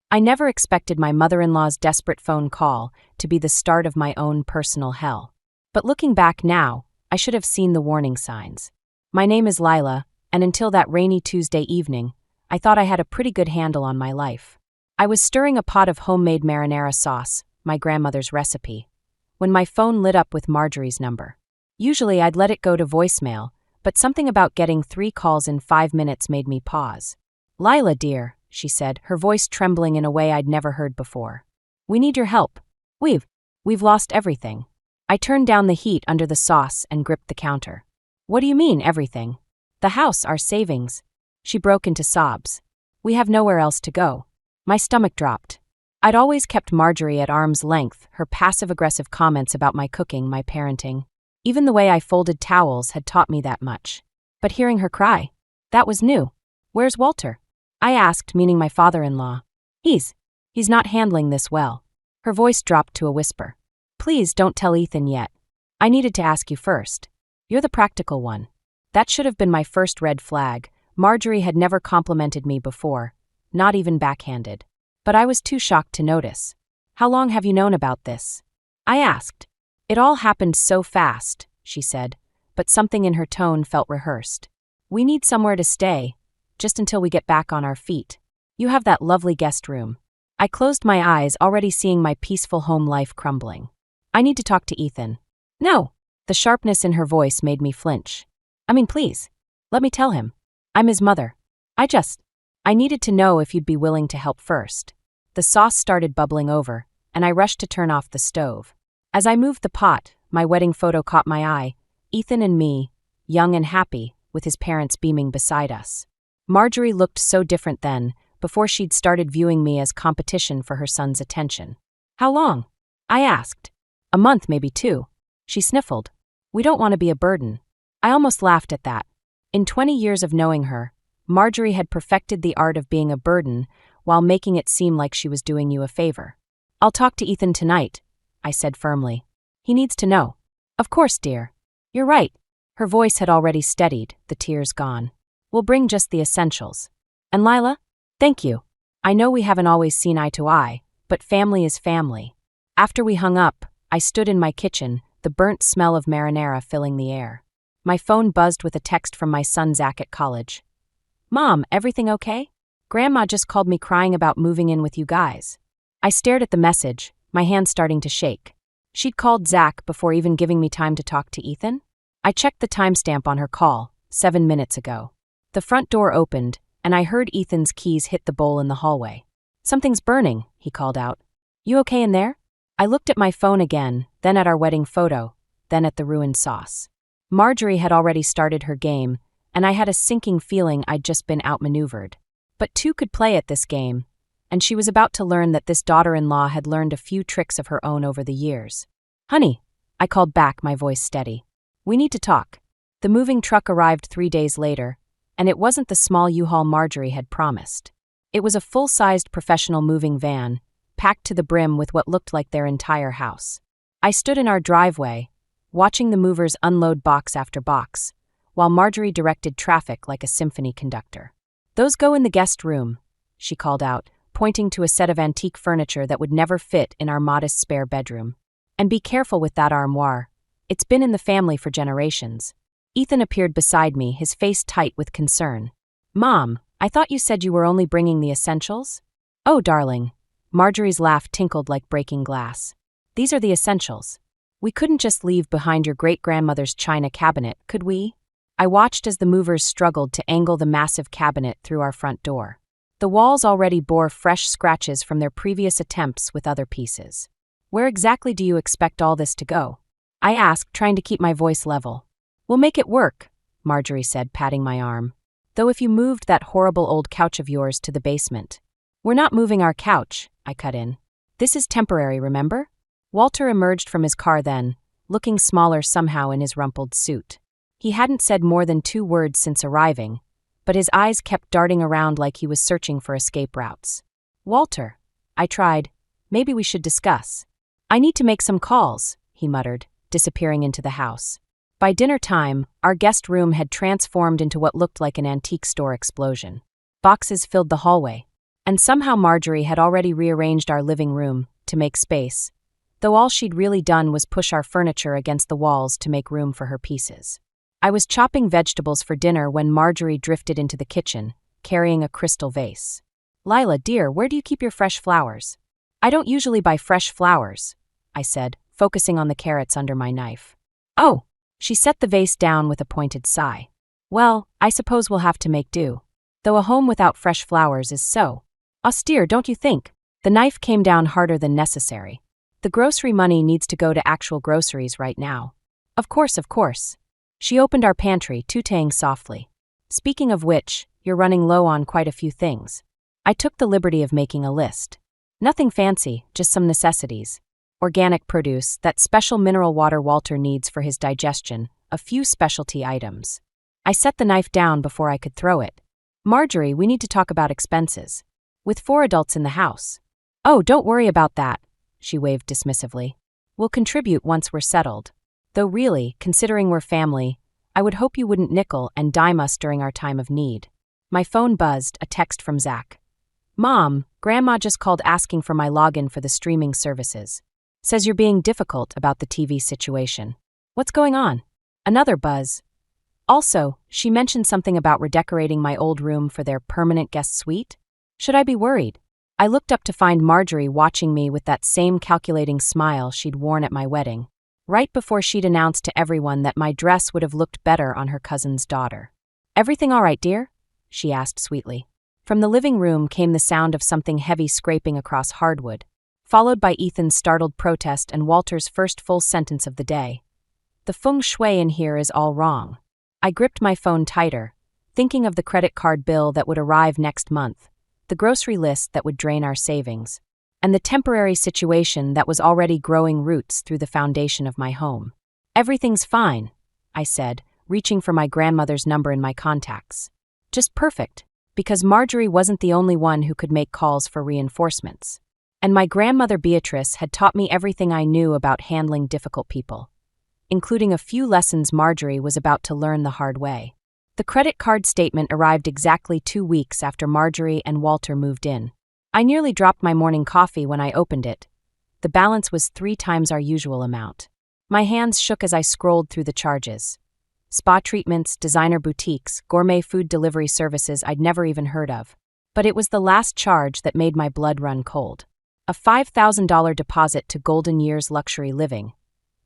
I never expected my mother-in-law's desperate phone call to be the start of my own personal hell. But looking back now, I should have seen the warning signs. My name is Lila, and until that rainy Tuesday evening, I thought I had a pretty good handle on my life. I was stirring a pot of homemade marinara sauce, my grandmother's recipe, when my phone lit up with Marjorie's number. Usually I'd let it go to voicemail, but something about getting 3 calls in 5 minutes made me pause. "Lila, dear," she said, her voice trembling in a way I'd never heard before. "We need your help. We've lost everything." I turned down the heat under the sauce and gripped the counter. "What do you mean, everything?" "The house, our savings." She broke into sobs. "We have nowhere else to go." My stomach dropped. I'd always kept Marjorie at arm's length, her passive-aggressive comments about my cooking, my parenting. Even the way I folded towels had taught me that much. But hearing her cry, that was new. "Where's Walter?" I asked, meaning my father-in-law. He's not handling this well." Her voice dropped to a whisper. "Please don't tell Ethan yet. I needed to ask you first. You're the practical one." That should have been my first red flag. Marjorie had never complimented me before, not even backhanded. But I was too shocked to notice. "How long have you known about this?" I asked. "It all happened so fast," she said, but something in her tone felt rehearsed. "We need somewhere to stay, just until we get back on our feet. You have that lovely guest room." I closed my eyes, already seeing my peaceful home life crumbling. "I need to talk to Ethan." "No." The sharpness in her voice made me flinch. Please, let me tell him. I'm his mother. I needed to know if you'd be willing to help first." The sauce started bubbling over, and I rushed to turn off the stove. As I moved the pot, my wedding photo caught my eye, Ethan and me, young and happy, with his parents beaming beside us. Marjorie looked so different then, before she'd started viewing me as competition for her son's attention. "How long?" I asked. "A month, maybe 2. She sniffled. "We don't want to be a burden." I almost laughed at that. In 20 years of knowing her, Marjorie had perfected the art of being a burden while making it seem like she was doing you a favor. "I'll talk to Ethan tonight," I said firmly. "He needs to know." "Of course, dear. You're right." Her voice had already steadied, the tears gone. "We'll bring just the essentials. And Lila, thank you. I know we haven't always seen eye to eye, but family is family." After we hung up, I stood in my kitchen, the burnt smell of marinara filling the air. My phone buzzed with a text from my son Zach at college. "Mom, everything okay? Grandma just called me crying about moving in with you guys." I stared at the message, my hand starting to shake. She'd called Zach before even giving me time to talk to Ethan? I checked the timestamp on her call, 7 minutes ago. The front door opened, and I heard Ethan's keys hit the bowl in the hallway. "Something's burning," he called out. "You okay in there?" I looked at my phone again, then at our wedding photo, then at the ruined sauce. Marjorie had already started her game, and I had a sinking feeling I'd just been outmaneuvered. But 2 could play at this game, and she was about to learn that this daughter-in-law had learned a few tricks of her own over the years. "Honey," I called back, my voice steady. "We need to talk." The moving truck arrived 3 days later, and it wasn't the small U-Haul Marjorie had promised. It was a full-sized professional moving van, packed to the brim with what looked like their entire house. I stood in our driveway, watching the movers unload box after box, while Marjorie directed traffic like a symphony conductor. "Those go in the guest room," she called out, pointing to a set of antique furniture that would never fit in our modest spare bedroom. "And be careful with that armoire. It's been in the family for generations." Ethan appeared beside me, his face tight with concern. "Mom, I thought you said you were only bringing the essentials?" "Oh, darling." Marjorie's laugh tinkled like breaking glass. "These are the essentials. We couldn't just leave behind your great-grandmother's china cabinet, could we?" I watched as the movers struggled to angle the massive cabinet through our front door. The walls already bore fresh scratches from their previous attempts with other pieces. "Where exactly do you expect all this to go?" I asked, trying to keep my voice level. "We'll make it work," Marjorie said, patting my arm. "Though if you moved that horrible old couch of yours to the basement." "We're not moving our couch," I cut in. "This is temporary, remember?" Walter emerged from his car then, looking smaller somehow in his rumpled suit. He hadn't said more than 2 words since arriving, but his eyes kept darting around like he was searching for escape routes. "Walter," I tried, "maybe we should discuss." "I need to make some calls," he muttered, disappearing into the house. By dinner time, our guest room had transformed into what looked like an antique store explosion. Boxes filled the hallway. And somehow Marjorie had already rearranged our living room to make space, though all she'd really done was push our furniture against the walls to make room for her pieces. I was chopping vegetables for dinner when Marjorie drifted into the kitchen, carrying a crystal vase. "Lila, dear, where do you keep your fresh flowers?" "I don't usually buy fresh flowers," I said, focusing on the carrots under my knife. "Oh," she set the vase down with a pointed sigh. "Well, I suppose we'll have to make do. Though a home without fresh flowers is so austere, don't you think?" The knife came down harder than necessary. "The grocery money needs to go to actual groceries right now." Of course. She opened our pantry, tutaying softly. "Speaking of which, you're running low on quite a few things." I took the liberty of making a list. Nothing fancy, just some necessities. Organic produce, that special mineral water Walter needs for his digestion, a few specialty items. I set the knife down before I could throw it. "Marjorie, we need to talk about expenses. With 4 adults in the house." "Oh, don't worry about that," she waved dismissively. "We'll contribute once we're settled. Though really, considering we're family, I would hope you wouldn't nickel and dime us during our time of need." My phone buzzed, a text from Zach. "Mom, Grandma just called asking for my login for the streaming services. Says you're being difficult about the TV situation. What's going on?" Another buzz. "Also, she mentioned something about redecorating my old room for their permanent guest suite. Should I be worried?" I looked up to find Marjorie watching me with that same calculating smile she'd worn at my wedding, right before she'd announced to everyone that my dress would have looked better on her cousin's daughter. "Everything all right, dear?" she asked sweetly. From the living room came the sound of something heavy scraping across hardwood, followed by Ethan's startled protest and Walter's first full sentence of the day. "The feng shui in here is all wrong." I gripped my phone tighter, thinking of the credit card bill that would arrive next month, the grocery list that would drain our savings, and the temporary situation that was already growing roots through the foundation of my home. "Everything's fine," I said, reaching for my grandmother's number in my contacts. "Just perfect," because Marjorie wasn't the only one who could make calls for reinforcements. And my grandmother Beatrice had taught me everything I knew about handling difficult people, including a few lessons Marjorie was about to learn the hard way. The credit card statement arrived exactly 2 weeks after Marjorie and Walter moved in. I nearly dropped my morning coffee when I opened it. The balance was 3 times our usual amount. My hands shook as I scrolled through the charges. Spa treatments, designer boutiques, gourmet food delivery services I'd never even heard of. But it was the last charge that made my blood run cold. A $5,000 deposit to Golden Years Luxury Living,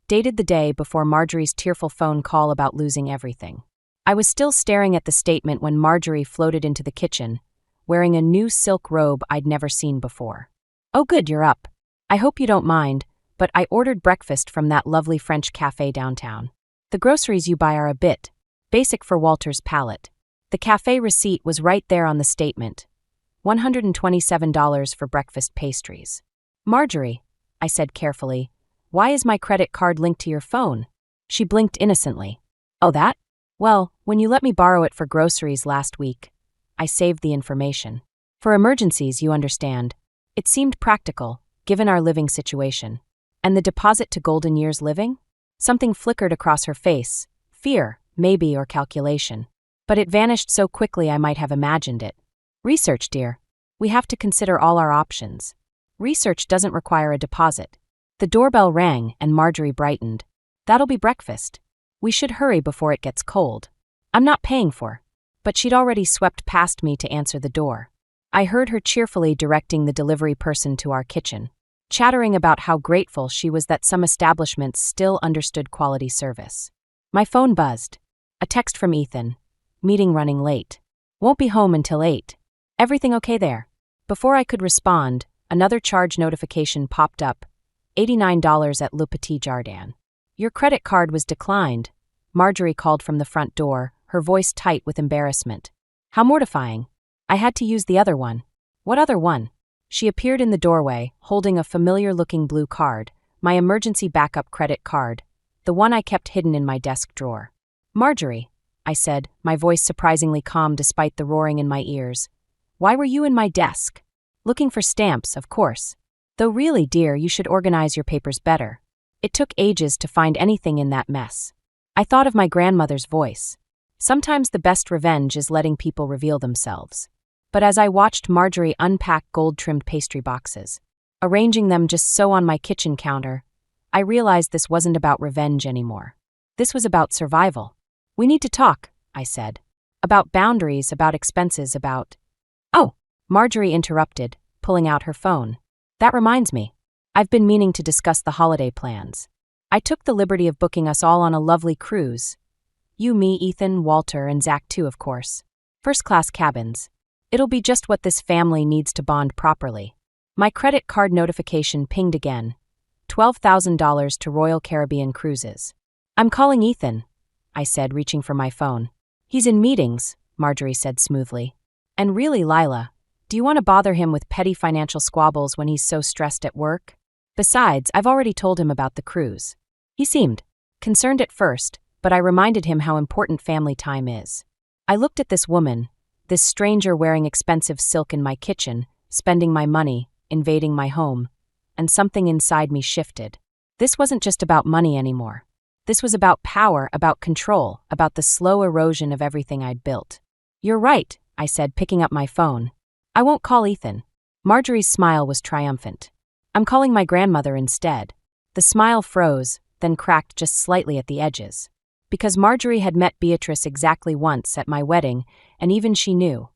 dated the day before Marjorie's tearful phone call about losing everything. I was still staring at the statement when Marjorie floated into the kitchen, wearing a new silk robe I'd never seen before. "Oh good, you're up. I hope you don't mind, but I ordered breakfast from that lovely French cafe downtown. The groceries you buy are a bit basic for Walter's palate." The cafe receipt was right there on the statement. $127 for breakfast pastries. "Marjorie," I said carefully, "why is my credit card linked to your phone?" She blinked innocently. "Oh, that? Well, when you let me borrow it for groceries last week, I saved the information. For emergencies, you understand. It seemed practical, given our living situation. And the deposit to Golden Years Living? Something flickered across her face. Fear, maybe, or calculation. But it vanished so quickly I might have imagined it. "Research, dear. We have to consider all our options. Research doesn't require a deposit." The doorbell rang and Marjorie brightened. "That'll be breakfast. We should hurry before it gets cold." "I'm not paying for." But she'd already swept past me to answer the door. I heard her cheerfully directing the delivery person to our kitchen, chattering about how grateful she was that some establishments still understood quality service. My phone buzzed. A text from Ethan. "Meeting running late. Won't be home until 8. Everything okay there?" Before I could respond, another charge notification popped up. $89 at Le Petit Jardin. "Your credit card was declined," Marjorie called from the front door, her voice tight with embarrassment. "How mortifying. I had to use the other one." "What other one?" She appeared in the doorway, holding a familiar-looking blue card, my emergency backup credit card, the one I kept hidden in my desk drawer. "Marjorie," I said, my voice surprisingly calm despite the roaring in my ears. "Why were you in my desk?" "Looking for stamps, of course. Though really, dear, you should organize your papers better. It took ages to find anything in that mess." I thought of my grandmother's voice. Sometimes the best revenge is letting people reveal themselves. But as I watched Marjorie unpack gold-trimmed pastry boxes, arranging them just so on my kitchen counter, I realized this wasn't about revenge anymore. This was about survival. "We need to talk," I said. "About boundaries, about expenses, about—" "Oh," Marjorie interrupted, pulling out her phone. "That reminds me. I've been meaning to discuss the holiday plans. I took the liberty of booking us all on a lovely cruise. You, me, Ethan, Walter, and Zach too, of course. First-class cabins. It'll be just what this family needs to bond properly." My credit card notification pinged again. $12,000 to Royal Caribbean Cruises. "I'm calling Ethan," I said, reaching for my phone. "He's in meetings," Marjorie said smoothly. "And really, Lila, do you want to bother him with petty financial squabbles when he's so stressed at work? Besides, I've already told him about the cruise." He seemed concerned at first, but I reminded him how important family time is. I looked at this woman, this stranger wearing expensive silk in my kitchen, spending my money, invading my home, and something inside me shifted. This wasn't just about money anymore. This was about power, about control, about the slow erosion of everything I'd built. "You're right," I said, picking up my phone. "I won't call Ethan." Marjorie's smile was triumphant. "I'm calling my grandmother instead." The smile froze, then cracked just slightly at the edges. Because Marjorie had met Beatrice exactly once at my wedding, and even she knew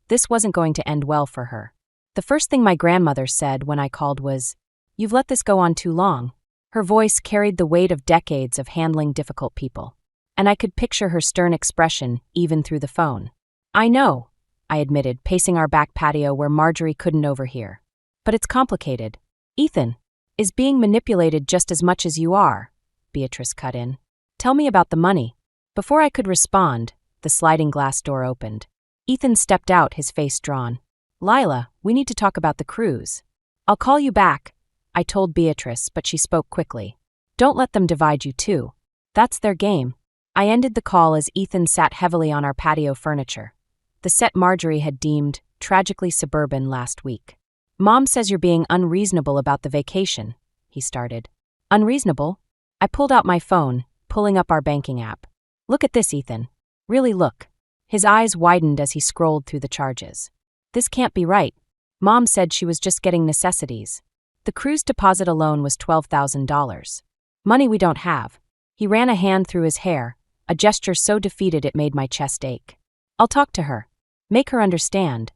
this wasn't going to end well for her. The first thing my grandmother said when I called was, "You've let this go on too long." Her voice carried the weight of decades of handling difficult people, and I could picture her stern expression even through the phone. "I know," I admitted, pacing our back patio where Marjorie couldn't overhear. "But it's complicated. Ethan is being manipulated just as much as you are," Beatrice cut in. "Tell me about the money." Before I could respond, the sliding glass door opened. Ethan stepped out, his face drawn. "Lila, we need to talk about the cruise." "I'll call you back," I told Beatrice, but she spoke quickly. "Don't let them divide you too. That's their game." I ended the call as Ethan sat heavily on our patio furniture, the set Marjorie had deemed tragically suburban last week. "Mom says you're being unreasonable about the vacation," he started. "Unreasonable?" I pulled out my phone, pulling up our banking app. "Look at this, Ethan. Really look." His eyes widened as he scrolled through the charges. "This can't be right. Mom said she was just getting necessities. The cruise deposit alone was $12,000. Money we don't have." He ran a hand through his hair, a gesture so defeated it made my chest ache. "I'll talk to her. Make her understand."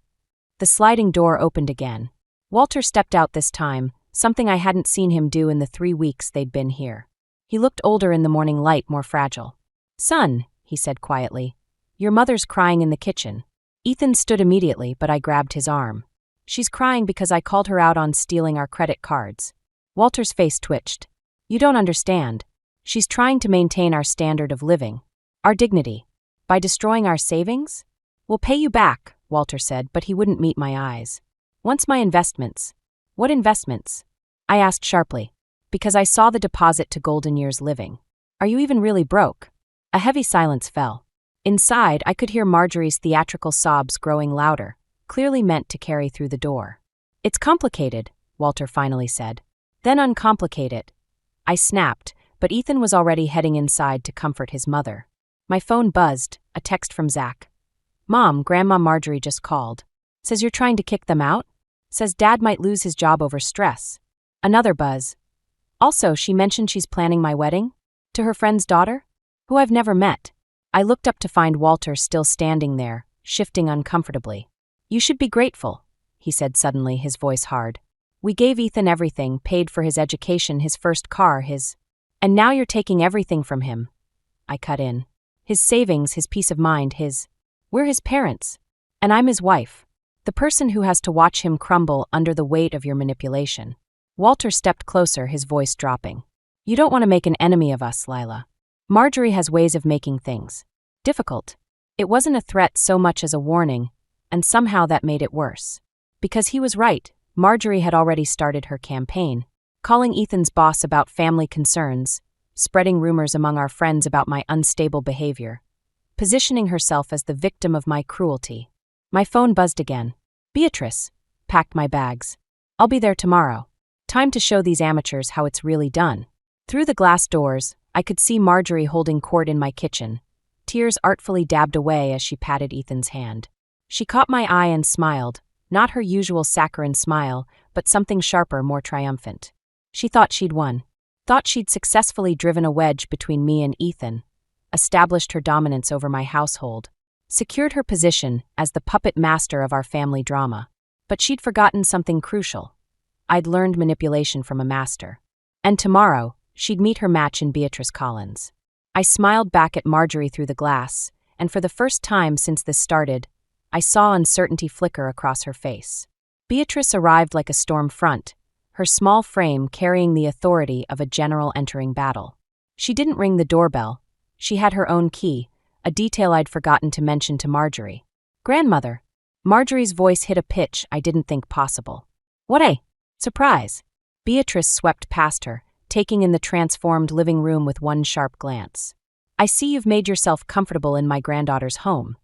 The sliding door opened again. Walter stepped out this time, something I hadn't seen him do in the 3 weeks they'd been here. He looked older in the morning light, more fragile. "Son," he said quietly, "your mother's crying in the kitchen." Ethan stood immediately, but I grabbed his arm. "She's crying because I called her out on stealing our credit cards." Walter's face twitched. "You don't understand. She's trying to maintain our standard of living, our dignity, by destroying our savings." "We'll pay you back," Walter said, but he wouldn't meet my eyes. "Once my investments." "What investments?" I asked sharply, because I saw the deposit to Golden Years Living. "Are you even really broke?" A heavy silence fell. Inside, I could hear Marjorie's theatrical sobs growing louder, clearly meant to carry through the door. "It's complicated," Walter finally said. "Then uncomplicate it." I snapped, but Ethan was already heading inside to comfort his mother. My phone buzzed, a text from Zach. "Mom, Grandma Marjorie just called. Says you're trying to kick them out? Says Dad might lose his job over stress." Another buzz. "Also, she mentioned she's planning my wedding? To her friend's daughter? Who I've never met." I looked up to find Walter still standing there, shifting uncomfortably. "You should be grateful," he said suddenly, his voice hard. "We gave Ethan everything, paid for his education, his first car, and now you're taking everything from him." I cut in. "His savings, his peace of mind, we're his parents. And I'm his wife. The person who has to watch him crumble under the weight of your manipulation." Walter stepped closer, his voice dropping. "You don't want to make an enemy of us, Lila. Marjorie has ways of making things difficult." It wasn't a threat so much as a warning, and somehow that made it worse. Because he was right, Marjorie had already started her campaign, calling Ethan's boss about family concerns, spreading rumors among our friends about my unstable behavior, positioning herself as the victim of my cruelty. My phone buzzed again. "Beatrice, packed my bags. I'll be there tomorrow. Time to show these amateurs how it's really done." Through the glass doors, I could see Marjorie holding court in my kitchen, tears artfully dabbed away as she patted Ethan's hand. She caught my eye and smiled, not her usual saccharine smile, but something sharper, more triumphant. She thought she'd won. Thought she'd successfully driven a wedge between me and Ethan, established her dominance over my household, secured her position as the puppet master of our family drama. But she'd forgotten something crucial. I'd learned manipulation from a master. And tomorrow, she'd meet her match in Beatrice Collins. I smiled back at Marjorie through the glass, and for the first time since this started, I saw uncertainty flicker across her face. Beatrice arrived like a storm front, her small frame carrying the authority of a general entering battle. She didn't ring the doorbell. She had her own key, a detail I'd forgotten to mention to Marjorie. "Grandmother." Marjorie's voice hit a pitch I didn't think possible. "What a surprise." Beatrice swept past her, taking in the transformed living room with one sharp glance. "I see you've made yourself comfortable in my granddaughter's home."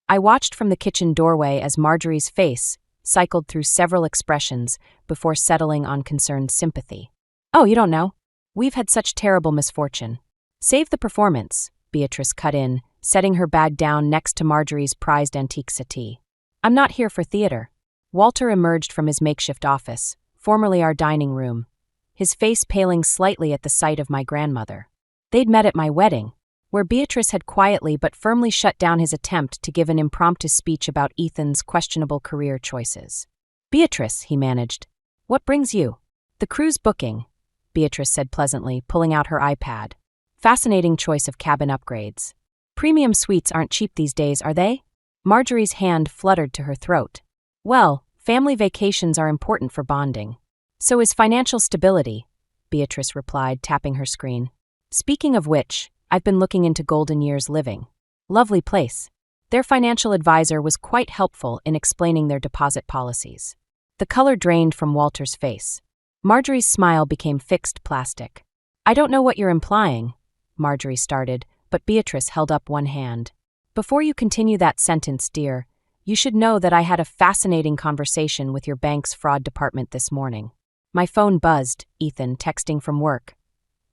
I watched from the kitchen doorway as Marjorie's face cycled through several expressions before settling on concerned sympathy. "Oh, you don't know? We've had such terrible misfortune." "Save the performance," Beatrice cut in, setting her bag down next to Marjorie's prized antique settee. "I'm not here for theater." Walter emerged from his makeshift office, formerly our dining room, his face paling slightly at the sight of my grandmother. They'd met at my wedding, where Beatrice had quietly but firmly shut down his attempt to give an impromptu speech about Ethan's questionable career choices. "Beatrice," he managed, "what brings you?" "The cruise booking," Beatrice said pleasantly, pulling out her iPad. "Fascinating choice of cabin upgrades. Premium suites aren't cheap these days, are they?" Marjorie's hand fluttered to her throat. "Well, family vacations are important for bonding. So is financial stability," Beatrice replied, tapping her screen. "Speaking of which, I've been looking into Golden Years Living. Lovely place." Their financial advisor was quite helpful in explaining their deposit policies. The color drained from Walter's face. Marjorie's smile became fixed plastic. "I don't know what you're implying," Marjorie started, but Beatrice held up one hand. "Before you continue that sentence, dear, you should know that I had a fascinating conversation with your bank's fraud department this morning." My phone buzzed, Ethan texting from work.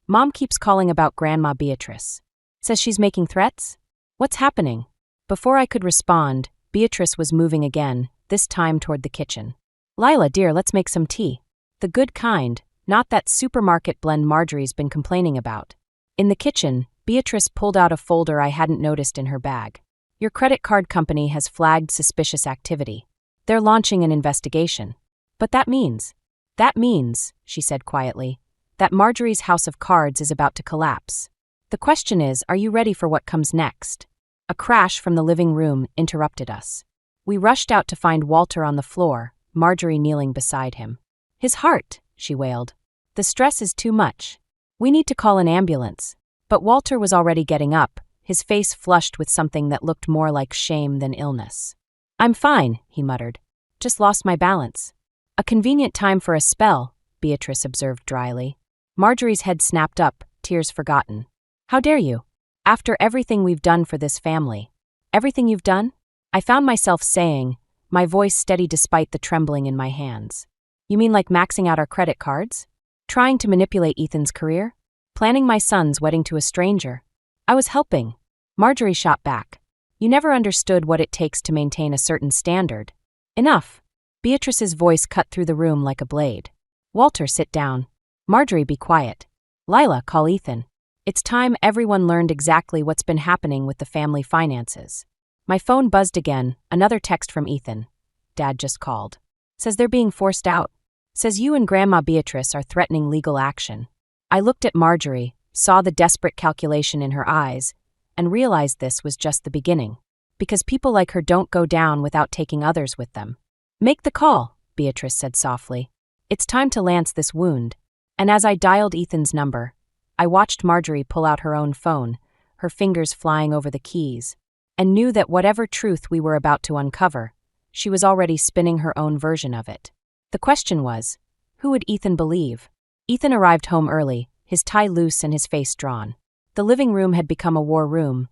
"Mom keeps calling about Grandma Beatrice. Says she's making threats? What's happening?" Before I could respond, Beatrice was moving again, this time toward the kitchen. "Lila, dear, let's make some tea. The good kind, not that supermarket blend Marjorie's been complaining about." In the kitchen, Beatrice pulled out a folder I hadn't noticed in her bag. "Your credit card company has flagged suspicious activity. They're launching an investigation." "But that means," she said quietly, "that Marjorie's house of cards is about to collapse. The question is, are you ready for what comes next?" A crash from the living room interrupted us. We rushed out to find Walter on the floor, Marjorie kneeling beside him. "His heart," she wailed. "The stress is too much. We need to call an ambulance." But Walter was already getting up, his face flushed with something that looked more like shame than illness. "I'm fine," he muttered. "Just lost my balance." "A convenient time for a spell," Beatrice observed dryly. Marjorie's head snapped up, tears forgotten. "How dare you? After everything we've done for this family." "Everything you've done?" I found myself saying, my voice steady despite the trembling in my hands. "You mean like maxing out our credit cards? Trying to manipulate Ethan's career? Planning my son's wedding to a stranger? I was helping." Marjorie shot back. "You never understood what it takes to maintain a certain standard." "Enough." Beatrice's voice cut through the room like a blade. "Walter, sit down. Marjorie, be quiet. Lila, call Ethan. It's time everyone learned exactly what's been happening with the family finances." My phone buzzed again, another text from Ethan. "Dad just called. Says they're being forced out. Says you and Grandma Beatrice are threatening legal action." I looked at Marjorie, saw the desperate calculation in her eyes, and realized this was just the beginning. Because people like her don't go down without taking others with them. "Make the call," Beatrice said softly. "It's time to lance this wound." And as I dialed Ethan's number, I watched Marjorie pull out her own phone, her fingers flying over the keys, and knew that whatever truth we were about to uncover, she was already spinning her own version of it. The question was, who would Ethan believe? Ethan arrived home early, his tie loose and his face drawn. The living room had become a war room,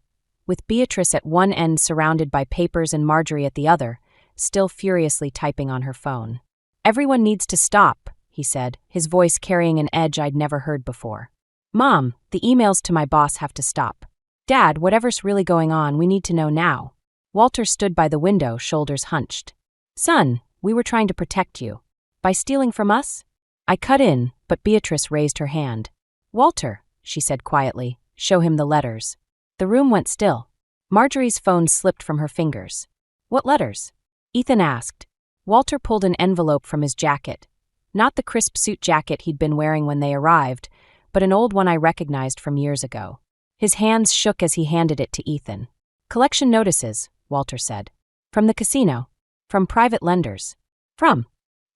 with Beatrice at one end surrounded by papers and Marjorie at the other, still furiously typing on her phone. "Everyone needs to stop," he said, his voice carrying an edge I'd never heard before. "Mom, the emails to my boss have to stop. Dad, whatever's really going on, we need to know now." Walter stood by the window, shoulders hunched. Son, we were trying to protect you. By stealing from us? I cut in, but Beatrice raised her hand. Walter, she said quietly, show him the letters. The room went still. Marjorie's phone slipped from her fingers. What letters? Ethan asked. Walter pulled an envelope from his jacket. Not the crisp suit jacket he'd been wearing when they arrived, but an old one I recognized from years ago. His hands shook as he handed it to Ethan. Collection notices, Walter said. From the casino. From private lenders. From.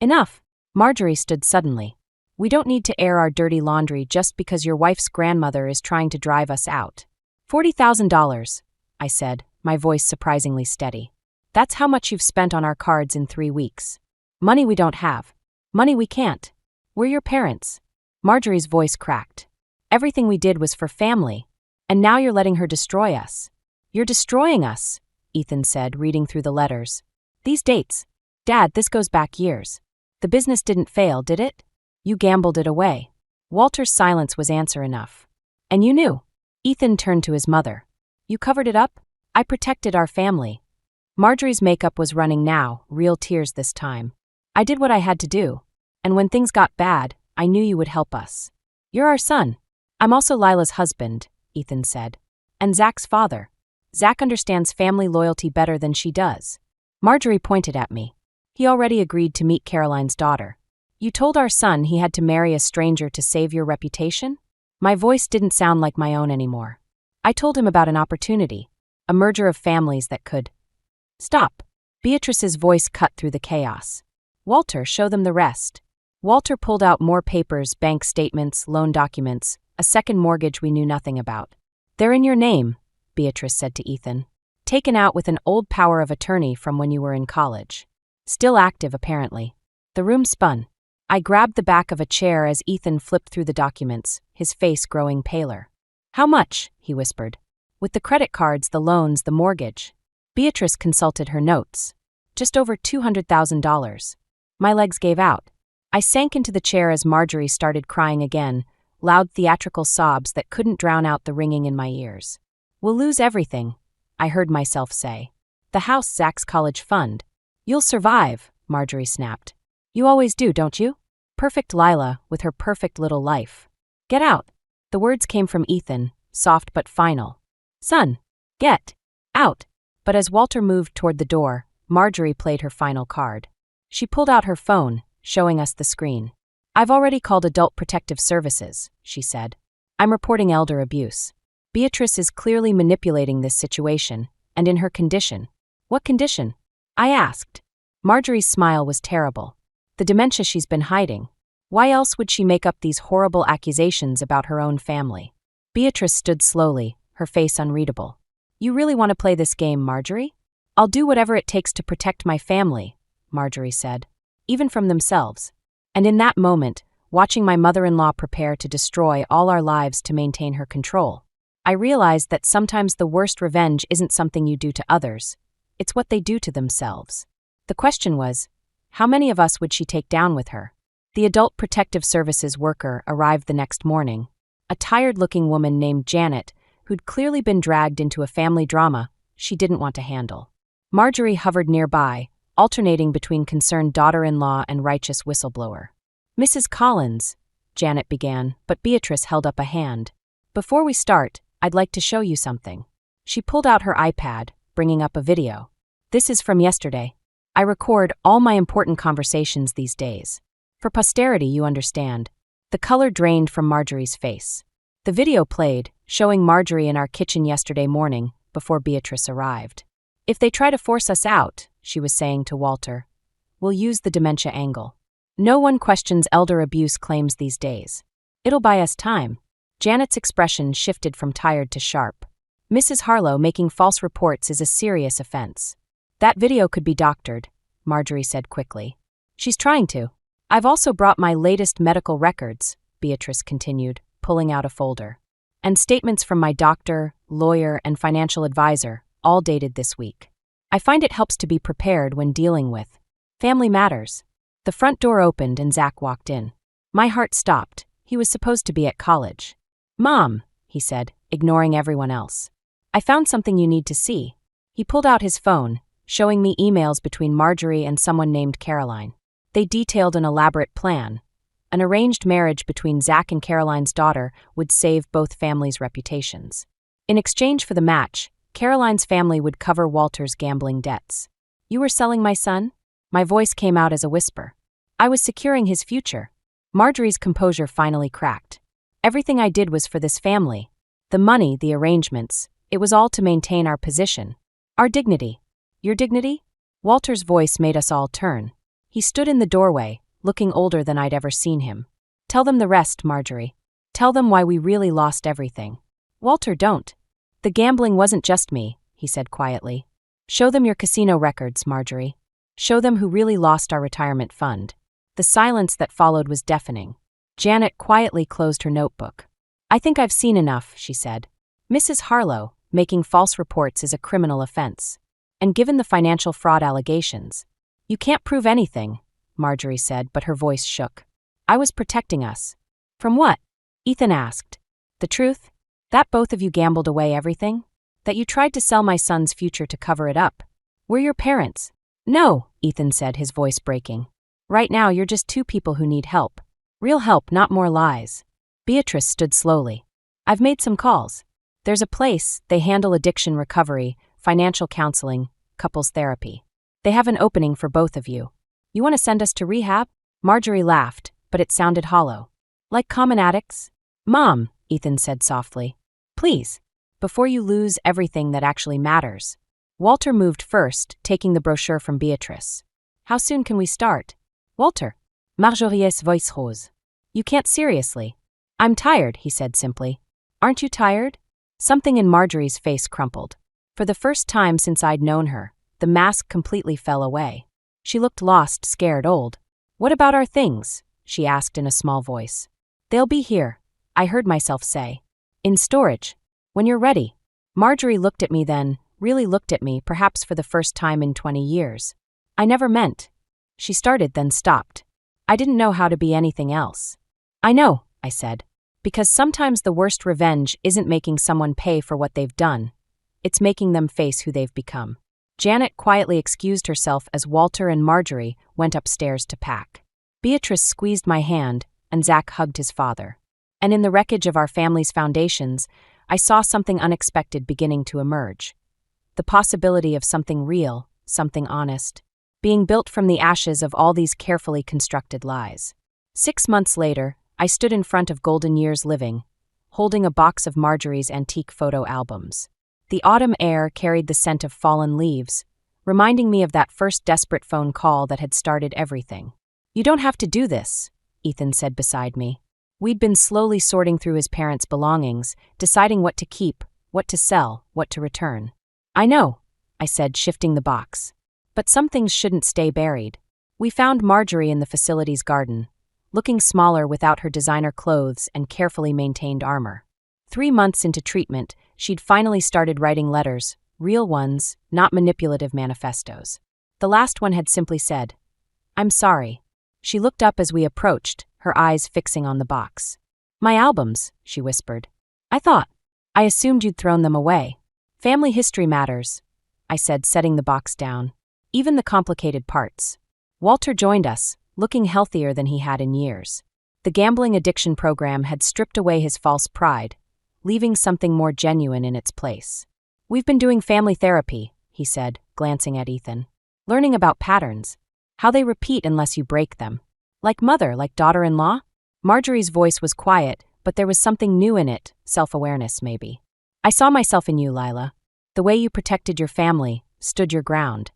Enough. Marjorie stood suddenly. We don't need to air our dirty laundry just because your wife's grandmother is trying to drive us out. $40,000, I said, my voice surprisingly steady. That's how much you've spent on our cards in 3 weeks. Money we don't have. Money we can't. We're your parents. Marjorie's voice cracked. Everything we did was for family. And now you're letting her destroy us. You're destroying us, Ethan said, reading through the letters. These dates. Dad, this goes back years. The business didn't fail, did it? You gambled it away. Walter's silence was answer enough. And you knew. Ethan turned to his mother. You covered it up? I protected our family. Marjorie's makeup was running now, real tears this time. I did what I had to do. And when things got bad, I knew you would help us. You're our son. I'm also Lila's husband, Ethan said. And Zach's father. Zach understands family loyalty better than she does. Marjorie pointed at me. He already agreed to meet Caroline's daughter. You told our son he had to marry a stranger to save your reputation? My voice didn't sound like my own anymore. I told him about an opportunity, a merger of families that could. Stop. Beatrice's voice cut through the chaos. Walter, show them the rest. Walter pulled out more papers, bank statements, loan documents, a second mortgage we knew nothing about. They're in your name, Beatrice said to Ethan. Taken out with an old power of attorney from when you were in college. Still active, apparently. The room spun. I grabbed the back of a chair as Ethan flipped through the documents, his face growing paler. How much? He whispered. With the credit cards, the loans, the mortgage. Beatrice consulted her notes. Just over $200,000. My legs gave out. I sank into the chair as Marjorie started crying again, loud theatrical sobs that couldn't drown out the ringing in my ears. We'll lose everything, I heard myself say. The house, Zach's college fund. You'll survive, Marjorie snapped. You always do, don't you? Perfect Lila, with her perfect little life. Get out. The words came from Ethan, soft but final. Son, get out. But as Walter moved toward the door, Marjorie played her final card. She pulled out her phone, showing us the screen. I've already called Adult Protective Services, she said. I'm reporting elder abuse. Beatrice is clearly manipulating this situation, and in her condition. What condition? I asked. Marjorie's smile was terrible. The dementia she's been hiding. Why else would she make up these horrible accusations about her own family? Beatrice stood slowly, her face unreadable. You really want to play this game, Marjorie? I'll do whatever it takes to protect my family, Marjorie said. Even from themselves. And in that moment, watching my mother-in-law prepare to destroy all our lives to maintain her control, I realized that sometimes the worst revenge isn't something you do to others. It's what they do to themselves. The question was, how many of us would she take down with her? The Adult Protective Services worker arrived the next morning. A tired-looking woman named Janet, who'd clearly been dragged into a family drama she didn't want to handle. Marjorie hovered nearby, alternating between concerned daughter-in-law and righteous whistleblower. Mrs. Collins, Janet began, but Beatrice held up a hand. Before we start, I'd like to show you something. She pulled out her iPad, bringing up a video. This is from yesterday. I record all my important conversations these days. For posterity, you understand. The color drained from Marjorie's face. The video played, showing Marjorie in our kitchen yesterday morning, before Beatrice arrived. If they try to force us out, she was saying to Walter, we'll use the dementia angle. No one questions elder abuse claims these days. It'll buy us time. Janet's expression shifted from tired to sharp. Mrs. Harlow making false reports is a serious offense. That video could be doctored, Marjorie said quickly. She's trying to. I've also brought my latest medical records, Beatrice continued, pulling out a folder. And statements from my doctor, lawyer, and financial advisor, all dated this week. I find it helps to be prepared when dealing with family matters. The front door opened and Zach walked in. My heart stopped. He was supposed to be at college. Mom, he said, ignoring everyone else. I found something you need to see. He pulled out his phone, showing me emails between Marjorie and someone named Caroline. They detailed an elaborate plan. An arranged marriage between Zach and Caroline's daughter would save both families' reputations. In exchange for the match, Caroline's family would cover Walter's gambling debts. You were selling my son? My voice came out as a whisper. I was securing his future. Marjorie's composure finally cracked. Everything I did was for this family. The money, the arrangements, it was all to maintain our position. Our dignity. Your dignity? Walter's voice made us all turn. He stood in the doorway, looking older than I'd ever seen him. Tell them the rest, Marjorie. Tell them why we really lost everything. Walter, don't. The gambling wasn't just me, he said quietly. Show them your casino records, Marjorie. Show them who really lost our retirement fund. The silence that followed was deafening. Janet quietly closed her notebook. I think I've seen enough, she said. Mrs. Harlow, making false reports is a criminal offense. And given the financial fraud allegations, you can't prove anything, Marjorie said, but her voice shook. I was protecting us. From what? Ethan asked. The truth? That both of you gambled away everything? That you tried to sell my son's future to cover it up? We're your parents. No, Ethan said, his voice breaking. Right now you're just two people who need help. Real help, not more lies. Beatrice stood slowly. I've made some calls. There's a place, they handle addiction recovery, financial counseling, couples therapy. They have an opening for both of you. You want to send us to rehab? Marjorie laughed, but it sounded hollow. Like common addicts? Mom, Ethan said softly. Please. Before you lose everything that actually matters. Walter moved first, taking the brochure from Beatrice. How soon can we start? Walter. Marjorie's voice rose. You can't seriously. I'm tired, he said simply. Aren't you tired? Something in Marjorie's face crumpled. For the first time since I'd known her, the mask completely fell away. She looked lost, scared, old. What about our things? She asked in a small voice. They'll be here, I heard myself say. In storage. When you're ready. Marjorie looked at me then, really looked at me, perhaps for the first time in 20 years. I never meant. She started, then stopped. I didn't know how to be anything else. I know, I said. Because sometimes the worst revenge isn't making someone pay for what they've done. It's making them face who they've become. Janet quietly excused herself as Walter and Marjorie went upstairs to pack. Beatrice squeezed my hand, and Zach hugged his father. And in the wreckage of our family's foundations, I saw something unexpected beginning to emerge. The possibility of something real, something honest, being built from the ashes of all these carefully constructed lies. 6 months later, I stood in front of Golden Years Living, holding a box of Marjorie's antique photo albums. The autumn air carried the scent of fallen leaves, reminding me of that first desperate phone call that had started everything. You don't have to do this, Ethan said beside me. We'd been slowly sorting through his parents' belongings, deciding what to keep, what to sell, what to return. I know, I said, shifting the box. But some things shouldn't stay buried. We found Marjorie in the facility's garden, looking smaller without her designer clothes and carefully maintained armor. 3 months into treatment, she'd finally started writing letters, real ones, not manipulative manifestos. The last one had simply said, I'm sorry. She looked up as we approached, her eyes fixing on the box. My albums, she whispered. I assumed you'd thrown them away. Family history matters, I said, setting the box down. Even the complicated parts. Walter joined us, looking healthier than he had in years. The gambling addiction program had stripped away his false pride, leaving something more genuine in its place. We've been doing family therapy, he said, glancing at Ethan. Learning about patterns. How they repeat unless you break them. Like mother, like daughter-in-law? Marjorie's voice was quiet, but there was something new in it, self-awareness maybe. I saw myself in you, Lila. The way you protected your family, stood your ground.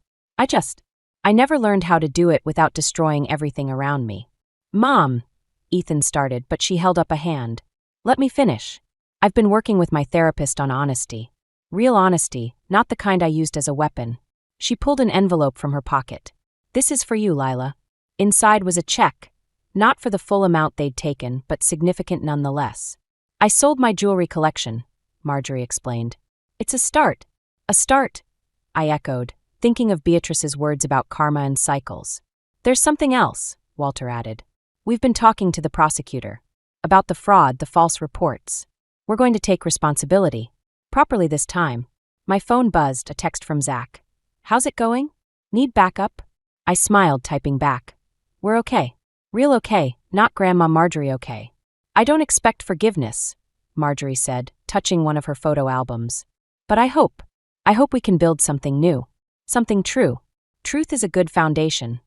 I never learned how to do it without destroying everything around me. Mom, Ethan started, but she held up a hand. Let me finish. I've been working with my therapist on honesty. Real honesty, not the kind I used as a weapon. She pulled an envelope from her pocket. This is for you, Lila. Inside was a check. Not for the full amount they'd taken, but significant nonetheless. I sold my jewelry collection, Marjorie explained. It's a start. A start, I echoed, thinking of Beatrice's words about karma and cycles. There's something else, Walter added. We've been talking to the prosecutor. About the fraud, the false reports. We're going to take responsibility. Properly this time. My phone buzzed, a text from Zach. How's it going? Need backup? I smiled, typing back. We're okay. Real okay, not Grandma Marjorie okay. I don't expect forgiveness, Marjorie said, touching one of her photo albums. But I hope we can build something new. Something true. Truth is a good foundation,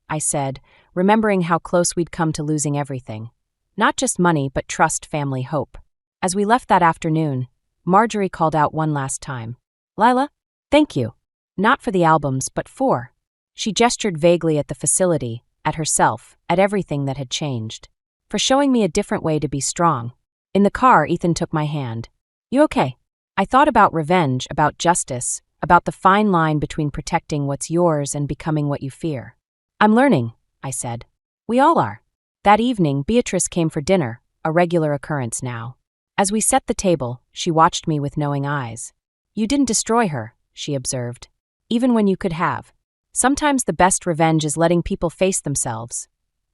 I said, remembering how close we'd come to losing everything. Not just money, but trust, family, hope. As we left that afternoon, Marjorie called out one last time. Lila, thank you. Not for the albums, but for. She gestured vaguely at the facility, at herself, at everything that had changed. For showing me a different way to be strong. In the car, Ethan took my hand. You okay? I thought about revenge, about justice, about the fine line between protecting what's yours and becoming what you fear. I'm learning, I said. We all are. That evening, Beatrice came for dinner, a regular occurrence now. As we set the table, she watched me with knowing eyes. You didn't destroy her, she observed. Even when you could have. Sometimes the best revenge is letting people face themselves,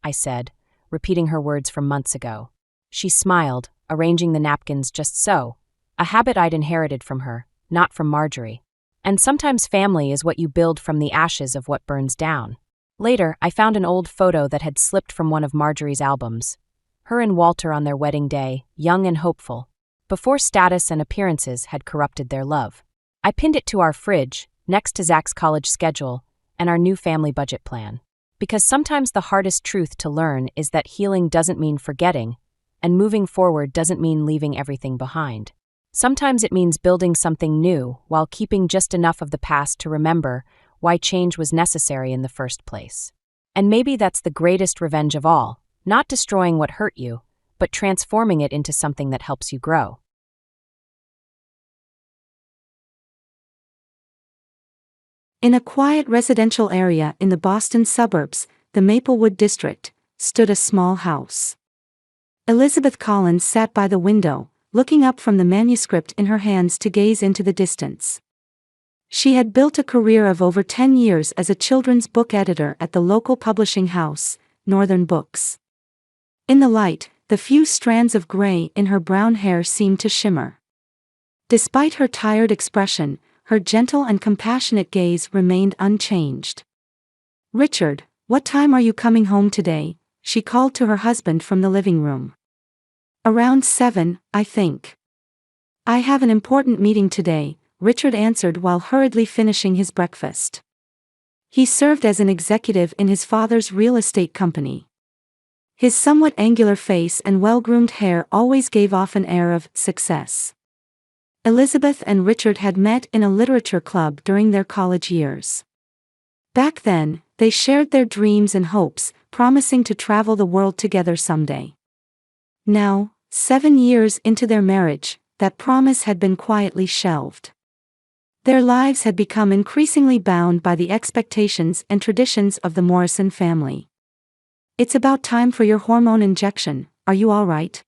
I said, repeating her words from months ago. She smiled, arranging the napkins just so, a habit I'd inherited from her, not from Marjorie. And sometimes family is what you build from the ashes of what burns down. Later, I found an old photo that had slipped from one of Marjorie's albums. Her and Walter on their wedding day, young and hopeful, before status and appearances had corrupted their love. I pinned it to our fridge, next to Zach's college schedule, and our new family budget plan. Because sometimes the hardest truth to learn is that healing doesn't mean forgetting, and moving forward doesn't mean leaving everything behind. Sometimes it means building something new while keeping just enough of the past to remember why change was necessary in the first place. And maybe that's the greatest revenge of all, not destroying what hurt you, but transforming it into something that helps you grow. In a quiet residential area in the Boston suburbs, the Maplewood district, stood a small house. Elizabeth Collins sat by the window, looking up from the manuscript in her hands to gaze into the distance. She had built a career of over 10 years as a children's book editor at the local publishing house, Northern Books. In the light, the few strands of gray in her brown hair seemed to shimmer. Despite her tired expression, her gentle and compassionate gaze remained unchanged. Richard, what time are you coming home today? She called to her husband from the living room. Around 7, I think. I have an important meeting today, Richard answered while hurriedly finishing his breakfast. He served as an executive in his father's real estate company. His somewhat angular face and well-groomed hair always gave off an air of success. Elizabeth and Richard had met in a literature club during their college years. Back then, they shared their dreams and hopes, promising to travel the world together someday. Now, 7 years into their marriage, that promise had been quietly shelved. Their lives had become increasingly bound by the expectations and traditions of the Morrison family. It's about time for your hormone injection, are you all right?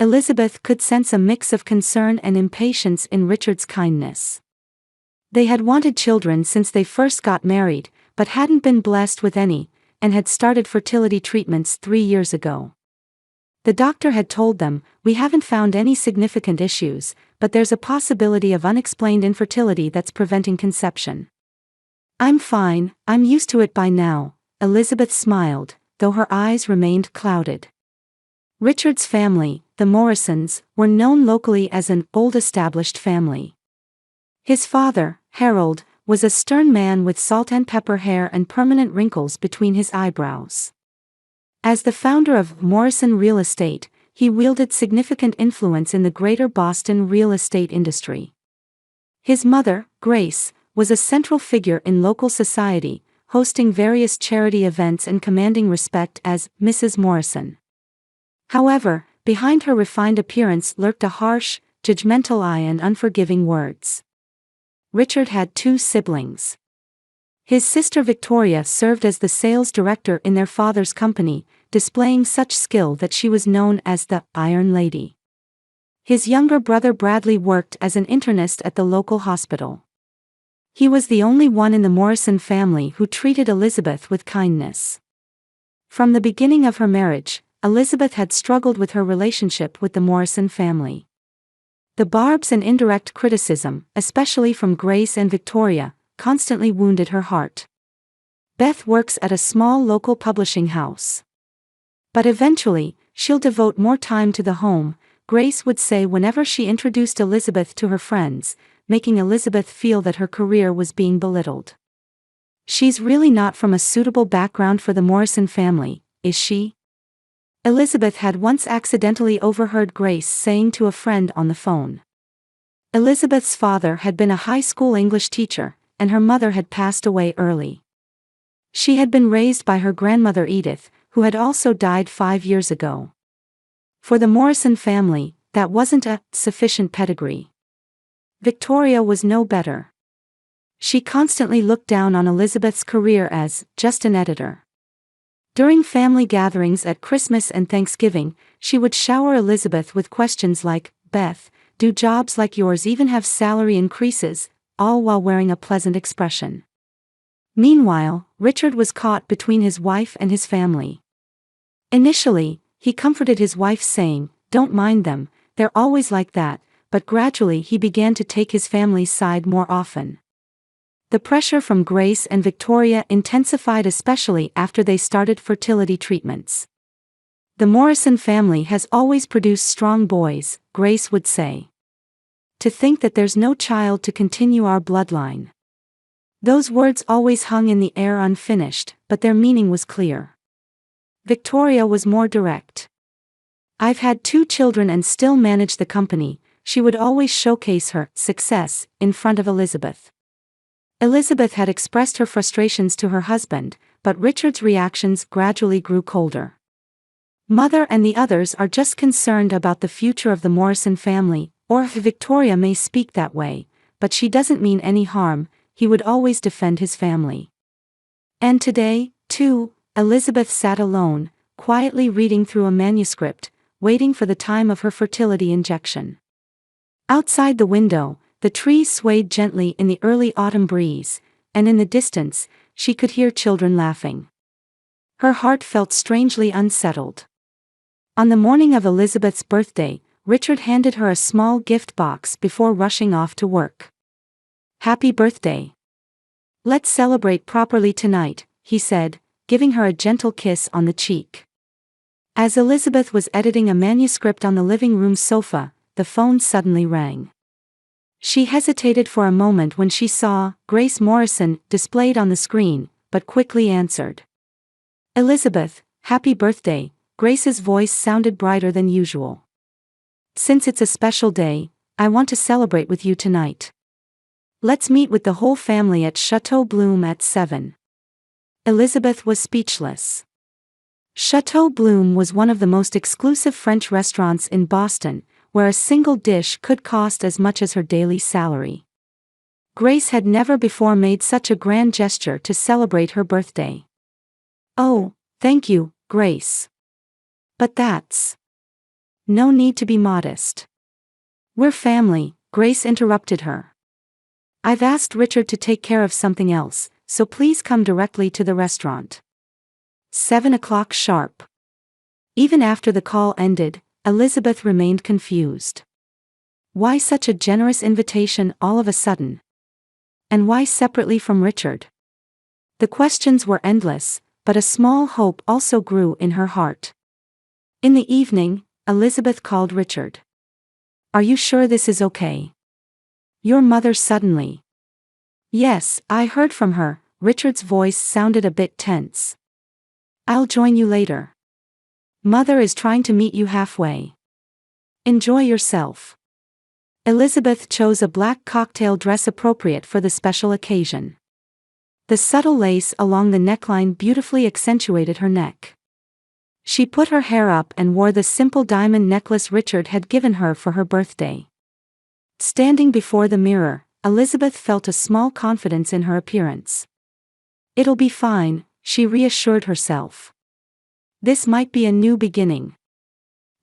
Elizabeth could sense a mix of concern and impatience in Richard's kindness. They had wanted children since they first got married, but hadn't been blessed with any, and had started fertility treatments 3 years ago. The doctor had told them, "We haven't found any significant issues, but there's a possibility of unexplained infertility that's preventing conception." "I'm fine, I'm used to it by now," Elizabeth smiled, though her eyes remained clouded. Richard's family, the Morrisons, were known locally as an old-established family. His father, Harold, was a stern man with salt and pepper hair and permanent wrinkles between his eyebrows. As the founder of Morrison Real Estate, he wielded significant influence in the greater Boston real estate industry. His mother, Grace, was a central figure in local society, hosting various charity events and commanding respect as Mrs. Morrison. However, behind her refined appearance lurked a harsh, judgmental eye and unforgiving words. Richard had 2 siblings. His sister Victoria served as the sales director in their father's company, displaying such skill that she was known as the Iron Lady. His younger brother Bradley worked as an internist at the local hospital. He was the only one in the Morrison family who treated Elizabeth with kindness. From the beginning of her marriage, Elizabeth had struggled with her relationship with the Morrison family. The barbs and indirect criticism, especially from Grace and Victoria, constantly wounded her heart. Beth works at a small local publishing house. But eventually, she'll devote more time to the home, Grace would say whenever she introduced Elizabeth to her friends, making Elizabeth feel that her career was being belittled. She's really not from a suitable background for the Morrison family, is she? Elizabeth had once accidentally overheard Grace saying to a friend on the phone. Elizabeth's father had been a high school English teacher, and her mother had passed away early. She had been raised by her grandmother Edith, who had also died 5 years ago. For the Morrison family, that wasn't a sufficient pedigree. Victoria was no better. She constantly looked down on Elizabeth's career as just an editor. During family gatherings at Christmas and Thanksgiving, she would shower Elizabeth with questions like, "Beth, do jobs like yours even have salary increases?" all while wearing a pleasant expression. Meanwhile, Richard was caught between his wife and his family. Initially, he comforted his wife saying, "Don't mind them, they're always like that," but gradually he began to take his family's side more often. The pressure from Grace and Victoria intensified especially after they started fertility treatments. "The Morrison family has always produced strong boys," Grace would say. "To think that there's no child to continue our bloodline." Those words always hung in the air unfinished, but their meaning was clear. Victoria was more direct. "I've had 2 children and still manage the company," she would always showcase her success in front of Elizabeth. Elizabeth had expressed her frustrations to her husband, but Richard's reactions gradually grew colder. "Mother and the others are just concerned about the future of the Morrison family, or Victoria may speak that way, but she doesn't mean any harm," he would always defend his family. And today, too, Elizabeth sat alone, quietly reading through a manuscript, waiting for the time of her fertility injection. Outside the window, the trees swayed gently in the early autumn breeze, and in the distance, she could hear children laughing. Her heart felt strangely unsettled. On the morning of Elizabeth's birthday, Richard handed her a small gift box before rushing off to work. "Happy birthday. Let's celebrate properly tonight," he said, giving her a gentle kiss on the cheek. As Elizabeth was editing a manuscript on the living room sofa, the phone suddenly rang. She hesitated for a moment when she saw Grace Morrison displayed on the screen, but quickly answered. "Elizabeth, happy birthday," Grace's voice sounded brighter than usual. "Since it's a special day, I want to celebrate with you tonight. Let's meet with the whole family at Chateau Bloom at 7. Elizabeth was speechless. Chateau Bloom was one of the most exclusive French restaurants in Boston, where a single dish could cost as much as her daily salary. Grace had never before made such a grand gesture to celebrate her birthday. "Oh, thank you, Grace. But that's... no need to be modest. We're family," Grace interrupted her. "I've asked Richard to take care of something else, so please come directly to the restaurant. 7 o'clock sharp." Even after the call ended, Elizabeth remained confused. Why such a generous invitation all of a sudden? And why separately from Richard? The questions were endless, but a small hope also grew in her heart. In the evening, Elizabeth called Richard. "Are you sure this is okay? Your mother suddenly..." "Yes, I heard from her," Richard's voice sounded a bit tense. "I'll join you later. Mother is trying to meet you halfway. Enjoy yourself." Elizabeth chose a black cocktail dress appropriate for the special occasion. The subtle lace along the neckline beautifully accentuated her neck. She put her hair up and wore the simple diamond necklace Richard had given her for her birthday. Standing before the mirror, Elizabeth felt a small confidence in her appearance. "It'll be fine," she reassured herself. This might be a new beginning.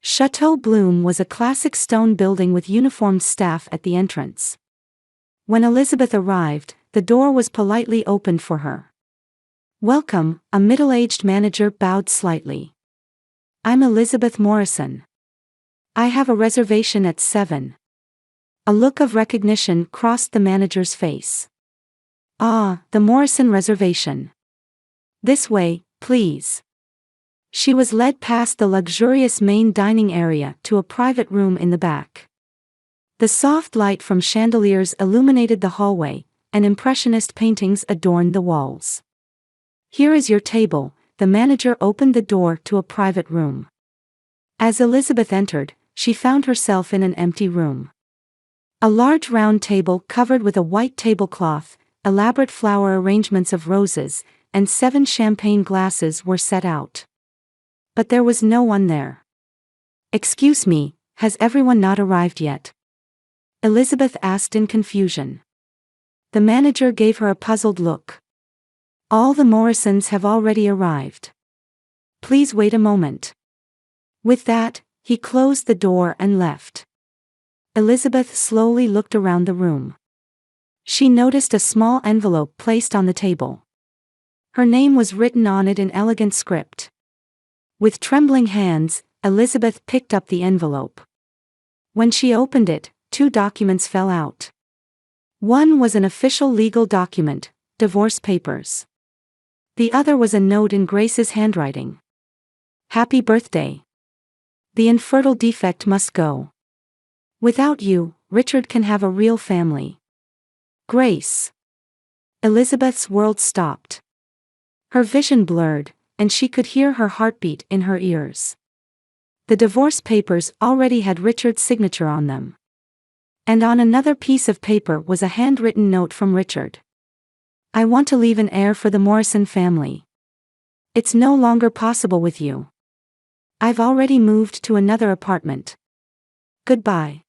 Chateau Bloom was a classic stone building with uniformed staff at the entrance. When Elizabeth arrived, the door was politely opened for her. "Welcome," a middle-aged manager bowed slightly. "I'm Elizabeth Morrison. I have a reservation at 7. A look of recognition crossed the manager's face. Ah, the Morrison reservation. This way, please. She was led past the luxurious main dining area to a private room in the back. The soft light from chandeliers illuminated the hallway, and impressionist paintings adorned the walls. Here is your table. The manager opened the door to a private room. As Elizabeth entered, she found herself in an empty room. A large round table covered with a white tablecloth, elaborate flower arrangements of roses, and 7 champagne glasses were set out. But there was no one there. Excuse me, has everyone not arrived yet? Elizabeth asked in confusion. The manager gave her a puzzled look. All the Morrisons have already arrived. Please wait a moment. With that, he closed the door and left. Elizabeth slowly looked around the room. She noticed a small envelope placed on the table. Her name was written on it in elegant script. With trembling hands, Elizabeth picked up the envelope. When she opened it, 2 documents fell out. One was an official legal document, divorce papers. The other was a note in Grace's handwriting. Happy birthday. The infertile defect must go. Without you, Richard can have a real family. Grace. Elizabeth's world stopped. Her vision blurred, and she could hear her heartbeat in her ears. The divorce papers already had Richard's signature on them. And on another piece of paper was a handwritten note from Richard. I want to leave an heir for the Morrison family. It's no longer possible with you. I've already moved to another apartment. Goodbye.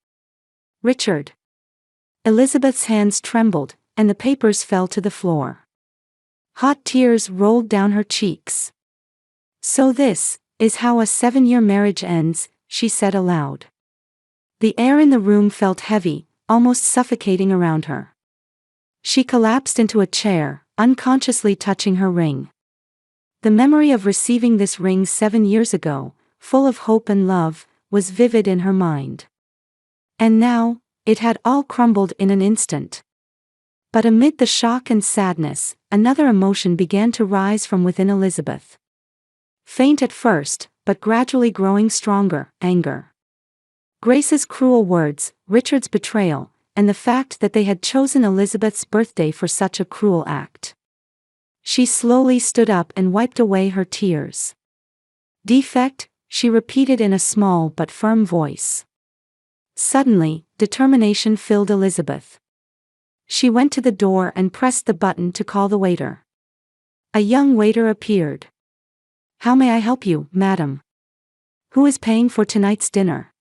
Richard. Elizabeth's hands trembled, and the papers fell to the floor. Hot tears rolled down her cheeks. So this is how a 7-year marriage ends, she said aloud. The air in the room felt heavy, almost suffocating around her. She collapsed into a chair, unconsciously touching her ring. The memory of receiving this ring 7 years ago, full of hope and love, was vivid in her mind. And now, it had all crumbled in an instant. But amid the shock and sadness, another emotion began to rise from within Elizabeth. Faint at first, but gradually growing stronger, anger. Grace's cruel words, Richard's betrayal, and the fact that they had chosen Elizabeth's birthday for such a cruel act. She slowly stood up and wiped away her tears. Defect, she repeated in a small but firm voice. Suddenly, determination filled Elizabeth. She went to the door and pressed the button to call the waiter. A young waiter appeared. How may I help you, madam? Who is paying for tonight's dinner?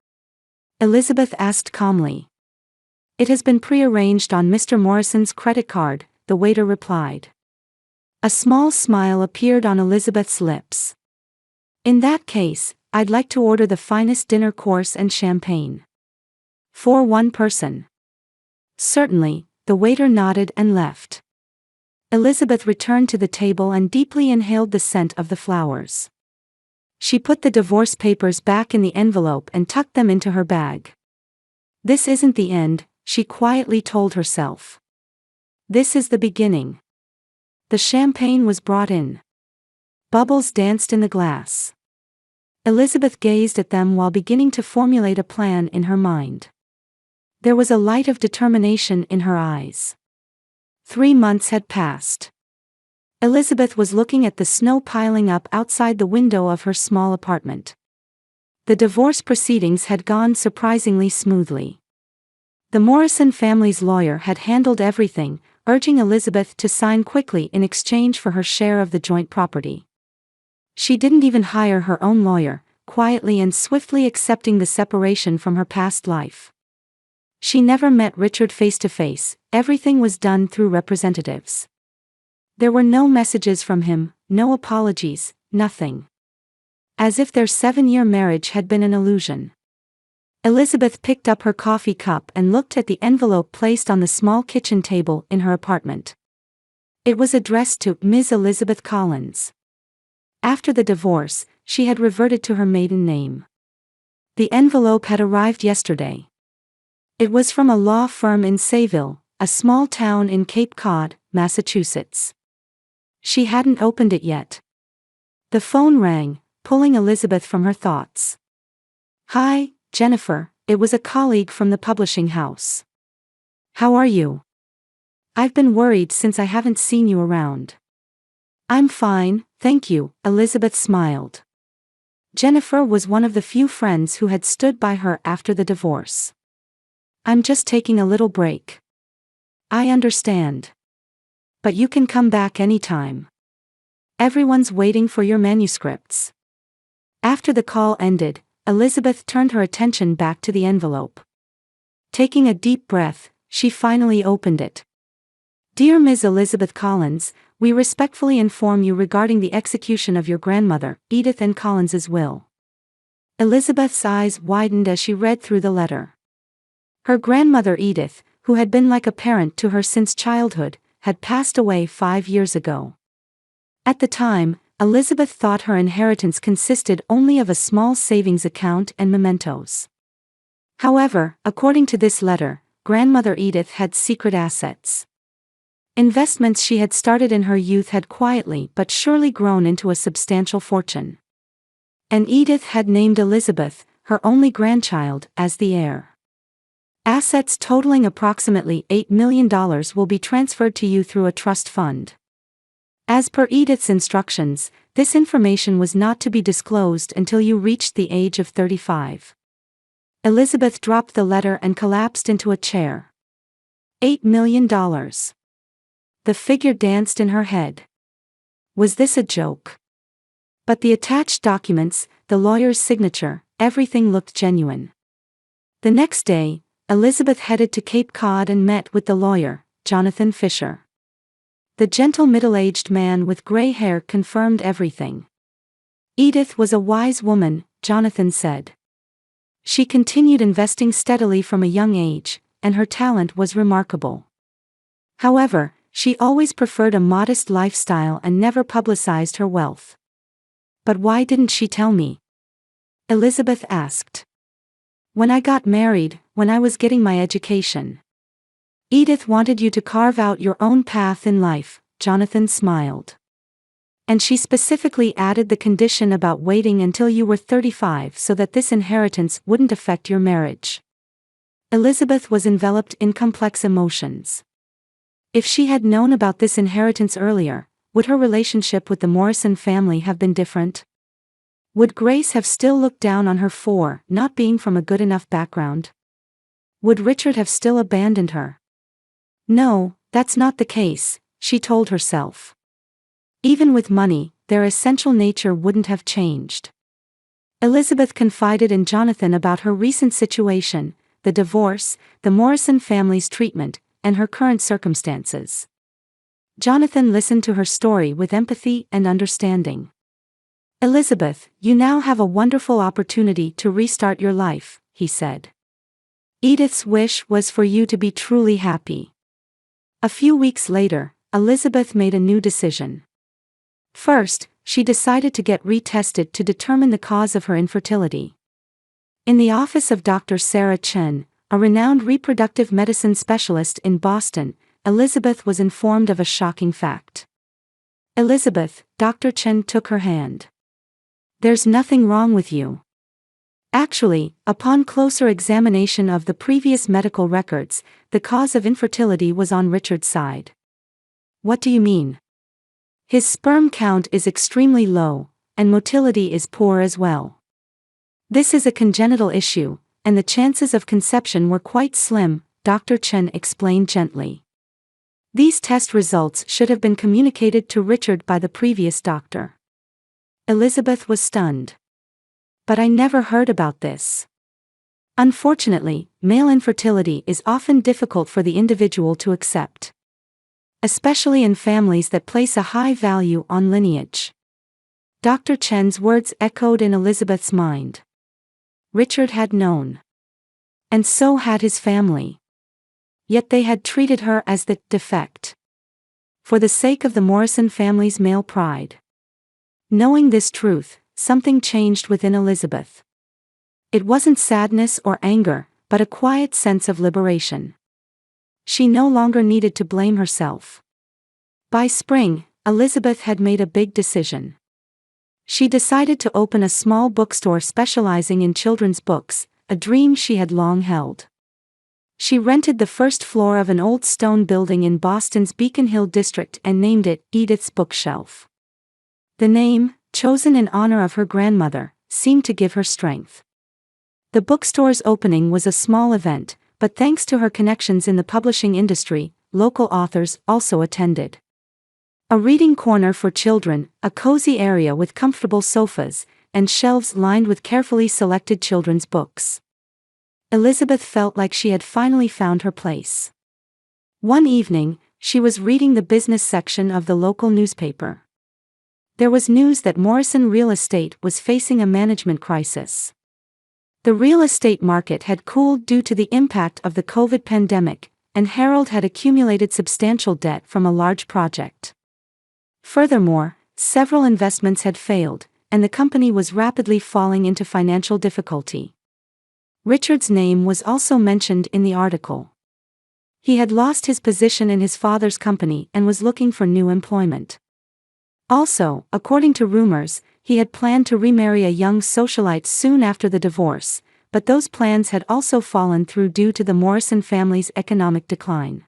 Elizabeth asked calmly. It has been prearranged on Mr. Morrison's credit card, the waiter replied. A small smile appeared on Elizabeth's lips. In that case, I'd like to order the finest dinner course and champagne. For one person. Certainly, the waiter nodded and left. Elizabeth returned to the table and deeply inhaled the scent of the flowers. She put the divorce papers back in the envelope and tucked them into her bag. This isn't the end, she quietly told herself. This is the beginning. The champagne was brought in. Bubbles danced in the glass. Elizabeth gazed at them while beginning to formulate a plan in her mind. There was a light of determination in her eyes. 3 months had passed. Elizabeth was looking at the snow piling up outside the window of her small apartment. The divorce proceedings had gone surprisingly smoothly. The Morrison family's lawyer had handled everything, urging Elizabeth to sign quickly in exchange for her share of the joint property. She didn't even hire her own lawyer, quietly and swiftly accepting the separation from her past life. She never met Richard face to face, everything was done through representatives. There were no messages from him, no apologies, nothing. As if their 7-year marriage had been an illusion. Elizabeth picked up her coffee cup and looked at the envelope placed on the small kitchen table in her apartment. It was addressed to Ms. Elizabeth Collins. After the divorce, she had reverted to her maiden name. The envelope had arrived yesterday. It was from a law firm in Sayville, a small town in Cape Cod, Massachusetts. She hadn't opened it yet. The phone rang, pulling Elizabeth from her thoughts. "Hi, Jennifer," it was a colleague from the publishing house. "How are you? I've been worried since I haven't seen you around." "I'm fine, thank you," Elizabeth smiled. Jennifer was one of the few friends who had stood by her after the divorce. "I'm just taking a little break." "I understand. But you can come back anytime. Everyone's waiting for your manuscripts." After the call ended, Elizabeth turned her attention back to the envelope. Taking a deep breath, she finally opened it. "Dear Ms. Elizabeth Collins, we respectfully inform you regarding the execution of your grandmother, Edith N. Collins's will." Elizabeth's eyes widened as she read through the letter. Her grandmother Edith, who had been like a parent to her since childhood, had passed away 5 years ago. At the time, Elizabeth thought her inheritance consisted only of a small savings account and mementos. However, according to this letter, grandmother Edith had secret assets. Investments she had started in her youth had quietly but surely grown into a substantial fortune. And Edith had named Elizabeth, her only grandchild, as the heir. Assets totaling approximately $8 million will be transferred to you through a trust fund. As per Edith's instructions, this information was not to be disclosed until you reached the age of 35. Elizabeth dropped the letter and collapsed into a chair. $8 million. The figure danced in her head. Was this a joke? But the attached documents, the lawyer's signature, everything looked genuine. The next day, Elizabeth headed to Cape Cod and met with the lawyer, Jonathan Fisher. The gentle middle-aged man with gray hair confirmed everything. Edith was a wise woman, Jonathan said. She continued investing steadily from a young age, and her talent was remarkable. However, she always preferred a modest lifestyle and never publicized her wealth. "But why didn't she tell me?" Elizabeth asked. "When I got married, when I was getting my education. Edith wanted you to carve out your own path in life," Jonathan smiled. "And she specifically added the condition about waiting until you were 35 so that this inheritance wouldn't affect your marriage." Elizabeth was enveloped in complex emotions. If she had known about this inheritance earlier, would her relationship with the Morrison family have been different? Would Grace have still looked down on her for not being from a good enough background? Would Richard have still abandoned her? No, that's not the case, she told herself. Even with money, their essential nature wouldn't have changed. Elizabeth confided in Jonathan about her recent situation, the divorce, the Morrison family's treatment, and her current circumstances. Jonathan listened to her story with empathy and understanding. "Elizabeth, you now have a wonderful opportunity to restart your life," he said. "Edith's wish was for you to be truly happy." A few weeks later, Elizabeth made a new decision. First, she decided to get retested to determine the cause of her infertility. In the office of Dr. Sarah Chen, a renowned reproductive medicine specialist in Boston, Elizabeth was informed of a shocking fact. "Elizabeth," Dr. Chen took her hand. "There's nothing wrong with you. Actually, upon closer examination of the previous medical records, the cause of infertility was on Richard's side." "What do you mean?" "His sperm count is extremely low, and motility is poor as well. This is a congenital issue, and the chances of conception were quite slim," Dr. Chen explained gently. "These test results should have been communicated to Richard by the previous doctor." Elizabeth was stunned. "But I never heard about this." Unfortunately, male infertility is often difficult for the individual to accept. Especially in families that place a high value on lineage. Dr. Chen's words echoed in Elizabeth's mind. Richard had known. And so had his family. Yet they had treated her as the defect. For the sake of the Morrison family's male pride. Knowing this truth, something changed within Elizabeth. It wasn't sadness or anger, but a quiet sense of liberation. She no longer needed to blame herself. By spring, Elizabeth had made a big decision. She decided to open a small bookstore specializing in children's books, a dream she had long held. She rented the first floor of an old stone building in Boston's Beacon Hill district and named it Edith's Bookshelf. The name, chosen in honor of her grandmother, seemed to give her strength. The bookstore's opening was a small event, but thanks to her connections in the publishing industry, local authors also attended. A reading corner for children, a cozy area with comfortable sofas, and shelves lined with carefully selected children's books. Elizabeth felt like she had finally found her place. One evening, she was reading the business section of the local newspaper. There was news that Morrison Real Estate was facing a management crisis. The real estate market had cooled due to the impact of the COVID pandemic, and Harold had accumulated substantial debt from a large project. Furthermore, several investments had failed, and the company was rapidly falling into financial difficulty. Richard's name was also mentioned in the article. He had lost his position in his father's company and was looking for new employment. Also, according to rumors, he had planned to remarry a young socialite soon after the divorce, but those plans had also fallen through due to the Morrison family's economic decline.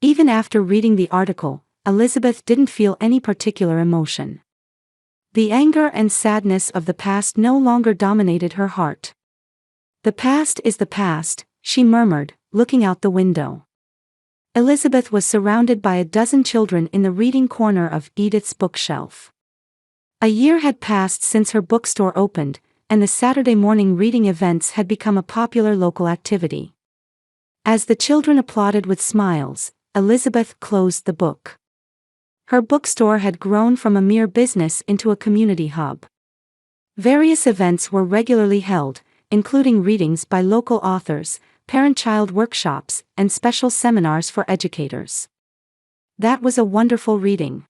Even after reading the article, Elizabeth didn't feel any particular emotion. The anger and sadness of the past no longer dominated her heart. "The past is the past," she murmured, looking out the window. Elizabeth was surrounded by a dozen children in the reading corner of Edith's Bookshelf. A year had passed since her bookstore opened, and the Saturday morning reading events had become a popular local activity. As the children applauded with smiles, Elizabeth closed the book. Her bookstore had grown from a mere business into a community hub. Various events were regularly held, including readings by local authors, parent-child workshops, and special seminars for educators. That was a wonderful reading.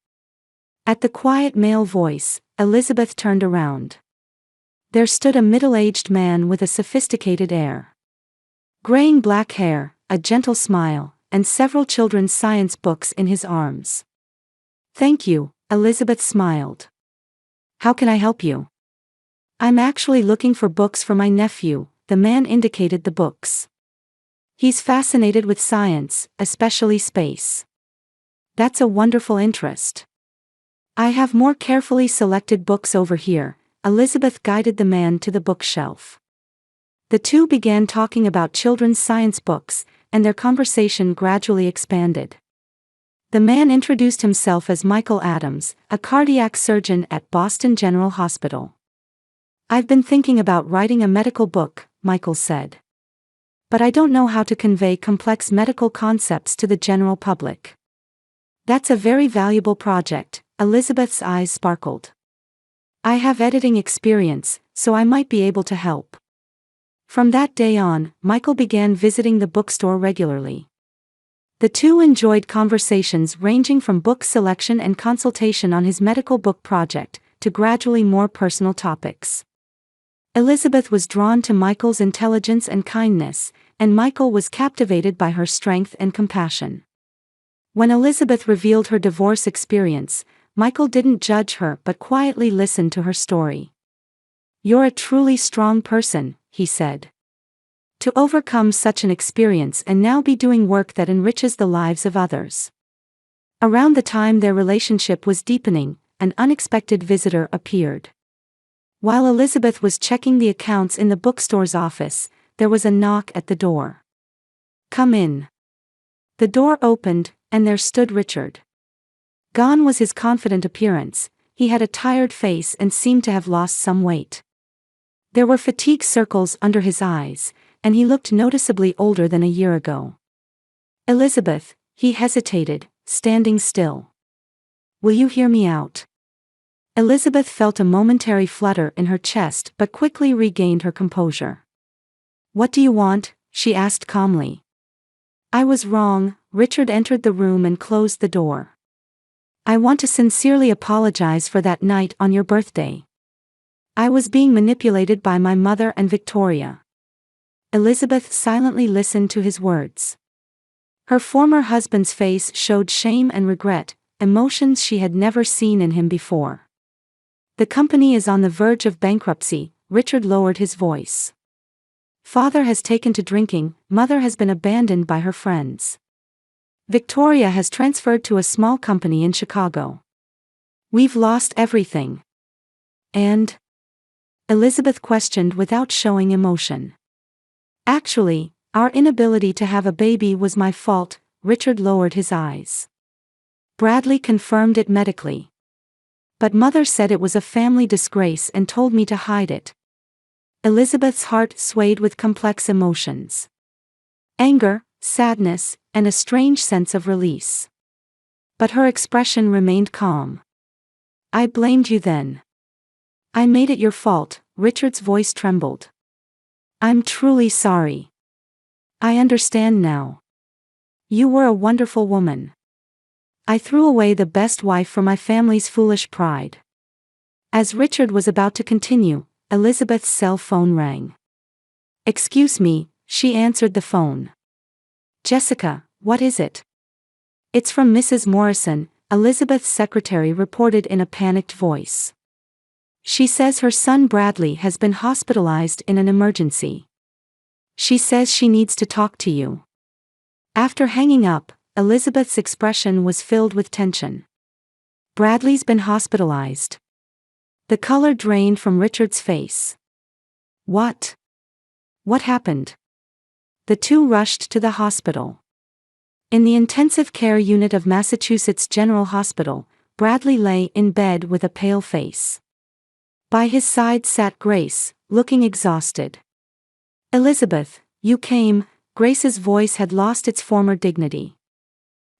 At the quiet male voice, Elizabeth turned around. There stood a middle-aged man with a sophisticated air. Graying black hair, a gentle smile, and several children's science books in his arms. "Thank you," Elizabeth smiled. "How can I help you?" "I'm actually looking for books for my nephew," the man indicated the books. "He's fascinated with science, especially space." "That's a wonderful interest. I have more carefully selected books over here," Elizabeth guided the man to the bookshelf. The two began talking about children's science books, and their conversation gradually expanded. The man introduced himself as Michael Adams, a cardiac surgeon at Boston General Hospital. "I've been thinking about writing a medical book," Michael said. "But I don't know how to convey complex medical concepts to the general public." "That's a very valuable project," Elizabeth's eyes sparkled. "I have editing experience, so I might be able to help." From that day on, Michael began visiting the bookstore regularly. The two enjoyed conversations ranging from book selection and consultation on his medical book project, to gradually more personal topics. Elizabeth was drawn to Michael's intelligence and kindness, and Michael was captivated by her strength and compassion. When Elizabeth revealed her divorce experience, Michael didn't judge her but quietly listened to her story. "You're a truly strong person," he said. "To overcome such an experience and now be doing work that enriches the lives of others." Around the time their relationship was deepening, an unexpected visitor appeared. While Elizabeth was checking the accounts in the bookstore's office, there was a knock at the door. "Come in." The door opened, and there stood Richard. Gone was his confident appearance, he had a tired face and seemed to have lost some weight. There were fatigue circles under his eyes, and he looked noticeably older than a year ago. "Elizabeth," he hesitated, standing still. "Will you hear me out?" Elizabeth felt a momentary flutter in her chest but quickly regained her composure. "What do you want?" she asked calmly. "I was wrong." Richard entered the room and closed the door. "I want to sincerely apologize for that night on your birthday. I was being manipulated by my mother and Victoria." Elizabeth silently listened to his words. Her former husband's face showed shame and regret, emotions she had never seen in him before. The company is on the verge of bankruptcy, Richard lowered his voice. Father has taken to drinking, mother has been abandoned by her friends. Victoria has transferred to a small company in Chicago. We've lost everything. And? Elizabeth questioned without showing emotion. Actually, our inability to have a baby was my fault, Richard lowered his eyes. Bradley confirmed it medically. But mother said it was a family disgrace and told me to hide it. Elizabeth's heart swayed with complex emotions. Anger, sadness, and a strange sense of release. But her expression remained calm. I blamed you then. I made it your fault, Richard's voice trembled. I'm truly sorry. I understand now. You were a wonderful woman. I threw away the best wife for my family's foolish pride. As Richard was about to continue, Elizabeth's cell phone rang. Excuse me, she answered the phone. Jessica, what is it? It's from Mrs. Morrison, Elizabeth's secretary reported in a panicked voice. She says her son Bradley has been hospitalized in an emergency. She says she needs to talk to you. After hanging up, Elizabeth's expression was filled with tension. Bradley's been hospitalized. The color drained from Richard's face. What? What happened? The two rushed to the hospital. In the intensive care unit of Massachusetts General Hospital, Bradley lay in bed with a pale face. By his side sat Grace, looking exhausted. Elizabeth, you came, Grace's voice had lost its former dignity.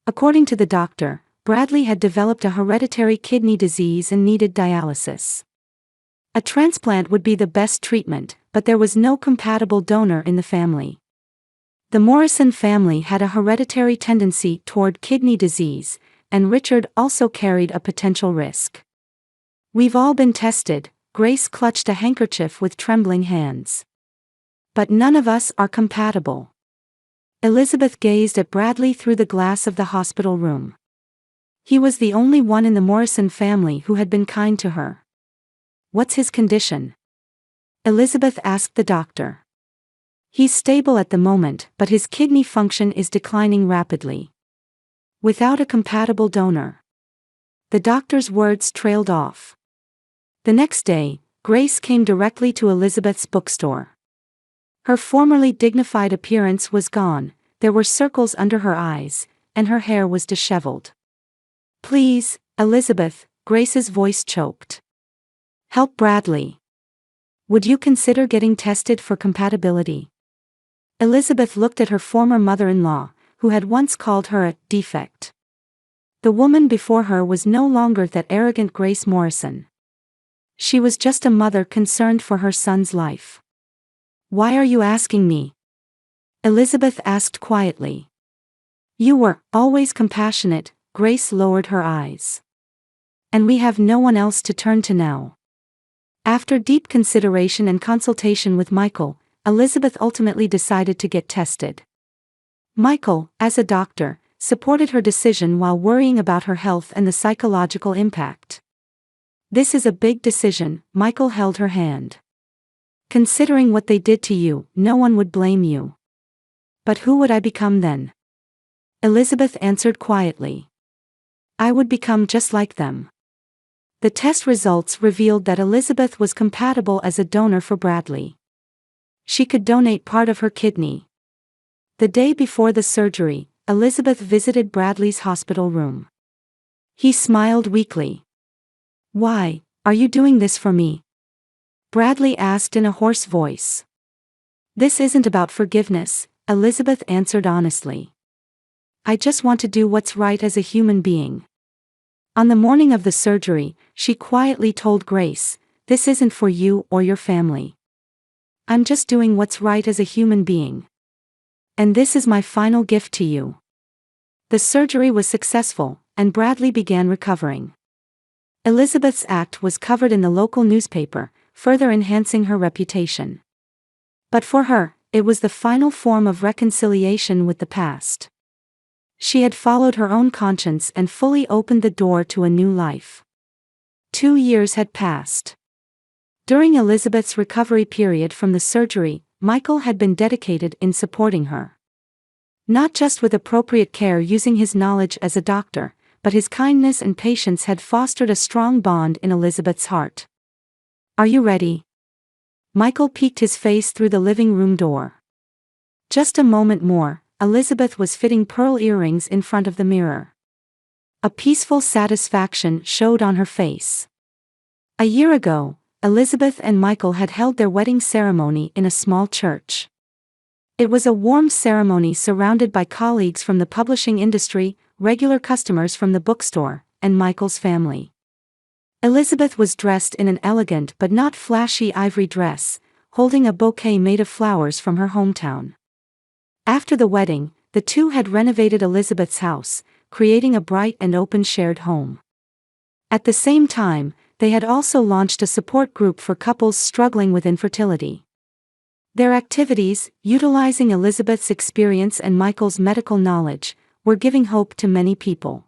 According to the doctor, Bradley had developed a hereditary kidney disease and needed dialysis. A transplant would be the best treatment, but there was no compatible donor in the family. The Morrison family had a hereditary tendency toward kidney disease, and Richard also carried a potential risk. We've all been tested, Grace clutched a handkerchief with trembling hands. But none of us are compatible. Elizabeth gazed at Bradley through the glass of the hospital room. He was the only one in the Morrison family who had been kind to her. What's his condition? Elizabeth asked the doctor. He's stable at the moment, but his kidney function is declining rapidly. Without a compatible donor. The doctor's words trailed off. The next day, Grace came directly to Elizabeth's bookstore. Her formerly dignified appearance was gone, there were circles under her eyes, and her hair was disheveled. Please, Elizabeth, Grace's voice choked. Help Bradley. Would you consider getting tested for compatibility? Elizabeth looked at her former mother-in-law, who had once called her a defect. The woman before her was no longer that arrogant Grace Morrison. She was just a mother concerned for her son's life. Why are you asking me? Elizabeth asked quietly. You were always compassionate, Grace lowered her eyes. And we have no one else to turn to now. After deep consideration and consultation with Michael, Elizabeth ultimately decided to get tested. Michael, as a doctor, supported her decision while worrying about her health and the psychological impact. This is a big decision, Michael held her hand. Considering what they did to you, no one would blame you. But who would I become then? Elizabeth answered quietly. I would become just like them. The test results revealed that Elizabeth was compatible as a donor for Bradley. She could donate part of her kidney. The day before the surgery, Elizabeth visited Bradley's hospital room. He smiled weakly. Why, are you doing this for me? Bradley asked in a hoarse voice. This isn't about forgiveness, Elizabeth answered honestly. I just want to do what's right as a human being. On the morning of the surgery, she quietly told Grace, this isn't for you or your family. I'm just doing what's right as a human being. And this is my final gift to you. The surgery was successful, and Bradley began recovering. Elizabeth's act was covered in the local newspaper, further enhancing her reputation. But for her, it was the final form of reconciliation with the past. She had followed her own conscience and fully opened the door to a new life. 2 years had passed. During Elizabeth's recovery period from the surgery, Michael had been dedicated in supporting her. Not just with appropriate care using his knowledge as a doctor, but his kindness and patience had fostered a strong bond in Elizabeth's heart. "Are you ready?" Michael peeked his face through the living room door. Just a moment more, Elizabeth was fitting pearl earrings in front of the mirror. A peaceful satisfaction showed on her face. A year ago, Elizabeth and Michael had held their wedding ceremony in a small church. It was a warm ceremony surrounded by colleagues from the publishing industry, regular customers from the bookstore, and Michael's family. Elizabeth was dressed in an elegant but not flashy ivory dress, holding a bouquet made of flowers from her hometown. After the wedding, the two had renovated Elizabeth's house, creating a bright and open shared home. At the same time, they had also launched a support group for couples struggling with infertility. Their activities, utilizing Elizabeth's experience and Michael's medical knowledge, were giving hope to many people.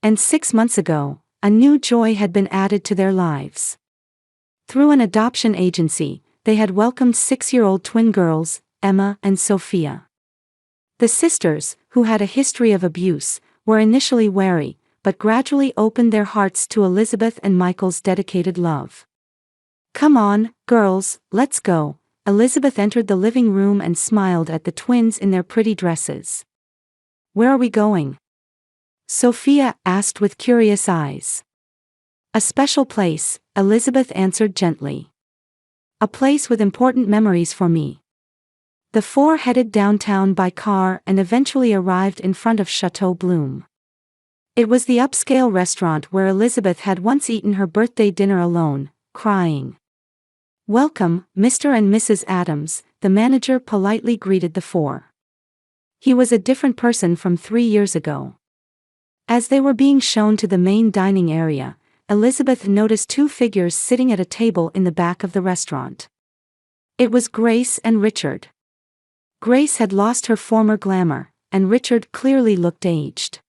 And 6 months ago, a new joy had been added to their lives. Through an adoption agency, they had welcomed 6-year-old twin girls, Emma and Sophia. The sisters, who had a history of abuse, were initially wary, but gradually opened their hearts to Elizabeth and Michael's dedicated love. "Come on, girls, let's go." Elizabeth entered the living room and smiled at the twins in their pretty dresses. "Where are we going?" Sophia asked with curious eyes. "A special place," Elizabeth answered gently. "A place with important memories for me." The four headed downtown by car and eventually arrived in front of Chateau Bloom. It was the upscale restaurant where Elizabeth had once eaten her birthday dinner alone, crying. "Welcome, Mr. and Mrs. Adams," the manager politely greeted the four. He was a different person from 3 years ago. As they were being shown to the main dining area, Elizabeth noticed 2 figures sitting at a table in the back of the restaurant. It was Grace and Richard. Grace had lost her former glamour, and Richard clearly looked aged.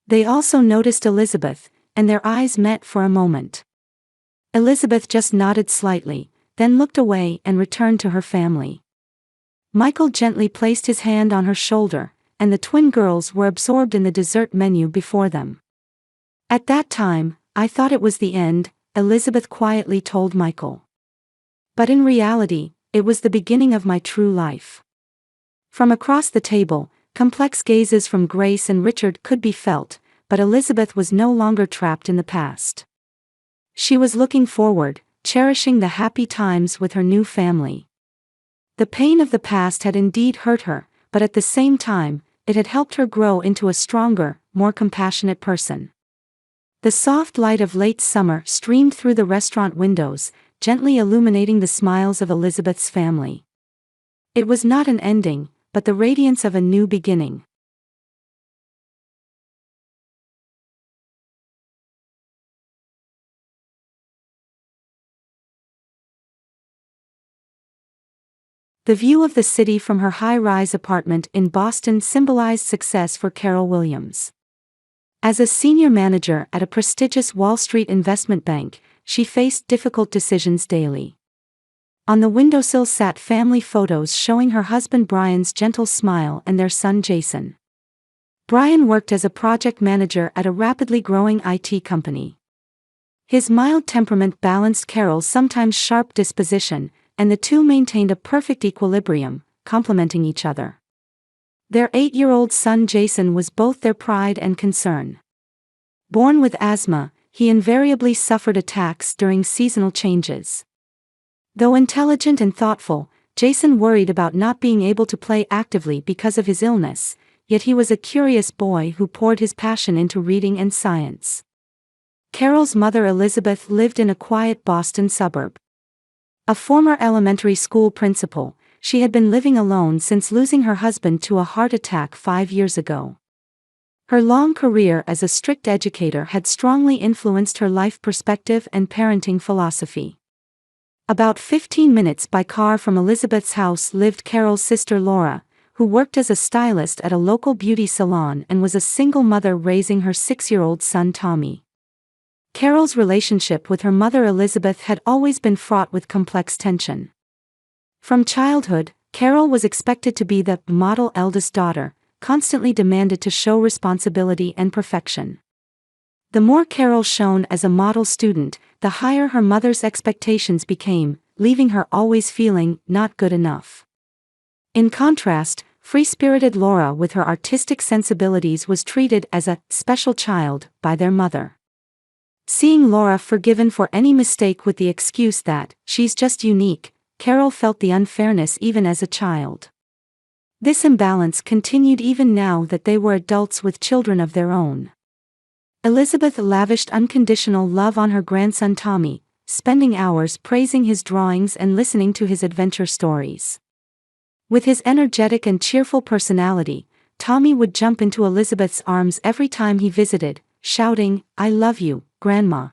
They also noticed Elizabeth, and their eyes met for a moment. Elizabeth just nodded slightly, then looked away and returned to her family. Michael gently placed his hand on her shoulder, and the twin girls were absorbed in the dessert menu before them. "At that time, I thought it was the end," Elizabeth quietly told Michael. "But in reality, it was the beginning of my true life." From across the table, complex gazes from Grace and Richard could be felt, but Elizabeth was no longer trapped in the past. She was looking forward, cherishing the happy times with her new family. The pain of the past had indeed hurt her, but at the same time, it had helped her grow into a stronger, more compassionate person. The soft light of late summer streamed through the restaurant windows, gently illuminating the smiles of Elizabeth's family. It was not an ending, but the radiance of a new beginning. The view of the city from her high-rise apartment in Boston symbolized success for Carol Williams. As a senior manager at a prestigious Wall Street investment bank, she faced difficult decisions daily. On the windowsill sat family photos showing her husband Brian's gentle smile and their son Jason. Brian worked as a project manager at a rapidly growing IT company. His mild temperament balanced Carol's sometimes sharp disposition, and the two maintained a perfect equilibrium, complementing each other. Their 8-year-old son Jason was both their pride and concern. Born with asthma, he invariably suffered attacks during seasonal changes. Though intelligent and thoughtful, Jason worried about not being able to play actively because of his illness, yet he was a curious boy who poured his passion into reading and science. Carol's mother Elizabeth lived in a quiet Boston suburb. A former elementary school principal, she had been living alone since losing her husband to a heart attack 5 years ago. Her long career as a strict educator had strongly influenced her life perspective and parenting philosophy. About 15 minutes by car from Elizabeth's house lived Carol's sister Laura, who worked as a stylist at a local beauty salon and was a single mother raising her 6-year-old son Tommy. Carol's relationship with her mother Elizabeth had always been fraught with complex tension. From childhood, Carol was expected to be the model eldest daughter, constantly demanded to show responsibility and perfection. The more Carol shone as a model student, the higher her mother's expectations became, leaving her always feeling not good enough. In contrast, free-spirited Laura with her artistic sensibilities was treated as a special child by their mother. Seeing Laura forgiven for any mistake with the excuse that she's just unique, Carol felt the unfairness even as a child. This imbalance continued even now that they were adults with children of their own. Elizabeth lavished unconditional love on her grandson Tommy, spending hours praising his drawings and listening to his adventure stories. With his energetic and cheerful personality, Tommy would jump into Elizabeth's arms every time he visited, shouting, "I love you, Grandma."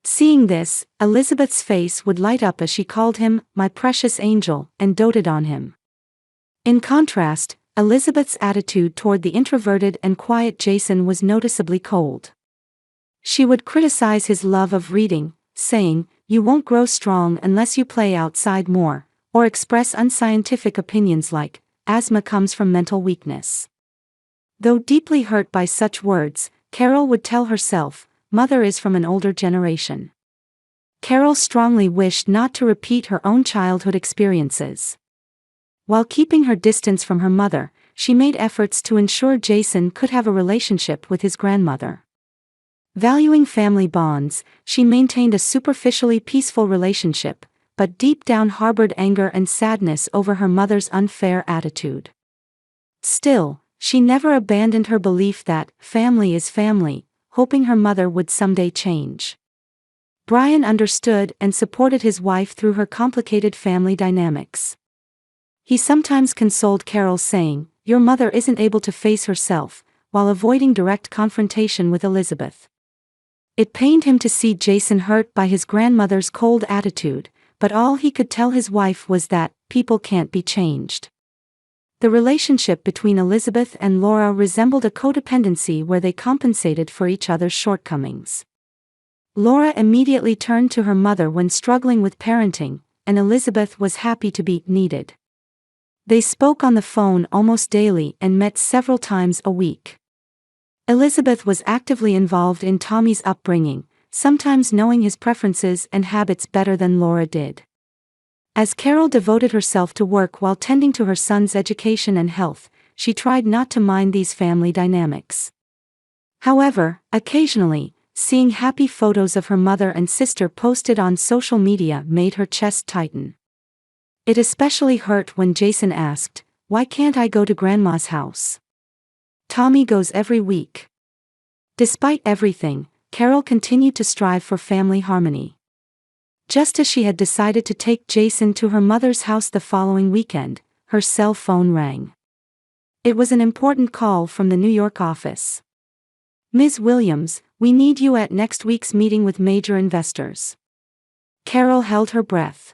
Seeing this, Elizabeth's face would light up as she called him, "my precious angel," and doted on him. In contrast, Elizabeth's attitude toward the introverted and quiet Jason was noticeably cold. She would criticize his love of reading, saying, "You won't grow strong unless you play outside more," or express unscientific opinions like, "Asthma comes from mental weakness." Though deeply hurt by such words, Carol would tell herself, "Mother is from an older generation." Carol strongly wished not to repeat her own childhood experiences. While keeping her distance from her mother, she made efforts to ensure Jason could have a relationship with his grandmother. Valuing family bonds, she maintained a superficially peaceful relationship, but deep down harbored anger and sadness over her mother's unfair attitude. Still, she never abandoned her belief that family is family, hoping her mother would someday change. Brian understood and supported his wife through her complicated family dynamics. He sometimes consoled Carol saying, "Your mother isn't able to face herself," while avoiding direct confrontation with Elizabeth. It pained him to see Jason hurt by his grandmother's cold attitude, but all he could tell his wife was that, people can't be changed. The relationship between Elizabeth and Laura resembled a codependency where they compensated for each other's shortcomings. Laura immediately turned to her mother when struggling with parenting, and Elizabeth was happy to be needed. They spoke on the phone almost daily and met several times a week. Elizabeth was actively involved in Tommy's upbringing, sometimes knowing his preferences and habits better than Laura did. As Carol devoted herself to work while tending to her son's education and health, she tried not to mind these family dynamics. However, occasionally, seeing happy photos of her mother and sister posted on social media made her chest tighten. It especially hurt when Jason asked, "Why can't I go to Grandma's house? Tommy goes every week." Despite everything, Carol continued to strive for family harmony. Just as she had decided to take Jason to her mother's house the following weekend, her cell phone rang. It was an important call from the New York office. "Ms. Williams, we need you at next week's meeting with major investors." Carol held her breath.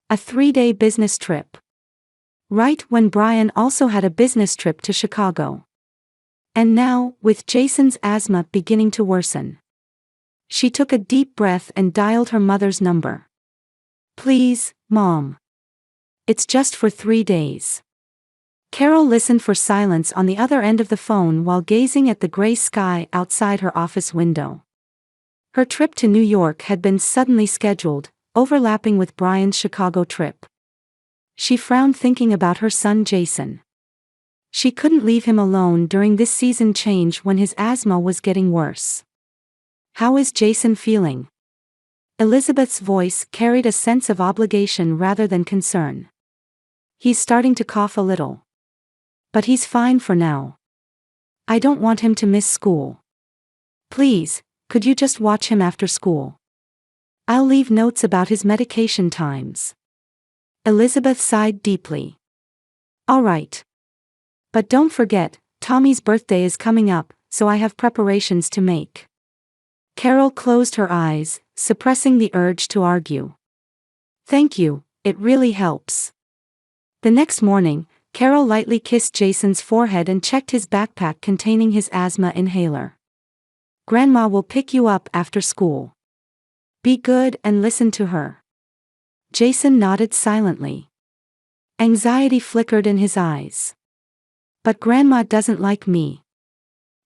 A 3-day business trip. Right when Brian also had a business trip to Chicago. And now, with Jason's asthma beginning to worsen. She took a deep breath and dialed her mother's number. "Please, Mom. It's just for 3 days." Carol listened for silence on the other end of the phone while gazing at the gray sky outside her office window. Her trip to New York had been suddenly scheduled, overlapping with Brian's Chicago trip. She frowned thinking about her son Jason. She couldn't leave him alone during this season change when his asthma was getting worse. "How is Jason feeling?" Elizabeth's voice carried a sense of obligation rather than concern. "He's starting to cough a little. But he's fine for now. I don't want him to miss school. Please, could you just watch him after school? I'll leave notes about his medication times." Elizabeth sighed deeply. "All right. But don't forget, Tommy's birthday is coming up, so I have preparations to make." Carol closed her eyes, suppressing the urge to argue. Thank you, it really helps. The next morning, Carol lightly kissed Jason's forehead and checked his backpack containing his asthma inhaler. Grandma will pick you up after school. Be good and listen to her. Jason nodded silently. Anxiety flickered in his eyes. But Grandma doesn't like me.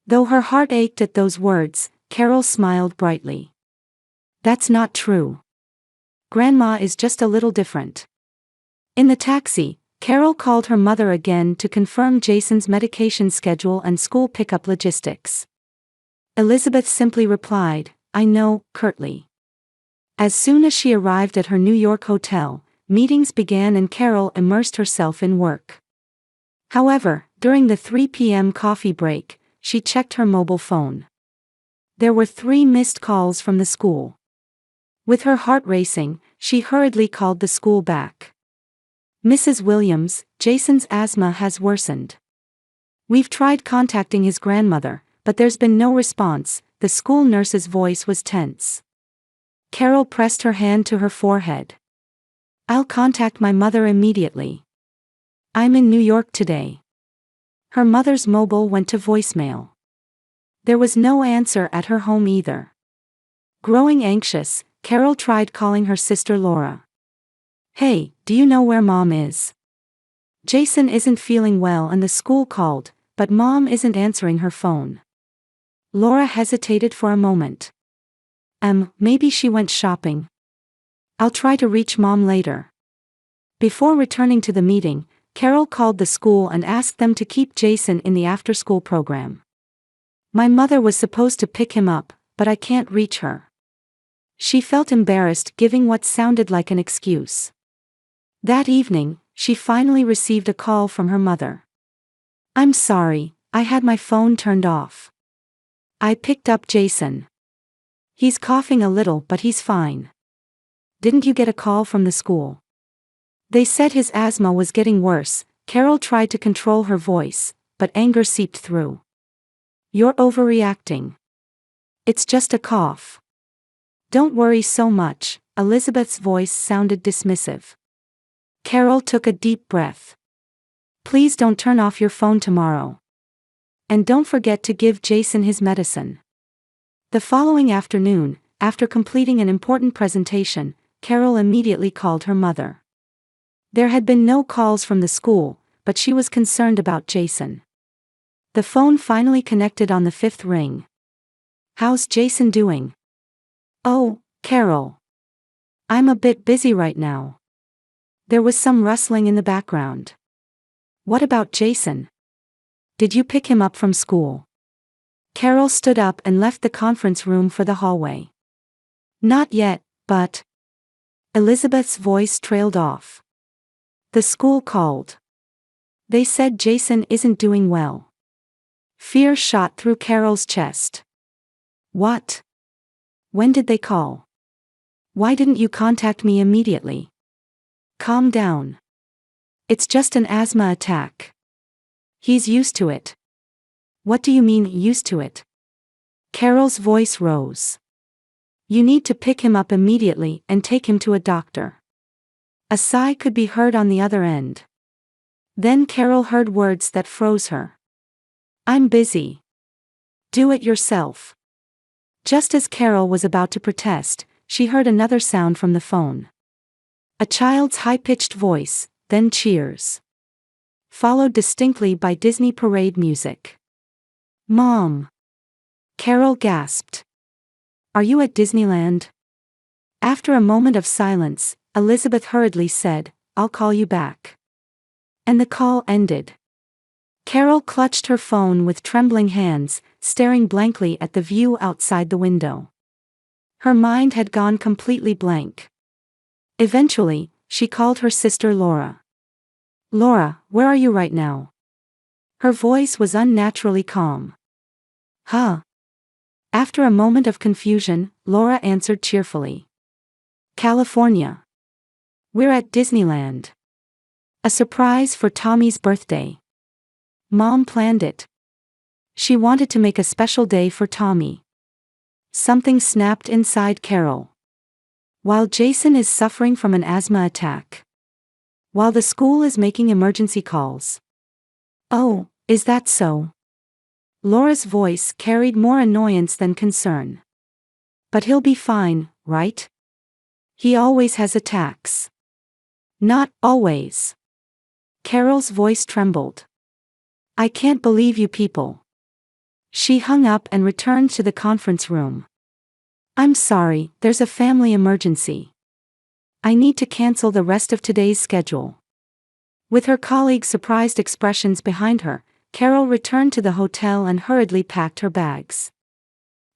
Though her heart ached at those words, Carol smiled brightly. That's not true. Grandma is just a little different. In the taxi, Carol called her mother again to confirm Jason's medication schedule and school pickup logistics. Elizabeth simply replied, "I know," curtly. As soon as she arrived at her New York hotel, meetings began and Carol immersed herself in work. However, during the 3 p.m. coffee break, she checked her mobile phone. There were 3 missed calls from the school. With her heart racing, she hurriedly called the school back. "Mrs. Williams, Jason's asthma has worsened. We've tried contacting his grandmother, but there's been no response." The school nurse's voice was tense. Carol pressed her hand to her forehead. "I'll contact my mother immediately. I'm in New York today." Her mother's mobile went to voicemail. There was no answer at her home either. Growing anxious, Carol tried calling her sister Laura. "Hey, do you know where Mom is? Jason isn't feeling well and the school called, but Mom isn't answering her phone." Laura hesitated for a moment. Maybe she went shopping. I'll try to reach Mom later." Before returning to the meeting, Carol called the school and asked them to keep Jason in the after-school program. "My mother was supposed to pick him up, but I can't reach her." She felt embarrassed giving what sounded like an excuse. That evening, she finally received a call from her mother. "I'm sorry, I had my phone turned off. I picked up Jason. He's coughing a little but he's fine. Didn't you get a call from the school?" They said his asthma was getting worse. Carol tried to control her voice, but anger seeped through. "You're overreacting. It's just a cough. Don't worry so much." Elizabeth's voice sounded dismissive. Carol took a deep breath. "Please don't turn off your phone tomorrow. And don't forget to give Jason his medicine." The following afternoon, after completing an important presentation, Carol immediately called her mother. There had been no calls from the school, but she was concerned about Jason. The phone finally connected on the 5th ring. "How's Jason doing?" "Oh, Carol. I'm a bit busy right now." There was some rustling in the background. "What about Jason? Did you pick him up from school?" Carol stood up and left the conference room for the hallway. "Not yet, but..." Elizabeth's voice trailed off. "The school called. They said Jason isn't doing well." Fear shot through Carol's chest. "What? When did they call? Why didn't you contact me immediately?" "Calm down. It's just an asthma attack. He's used to it." "What do you mean, used to it?" Carol's voice rose. "You need to pick him up immediately and take him to a doctor." A sigh could be heard on the other end. Then Carol heard words that froze her. "I'm busy. Do it yourself." Just as Carol was about to protest, she heard another sound from the phone. A child's high-pitched voice, then cheers. Followed distinctly by Disney parade music. "Mom!" Carol gasped. "Are you at Disneyland?" After a moment of silence, Elizabeth hurriedly said, "I'll call you back." And the call ended. Carol clutched her phone with trembling hands, staring blankly at the view outside the window. Her mind had gone completely blank. Eventually, she called her sister Laura. "Laura, where are you right now?" Her voice was unnaturally calm. "Huh?" After a moment of confusion, Laura answered cheerfully. "California. We're at Disneyland. A surprise for Tommy's birthday. Mom planned it. She wanted to make a special day for Tommy." Something snapped inside Carol. While Jason is suffering from an asthma attack. While the school is making emergency calls. Oh, is that so? Laura's voice carried more annoyance than concern. But he'll be fine, right? He always has attacks. Not always. Carol's voice trembled. I can't believe you people. She hung up and returned to the conference room. I'm sorry, there's a family emergency. I need to cancel the rest of today's schedule. With her colleagues' surprised expressions behind her, Carol returned to the hotel and hurriedly packed her bags.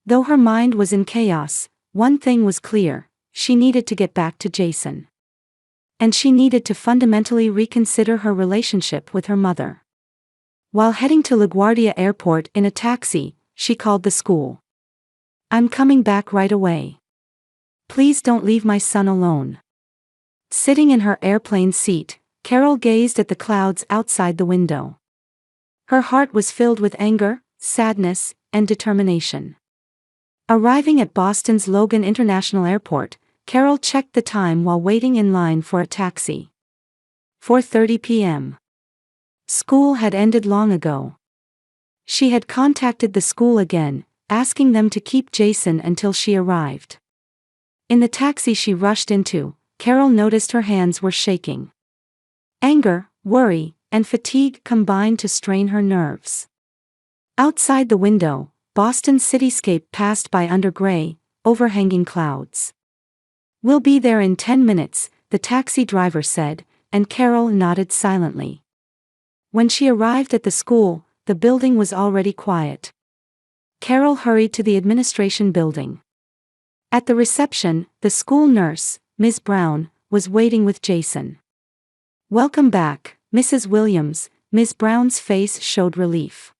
Though her mind was in chaos, one thing was clear: she needed to get back to Jason. And she needed to fundamentally reconsider her relationship with her mother. While heading to LaGuardia Airport in a taxi, she called the school. I'm coming back right away. Please don't leave my son alone. Sitting in her airplane seat, Carol gazed at the clouds outside the window. Her heart was filled with anger, sadness, and determination. Arriving at Boston's Logan International Airport, Carol checked the time while waiting in line for a taxi. 4:30 p.m. School had ended long ago. She had contacted the school again, asking them to keep Jason until she arrived. In the taxi she rushed into, Carol noticed her hands were shaking. Anger, worry, and fatigue combined to strain her nerves. Outside the window, Boston's cityscape passed by under gray, overhanging clouds. We'll be there in 10 minutes, the taxi driver said, and Carol nodded silently. When she arrived at the school, the building was already quiet. Carol hurried to the administration building. At the reception, the school nurse, Ms. Brown, was waiting with Jason. Welcome back, Mrs. Williams. Ms. Brown's face showed relief.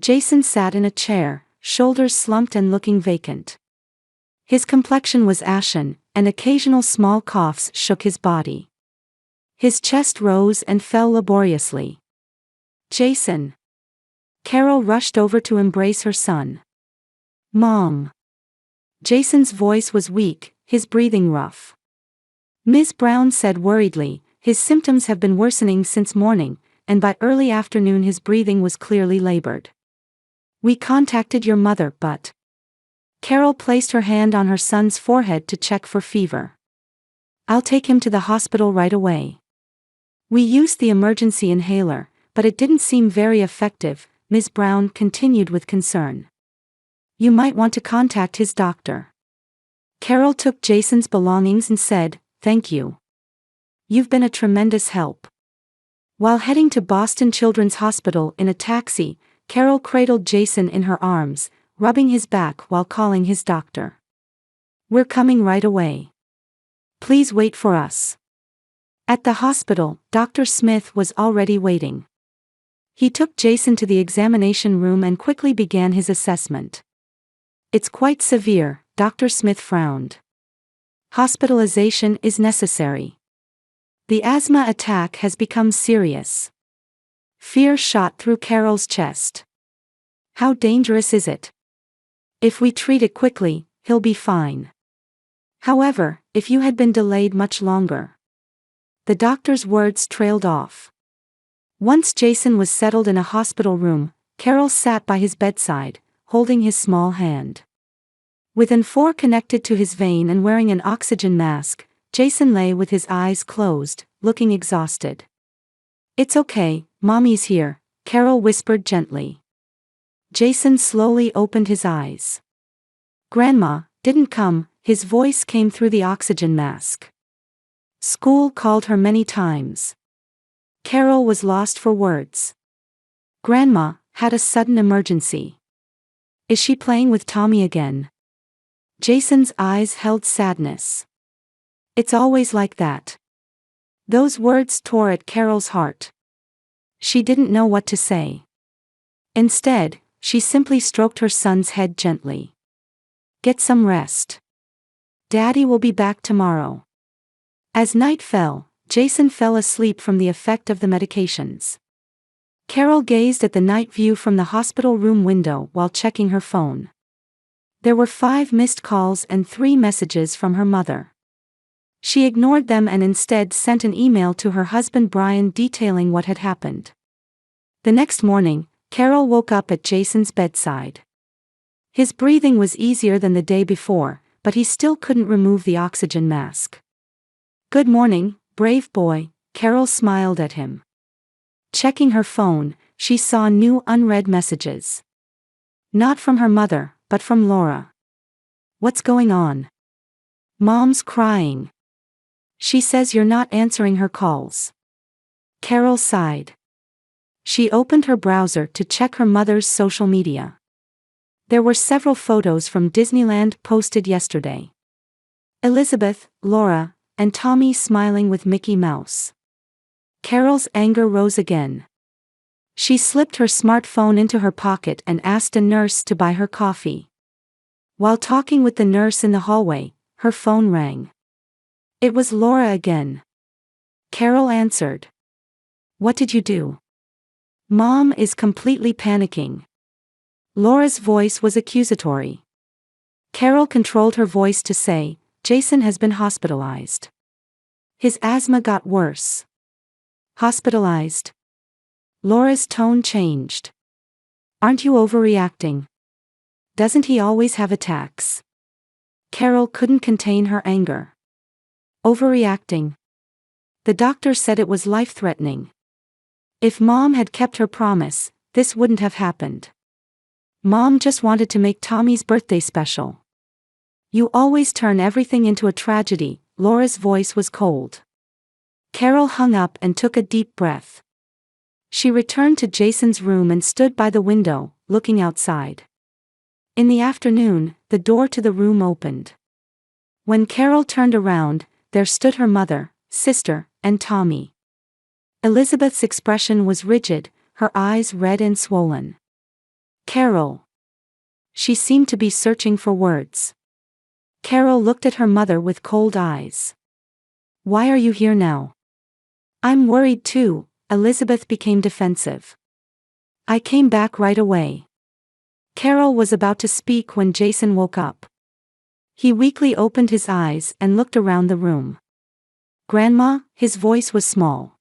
Jason sat in a chair, shoulders slumped and looking vacant. His complexion was ashen, and occasional small coughs shook his body. His chest rose and fell laboriously. Jason. Carol rushed over to embrace her son. Mom. Jason's voice was weak, his breathing rough. Ms. Brown said worriedly, his symptoms have been worsening since morning, and by early afternoon his breathing was clearly labored. We contacted your mother, but... Carol placed her hand on her son's forehead to check for fever. I'll take him to the hospital right away. We used the emergency inhaler, but it didn't seem very effective, Ms. Brown continued with concern. You might want to contact his doctor. Carol took Jason's belongings and said, Thank you. You've been a tremendous help. While heading to Boston Children's Hospital in a taxi, Carol cradled Jason in her arms, rubbing his back while calling his doctor. We're coming right away. Please wait for us. At the hospital, Dr. Smith was already waiting. He took Jason to the examination room and quickly began his assessment. It's quite severe, Dr. Smith frowned. Hospitalization is necessary. The asthma attack has become serious. Fear shot through Carol's chest. How dangerous is it? If we treat it quickly, he'll be fine. However, if you had been delayed much longer. The doctor's words trailed off. Once Jason was settled in a hospital room, Carol sat by his bedside, holding his small hand. With an IV connected to his vein and wearing an oxygen mask, Jason lay with his eyes closed, looking exhausted. It's okay, Mommy's here, Carol whispered gently. Jason slowly opened his eyes. Grandma didn't come, his voice came through the oxygen mask. School called her many times. Carol was lost for words. Grandma had a sudden emergency. Is she playing with Tommy again? Jason's eyes held sadness. It's always like that. Those words tore at Carol's heart. She didn't know what to say. Instead, she simply stroked her son's head gently. Get some rest. Daddy will be back tomorrow. As night fell, Jason fell asleep from the effect of the medications. Carol gazed at the night view from the hospital room window while checking her phone. There were 5 missed calls and 3 messages from her mother. She ignored them and instead sent an email to her husband Brian detailing what had happened. The next morning, Carol woke up at Jason's bedside. His breathing was easier than the day before, but he still couldn't remove the oxygen mask. "Good morning, brave boy," Carol smiled at him. Checking her phone, she saw new unread messages. Not from her mother, but from Laura. "What's going on? Mom's crying. She says you're not answering her calls." Carol sighed. She opened her browser to check her mother's social media. There were several photos from Disneyland posted yesterday. Elizabeth, Laura, and Tommy smiling with Mickey Mouse. Carol's anger rose again. She slipped her smartphone into her pocket and asked a nurse to buy her coffee. While talking with the nurse in the hallway, her phone rang. It was Laura again. Carol answered. "What did you do?" "Mom is completely panicking." Laura's voice was accusatory. Carol controlled her voice to say, "Jason has been hospitalized. His asthma got worse." "Hospitalized?" Laura's tone changed. "Aren't you overreacting? Doesn't he always have attacks?" Carol couldn't contain her anger. "Overreacting? The doctor said it was life-threatening. If Mom had kept her promise, this wouldn't have happened. Mom just wanted to make Tommy's birthday special." "You always turn everything into a tragedy." Laura's voice was cold. Carol hung up and took a deep breath. She returned to Jason's room and stood by the window, looking outside. In the afternoon, the door to the room opened. When Carol turned around, there stood her mother, sister, and Tommy. Elizabeth's expression was rigid, her eyes red and swollen. "Carol." She seemed to be searching for words. Carol looked at her mother with cold eyes. "Why are you here now?" "I'm worried too." Elizabeth became defensive. "I came back right away." Carol was about to speak when Jason woke up. He weakly opened his eyes and looked around the room. "Grandma," his voice was small.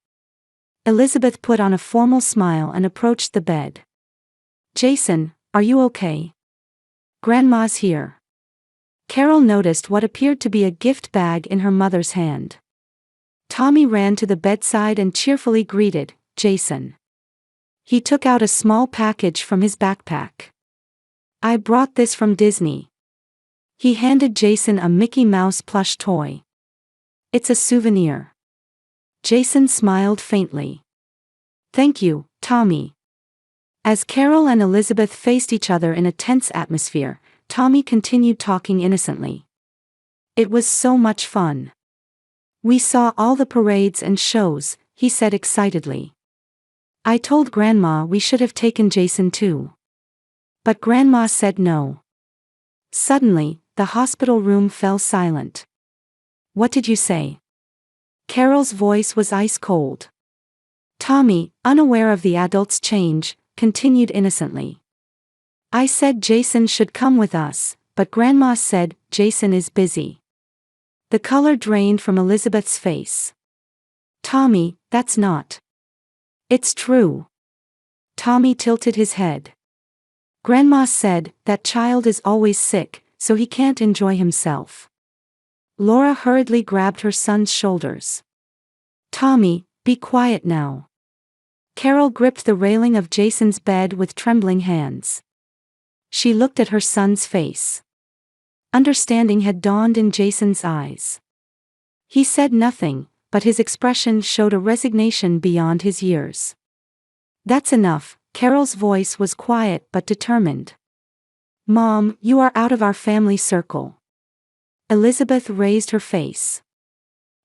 Elizabeth put on a formal smile and approached the bed. "Jason, are you okay? Grandma's here." Carol noticed what appeared to be a gift bag in her mother's hand. Tommy ran to the bedside and cheerfully greeted Jason. He took out a small package from his backpack. "I brought this from Disney." He handed Jason a Mickey Mouse plush toy. "It's a souvenir." Jason smiled faintly. "Thank you, Tommy." As Carol and Elizabeth faced each other in a tense atmosphere, Tommy continued talking innocently. "It was so much fun. We saw all the parades and shows," he said excitedly. "I told Grandma we should have taken Jason too. But Grandma said no." Suddenly, the hospital room fell silent. "What did you say?" Carol's voice was ice cold. Tommy, unaware of the adult's change, continued innocently. "I said Jason should come with us, but Grandma said Jason is busy." The color drained from Elizabeth's face. "Tommy, that's not." "It's true." Tommy tilted his head. "Grandma said that child is always sick, so he can't enjoy himself." Laura hurriedly grabbed her son's shoulders. "Tommy, be quiet now." Carol gripped the railing of Jason's bed with trembling hands. She looked at her son's face. Understanding had dawned in Jason's eyes. He said nothing, but his expression showed a resignation beyond his years. "That's enough." Carol's voice was quiet but determined. "Mom, you are out of our family circle." Elizabeth raised her face.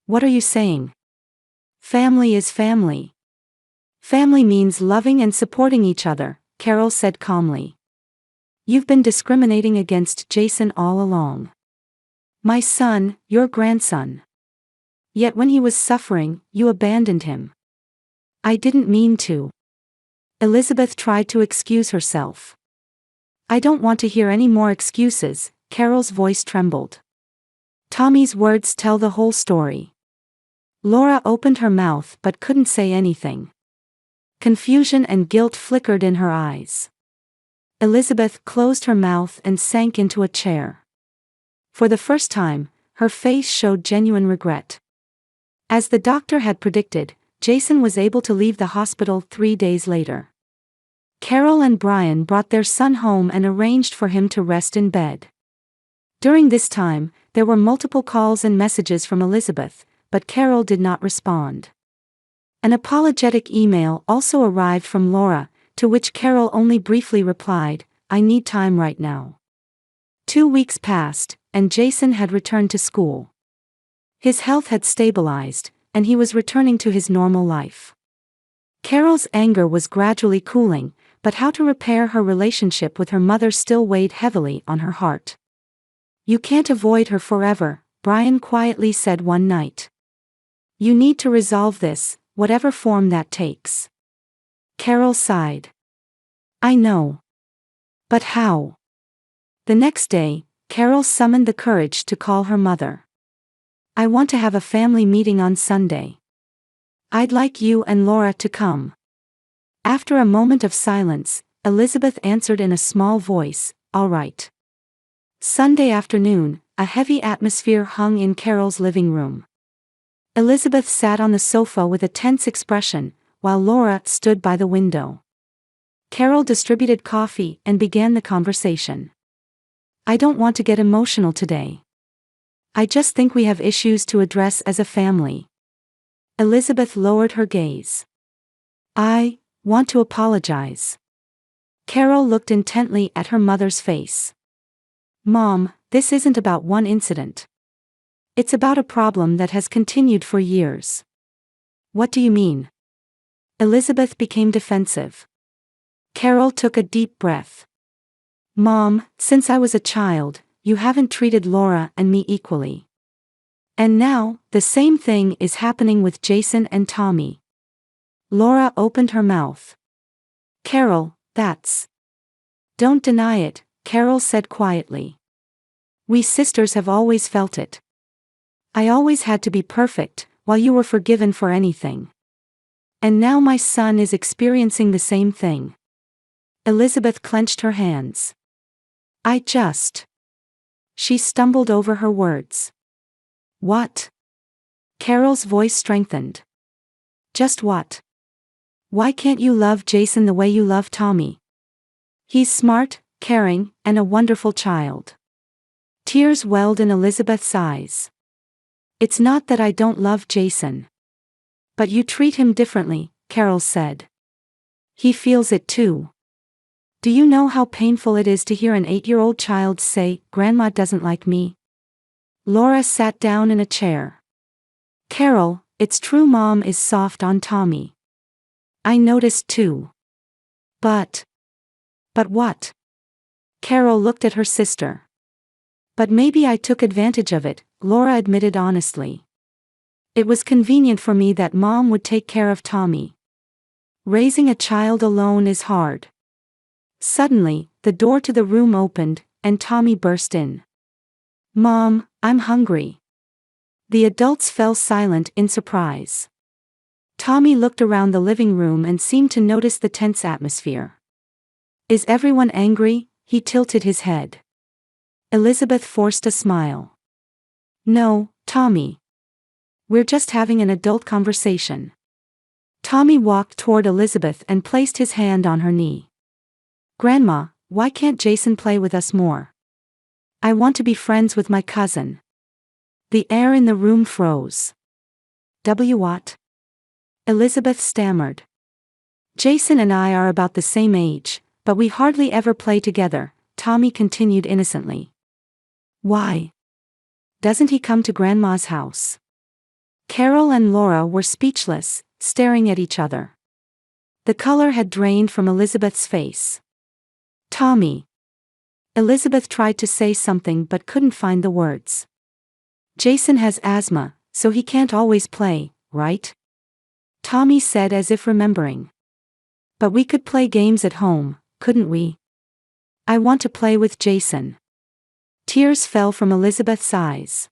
"What are you saying?" "Family is family. Family means loving and supporting each other," Carol said calmly. "You've been discriminating against Jason all along. My son, your grandson. Yet when he was suffering, you abandoned him." "I didn't mean to." Elizabeth tried to excuse herself. "I don't want to hear any more excuses." Carol's voice trembled. Tommy's words tell the whole story. Laura opened her mouth but couldn't say anything. Confusion and guilt flickered in her eyes. Elizabeth closed her mouth and sank into a chair. For the first time, her face showed genuine regret. As the doctor had predicted, Jason was able to leave the hospital 3 days later. Carol and Brian brought their son home and arranged for him to rest in bed. During this time, there were multiple calls and messages from Elizabeth, but Carol did not respond. An apologetic email also arrived from Laura, to which Carol only briefly replied, "I need time right now." 2 weeks passed, and Jason had returned to school. His health had stabilized, and he was returning to his normal life. Carol's anger was gradually cooling, but how to repair her relationship with her mother still weighed heavily on her heart. "You can't avoid her forever," Brian quietly said one night. "You need to resolve this, whatever form that takes." Carol sighed. "I know. But how?" The next day, Carol summoned the courage to call her mother. "I want to have a family meeting on Sunday. I'd like you and Laura to come." After a moment of silence, Elizabeth answered in a small voice, "All right." Sunday afternoon, a heavy atmosphere hung in Carol's living room. Elizabeth sat on the sofa with a tense expression, while Laura stood by the window. Carol distributed coffee and began the conversation. "I don't want to get emotional today. I just think we have issues to address as a family." Elizabeth lowered her gaze. "I want to apologize." Carol looked intently at her mother's face. "Mom, this isn't about one incident. It's about a problem that has continued for years." "What do you mean?" Elizabeth became defensive. Carol took a deep breath. "Mom, since I was a child, you haven't treated Laura and me equally. And now, the same thing is happening with Jason and Tommy." Laura opened her mouth. "Carol, that's..." "Don't deny it," Carol said quietly. "We sisters have always felt it. I always had to be perfect, while you were forgiven for anything. And now my son is experiencing the same thing." Elizabeth clenched her hands. "I just..." She stumbled over her words. "What?" Carol's voice strengthened. "Just what? Why can't you love Jason the way you love Tommy? He's smart, caring, and a wonderful child." Tears welled in Elizabeth's eyes. "It's not that I don't love Jason. But you treat him differently," Carol said. "He feels it too. Do you know how painful it is to hear an 8-year-old child say, 'Grandma doesn't like me'?" Laura sat down in a chair. "Carol, it's true Mom is soft on Tommy. I noticed too. But what?" Carol looked at her sister. "But maybe I took advantage of it," Laura admitted honestly. "It was convenient for me that Mom would take care of Tommy. Raising a child alone is hard." Suddenly, the door to the room opened, and Tommy burst in. "Mom, I'm hungry." The adults fell silent in surprise. Tommy looked around the living room and seemed to notice the tense atmosphere. "Is everyone angry?" He tilted his head. Elizabeth forced a smile. "No, Tommy. We're just having an adult conversation." Tommy walked toward Elizabeth and placed his hand on her knee. "Grandma, why can't Jason play with us more? I want to be friends with my cousin." The air in the room froze. What?" Elizabeth stammered. "Jason and I are about the same age, but we hardly ever play together," Tommy continued innocently. "Why? Doesn't he come to Grandma's house?" Carol and Laura were speechless, staring at each other. The color had drained from Elizabeth's face. "Tommy." Elizabeth tried to say something but couldn't find the words. "Jason has asthma, so he can't always play, right?" Tommy said as if remembering. "But we could play games at home, couldn't we? I want to play with Jason." Tears fell from Elizabeth's eyes.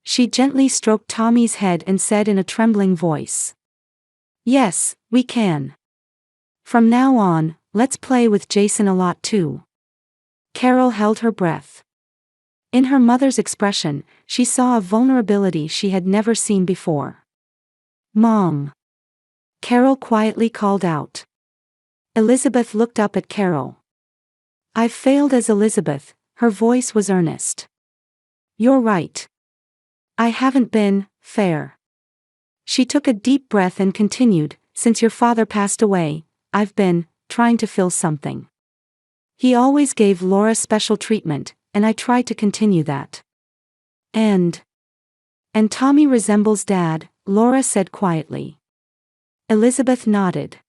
She gently stroked Tommy's head and said in a trembling voice. Yes, we can. From now on, let's play with Jason a lot too. Carol held her breath. In her mother's expression, she saw a vulnerability she had never seen before. Mom. Carol quietly called out. Elizabeth looked up at Carol. I've failed as Elizabeth, her voice was earnest. You're right. I haven't been fair. She took a deep breath and continued, since your father passed away, I've been trying to fill something. He always gave Laura special treatment, and I tried to continue that. And Tommy resembles Dad, Laura said quietly. Elizabeth nodded.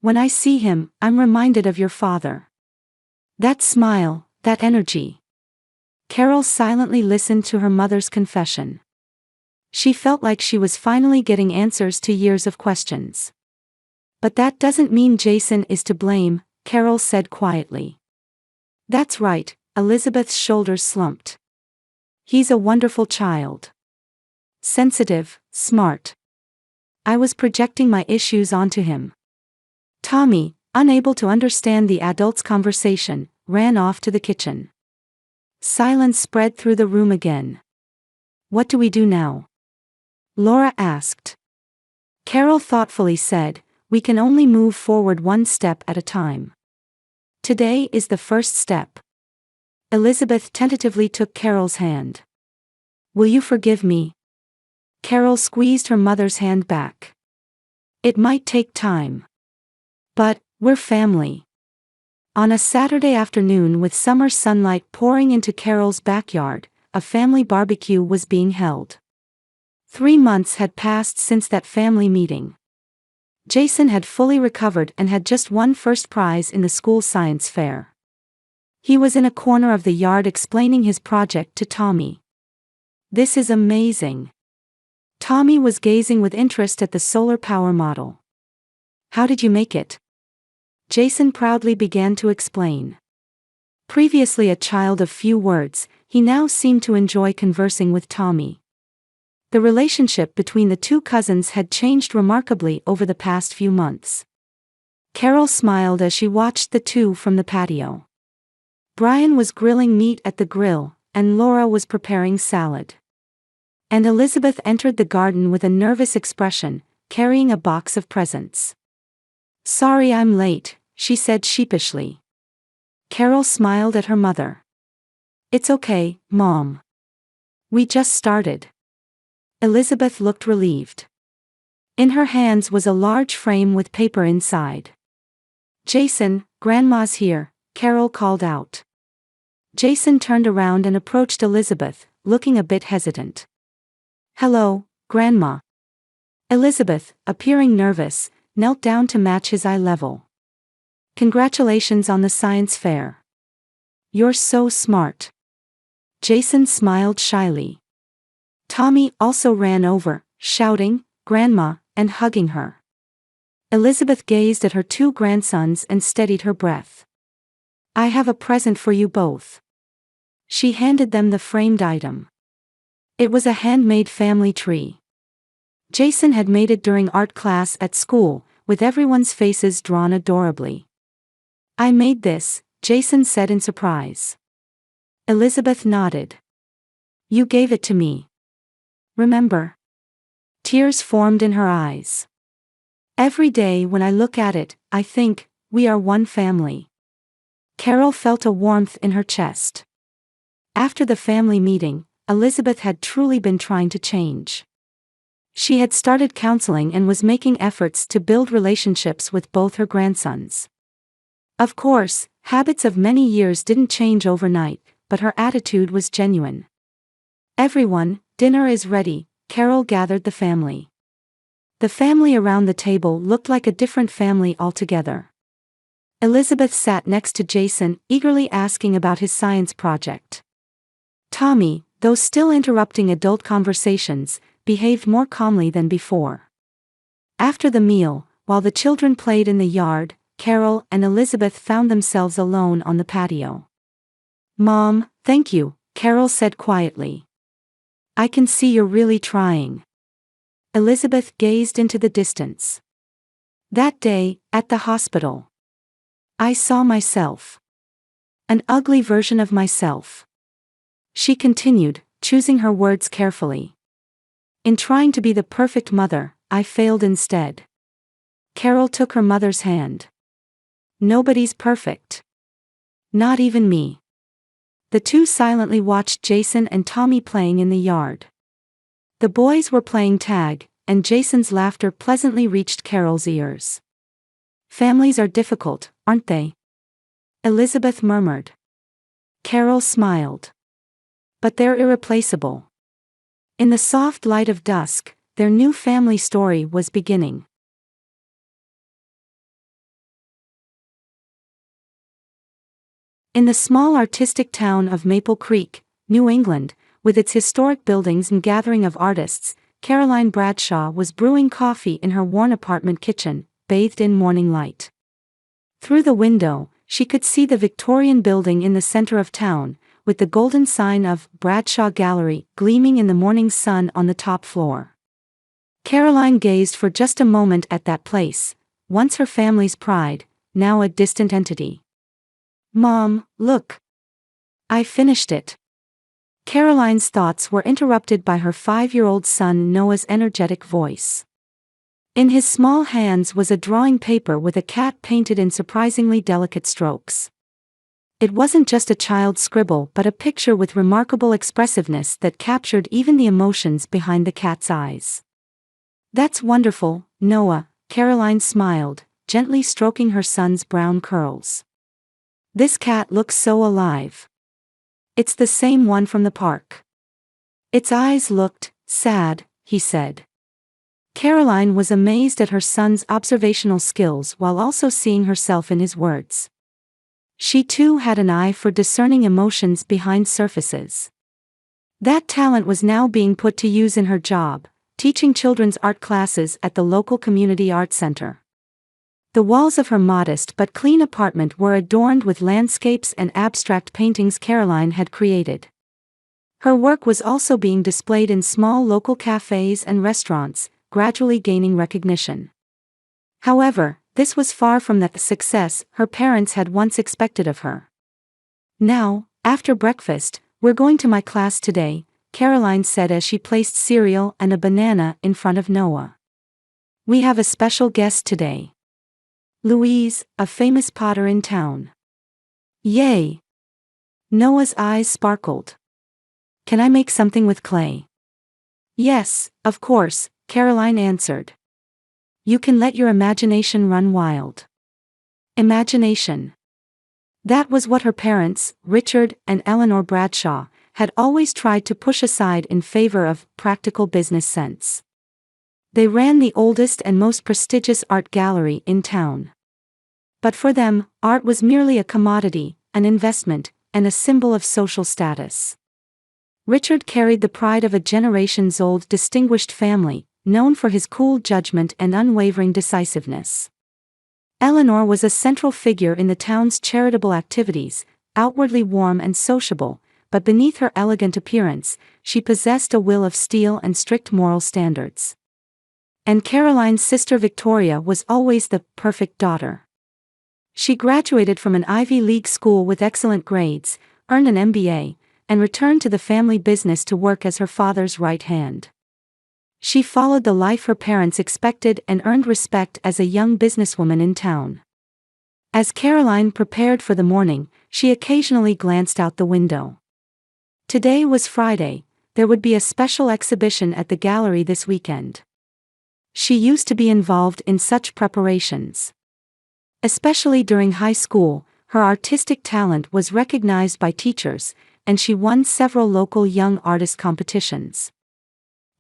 When I see him, I'm reminded of your father. That smile, that energy. Carol silently listened to her mother's confession. She felt like she was finally getting answers to years of questions. But that doesn't mean Jason is to blame, Carol said quietly. That's right, Elizabeth's shoulders slumped. He's a wonderful child. Sensitive, smart. I was projecting my issues onto him. Tommy, unable to understand the adults' conversation, ran off to the kitchen. Silence spread through the room again. What do we do now? Laura asked. Carol thoughtfully said, we can only move forward one step at a time. Today is the first step. Elizabeth tentatively took Carol's hand. Will you forgive me? Carol squeezed her mother's hand back. It might take time. But, we're family. On a Saturday afternoon with summer sunlight pouring into Carol's backyard, a family barbecue was being held. 3 months had passed since that family meeting. Jason had fully recovered and had just won first prize in the school science fair. He was in a corner of the yard explaining his project to Tommy. This is amazing. Tommy was gazing with interest at the solar power model. How did you make it? Jason proudly began to explain. Previously a child of few words, he now seemed to enjoy conversing with Tommy. The relationship between the two cousins had changed remarkably over the past few months. Carol smiled as she watched the two from the patio. Brian was grilling meat at the grill, and Laura was preparing salad. And Elizabeth entered the garden with a nervous expression, carrying a box of presents. Sorry I'm late, she said sheepishly. Carol smiled at her mother. It's okay, Mom. We just started. Elizabeth looked relieved. In her hands was a large frame with paper inside. Jason, Grandma's here, Carol called out. Jason turned around and approached Elizabeth, looking a bit hesitant. Hello, Grandma. Elizabeth, appearing nervous, knelt down to match his eye level. Congratulations on the science fair. You're so smart. Jason smiled shyly. Tommy also ran over, shouting, Grandma, and hugging her. Elizabeth gazed at her two grandsons and steadied her breath. I have a present for you both. She handed them the framed item. It was a handmade family tree. Jason had made it during art class at school, with everyone's faces drawn adorably. I made this, Jason said in surprise. Elizabeth nodded. You gave it to me. Remember? Tears formed in her eyes. Every day when I look at it, I think, we are one family. Carol felt a warmth in her chest. After the family meeting, Elizabeth had truly been trying to change. She had started counseling and was making efforts to build relationships with both her grandsons. Of course, habits of many years didn't change overnight, but her attitude was genuine. Everyone, dinner is ready, Carol gathered the family. The family around the table looked like a different family altogether. Elizabeth sat next to Jason, eagerly asking about his science project. Tommy, though still interrupting adult conversations, behaved more calmly than before. After the meal, while the children played in the yard, Carol and Elizabeth found themselves alone on the patio. Mom, thank you, Carol said quietly. I can see you're really trying. Elizabeth gazed into the distance. That day, at the hospital, I saw myself. An ugly version of myself. She continued, choosing her words carefully. In trying to be the perfect mother, I failed instead. Carol took her mother's hand. Nobody's perfect. Not even me. The two silently watched Jason and Tommy playing in the yard. The boys were playing tag, and Jason's laughter pleasantly reached Carol's ears. Families are difficult, aren't they? Elizabeth murmured. Carol smiled. But they're irreplaceable. In the soft light of dusk, their new family story was beginning. In the small artistic town of Maple Creek, New England, with its historic buildings and gathering of artists, Caroline Bradshaw was brewing coffee in her worn apartment kitchen, bathed in morning light. Through the window, she could see the Victorian building in the center of town, with the golden sign of Bradshaw Gallery gleaming in the morning sun on the top floor. Caroline gazed for just a moment at that place, once her family's pride, now a distant entity. Mom, look! I finished it. Caroline's thoughts were interrupted by her 5-year-old son Noah's energetic voice. In his small hands was a drawing paper with a cat painted in surprisingly delicate strokes. It wasn't just a child's scribble but a picture with remarkable expressiveness that captured even the emotions behind the cat's eyes. That's wonderful, Noah, Caroline smiled, gently stroking her son's brown curls. This cat looks so alive. It's the same one from the park. Its eyes looked sad, he said. Caroline was amazed at her son's observational skills while also seeing herself in his words. She too had an eye for discerning emotions behind surfaces. That talent was now being put to use in her job, teaching children's art classes at the local community art center. The walls of her modest but clean apartment were adorned with landscapes and abstract paintings Caroline had created. Her work was also being displayed in small local cafes and restaurants, gradually gaining recognition. However, this was far from the success her parents had once expected of her. Now, after breakfast, we're going to my class today, Caroline said as she placed cereal and a banana in front of Noah. We have a special guest today. Louise, a famous potter in town. Yay! Noah's eyes sparkled. Can I make something with clay? Yes, of course, Caroline answered. You can let your imagination run wild. Imagination. That was what her parents, Richard and Eleanor Bradshaw, had always tried to push aside in favor of practical business sense. They ran the oldest and most prestigious art gallery in town. But for them, art was merely a commodity, an investment, and a symbol of social status. Richard carried the pride of a generations-old distinguished family, known for his cool judgment and unwavering decisiveness. Eleanor was a central figure in the town's charitable activities, outwardly warm and sociable, but beneath her elegant appearance, she possessed a will of steel and strict moral standards. And Caroline's sister Victoria was always the perfect daughter. She graduated from an Ivy League school with excellent grades, earned an MBA, and returned to the family business to work as her father's right hand. She followed the life her parents expected and earned respect as a young businesswoman in town. As Caroline prepared for the morning, she occasionally glanced out the window. Today was Friday, there would be a special exhibition at the gallery this weekend. She used to be involved in such preparations. Especially during high school, her artistic talent was recognized by teachers, and she won several local young artist competitions.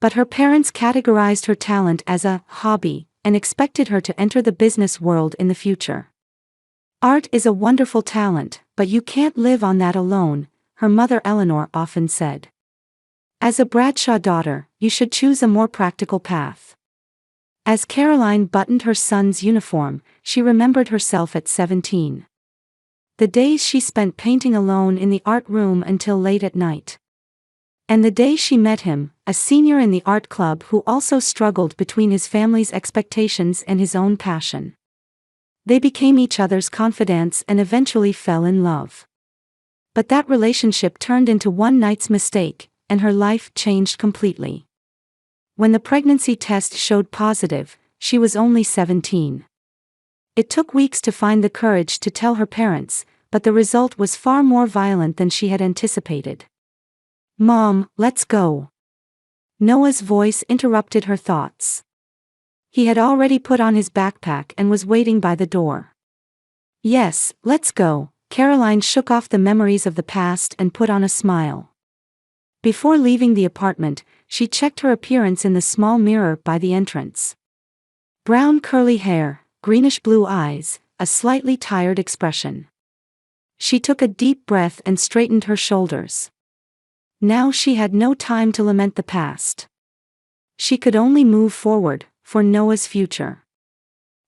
But her parents categorized her talent as a hobby and expected her to enter the business world in the future. Art is a wonderful talent, but you can't live on that alone, her mother Eleanor often said. As a Bradshaw daughter, you should choose a more practical path. As Caroline buttoned her son's uniform, she remembered herself at 17. The days she spent painting alone in the art room until late at night. And the day she met him, a senior in the art club who also struggled between his family's expectations and his own passion. They became each other's confidants and eventually fell in love. But that relationship turned into one night's mistake, and her life changed completely. When the pregnancy test showed positive, she was only 17. It took weeks to find the courage to tell her parents, but the result was far more violent than she had anticipated. "Mom, let's go." Noah's voice interrupted her thoughts. He had already put on his backpack and was waiting by the door. "Yes, let's go." Caroline shook off the memories of the past and put on a smile. Before leaving the apartment, she checked her appearance in the small mirror by the entrance. Brown curly hair, greenish-blue eyes, a slightly tired expression. She took a deep breath and straightened her shoulders. Now she had no time to lament the past. She could only move forward, for Noah's future.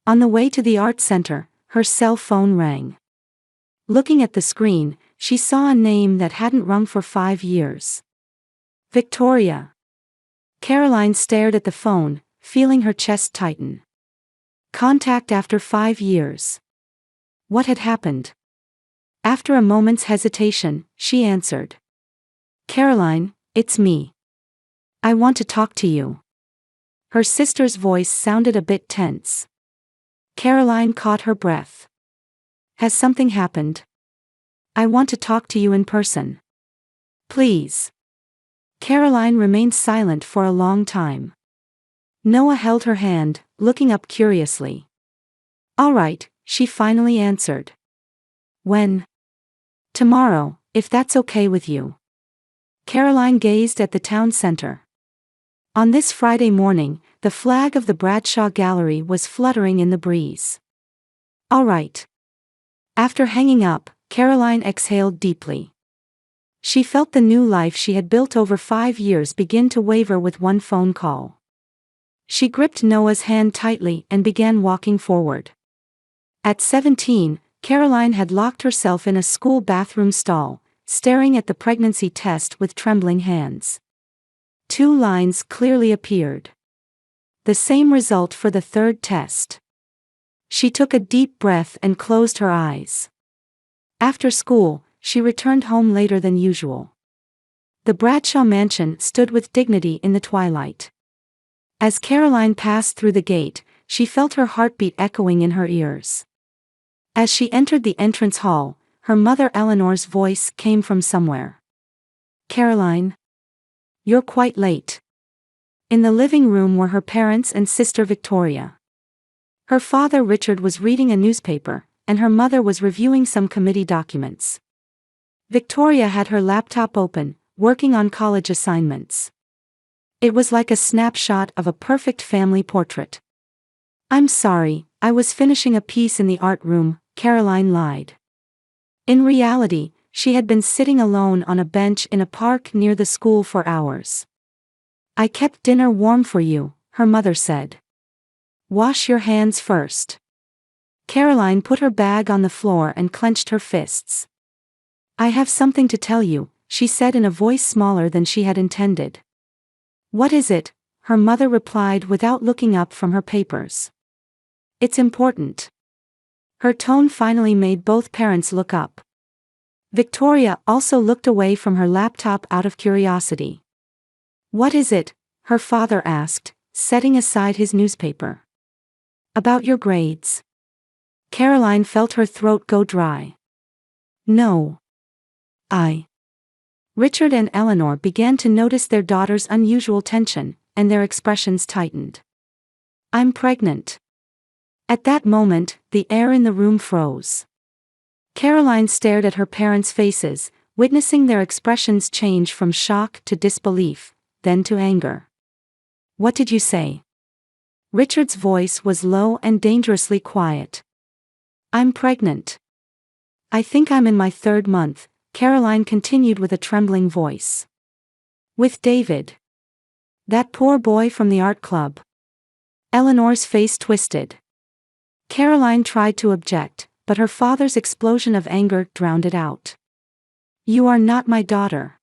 On the way to the art center, her cell phone rang. Looking at the screen, she saw a name that hadn't rung for 5 years. Victoria. Caroline stared at the phone, feeling her chest tighten. Contact after 5 years. What had happened? After a moment's hesitation, she answered. "Caroline, it's me. I want to talk to you." Her sister's voice sounded a bit tense. Caroline caught her breath. "Has something happened? I want to talk to you in person. Please." Caroline remained silent for a long time. Noah held her hand, looking up curiously. "All right," she finally answered. "When?" "Tomorrow, if that's okay with you." Caroline gazed at the town center. On this Friday morning, the flag of the Bradshaw Gallery was fluttering in the breeze. "All right." After hanging up, Caroline exhaled deeply. She felt the new life she had built over 5 years begin to waver with one phone call. She gripped Noah's hand tightly and began walking forward. At 17, Caroline had locked herself in a school bathroom stall, staring at the pregnancy test with trembling hands. 2 lines clearly appeared. The same result for the third test. She took a deep breath and closed her eyes. After school, she returned home later than usual. The Bradshaw mansion stood with dignity in the twilight. As Caroline passed through the gate, she felt her heartbeat echoing in her ears. As she entered the entrance hall, her mother Eleanor's voice came from somewhere. "Caroline? You're quite late." In the living room were her parents and sister Victoria. Her father Richard was reading a newspaper, and her mother was reviewing some committee documents. Victoria had her laptop open, working on college assignments. It was like a snapshot of a perfect family portrait. "I'm sorry, I was finishing a piece in the art room," Caroline lied. In reality, she had been sitting alone on a bench in a park near the school for hours. "I kept dinner warm for you," her mother said. "Wash your hands first." Caroline put her bag on the floor and clenched her fists. "I have something to tell you," she said in a voice smaller than she had intended. "What is it?" her mother replied without looking up from her papers. "It's important." Her tone finally made both parents look up. Victoria also looked away from her laptop out of curiosity. "What is it?" her father asked, setting aside his newspaper. "About your grades." Caroline felt her throat go dry. "No. Richard and Eleanor began to notice their daughter's unusual tension, and their expressions tightened. "I'm pregnant." At that moment, the air in the room froze. Caroline stared at her parents' faces, witnessing their expressions change from shock to disbelief, then to anger. "What did you say?" Richard's voice was low and dangerously quiet. "I'm pregnant. I think I'm in my 3rd month," Caroline continued with a trembling voice. "With David. That poor boy from the art club." Eleanor's face twisted. Caroline tried to object, but her father's explosion of anger drowned it out. "You are not my daughter."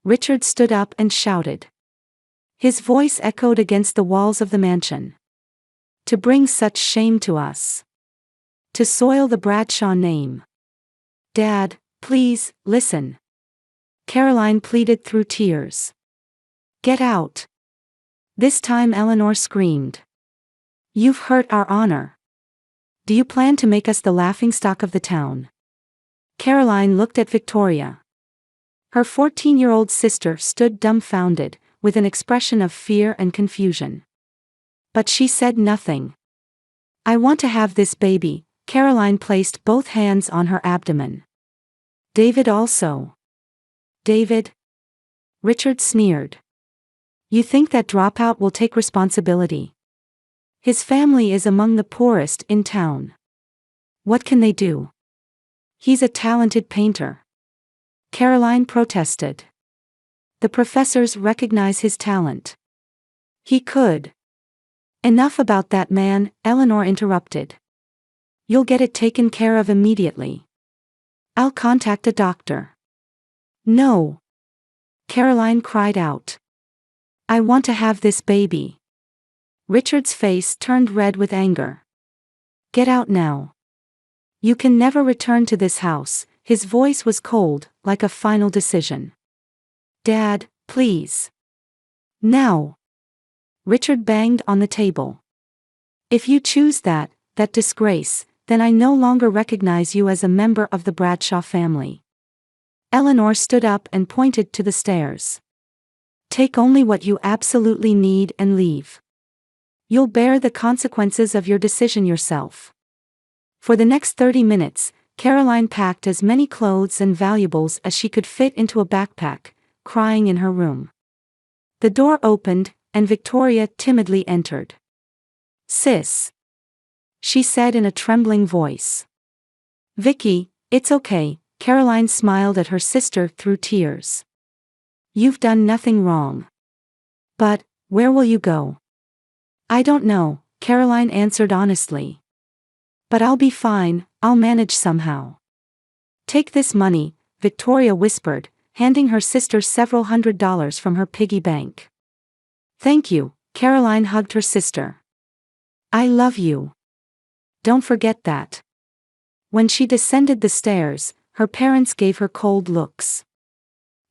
Richard stood up and shouted. His voice echoed against the walls of the mansion. To bring such shame to us. To soil the Bradshaw name. Dad, please, listen. Caroline pleaded through tears. Get out. This time Eleanor screamed. You've hurt our honor. Do you plan to make us the laughingstock of the town? Caroline looked at Victoria. Her 14-year-old sister stood dumbfounded, with an expression of fear and confusion. But she said nothing. I want to have this baby. Caroline placed both hands on her abdomen. David also. David? Richard sneered. You think that dropout will take responsibility? His family is among the poorest in town. What can they do? He's a talented painter. Caroline protested. The professors recognize his talent. He could. Enough about that man, Eleanor interrupted. You'll get it taken care of immediately. I'll contact a doctor. No. Caroline cried out. I want to have this baby. Richard's face turned red with anger. Get out now. You can never return to this house. His voice was cold, like a final decision. Dad, please. Now. Richard banged on the table. If you choose that disgrace, then I no longer recognize you as a member of the Bradshaw family. Eleanor stood up and pointed to the stairs. Take only what you absolutely need and leave. You'll bear the consequences of your decision yourself. For the next 30 minutes, Caroline packed as many clothes and valuables as she could fit into a backpack, crying in her room. The door opened, and Victoria timidly entered. Sis. She said in a trembling voice. Vicky, it's okay, Caroline smiled at her sister through tears. You've done nothing wrong. But, where will you go? I don't know, Caroline answered honestly. But I'll be fine, I'll manage somehow. Take this money, Victoria whispered, handing her sister several $100s from her piggy bank. Thank you, Caroline hugged her sister. I love you. Don't forget that. When she descended the stairs, her parents gave her cold looks.